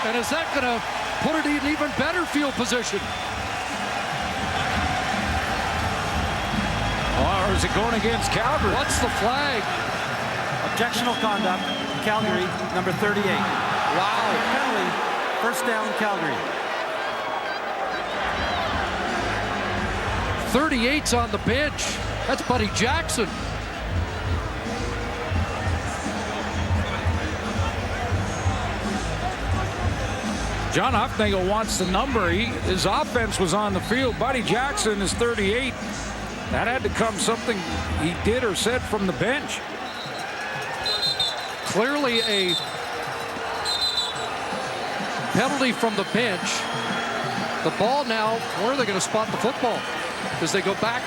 [SPEAKER 1] And is that going to put it in even better field position?
[SPEAKER 2] Or is it going against Calgary?
[SPEAKER 1] What's the flag?
[SPEAKER 3] Objectional conduct, Calgary, number 38.
[SPEAKER 1] Wow.
[SPEAKER 3] Penalty, 1st down, Calgary.
[SPEAKER 1] 38's on the bench. That's Buddy Jackson.
[SPEAKER 2] John Hufnagel wants the number. His offense was on the field. Buddy Jackson is 38. That had to come something he did or said from the bench.
[SPEAKER 1] Clearly a penalty from the bench. The ball now, where are they going to spot the football? As they go back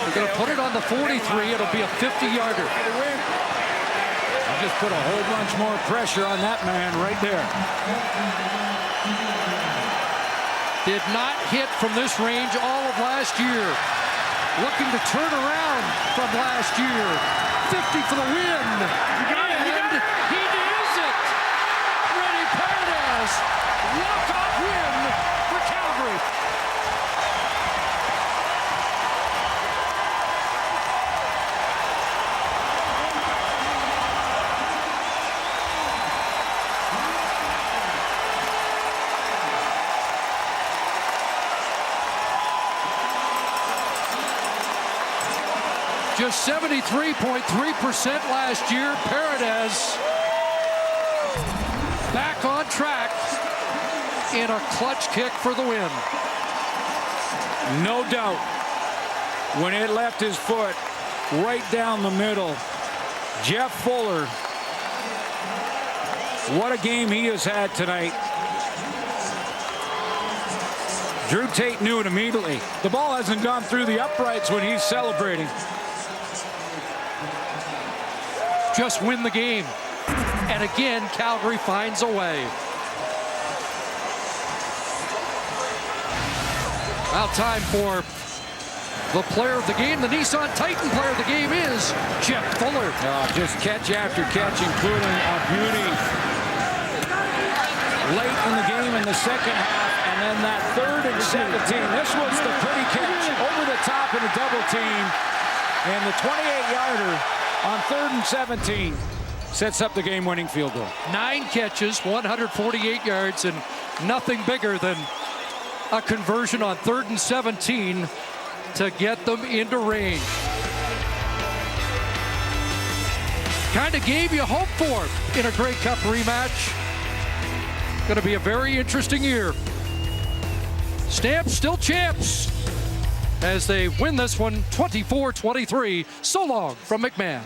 [SPEAKER 1] They're going to put it on the 43. It'll be a 50-yarder.
[SPEAKER 2] Just put a whole bunch more pressure on that man right there.
[SPEAKER 1] Did not hit from this range all of last year. Looking to turn around from last year. 50 for the win. And he is it. Ready Paredes. Walk-off win for Calgary. Just 73.3% last year. Paredes back on track in a clutch kick for the win.
[SPEAKER 2] No doubt. When it left his foot right down the middle, Jeff Fuller, what a game he has had tonight. Drew Tate knew it immediately. The ball hasn't gone through the uprights when he's celebrating.
[SPEAKER 1] Just win the game. And again, Calgary finds a way. Now time for the player of the game. The Nissan Titan player of the game is Jeff Fuller.
[SPEAKER 2] Just catch after catch, including a beauty late in the game in the second half. And then that 3rd and 17. This was the pretty catch over the top in a double team. And the 28-yarder on 3rd and 17 sets up the game-winning field goal.
[SPEAKER 1] 9 catches, 148 yards, and nothing bigger than a conversion on 3rd and 17 to get them into range. Kind of gave you hope for in a Grey Cup rematch. Going to be a very interesting year. Stamps still champs as they win this one 24-23. So long from McMahon.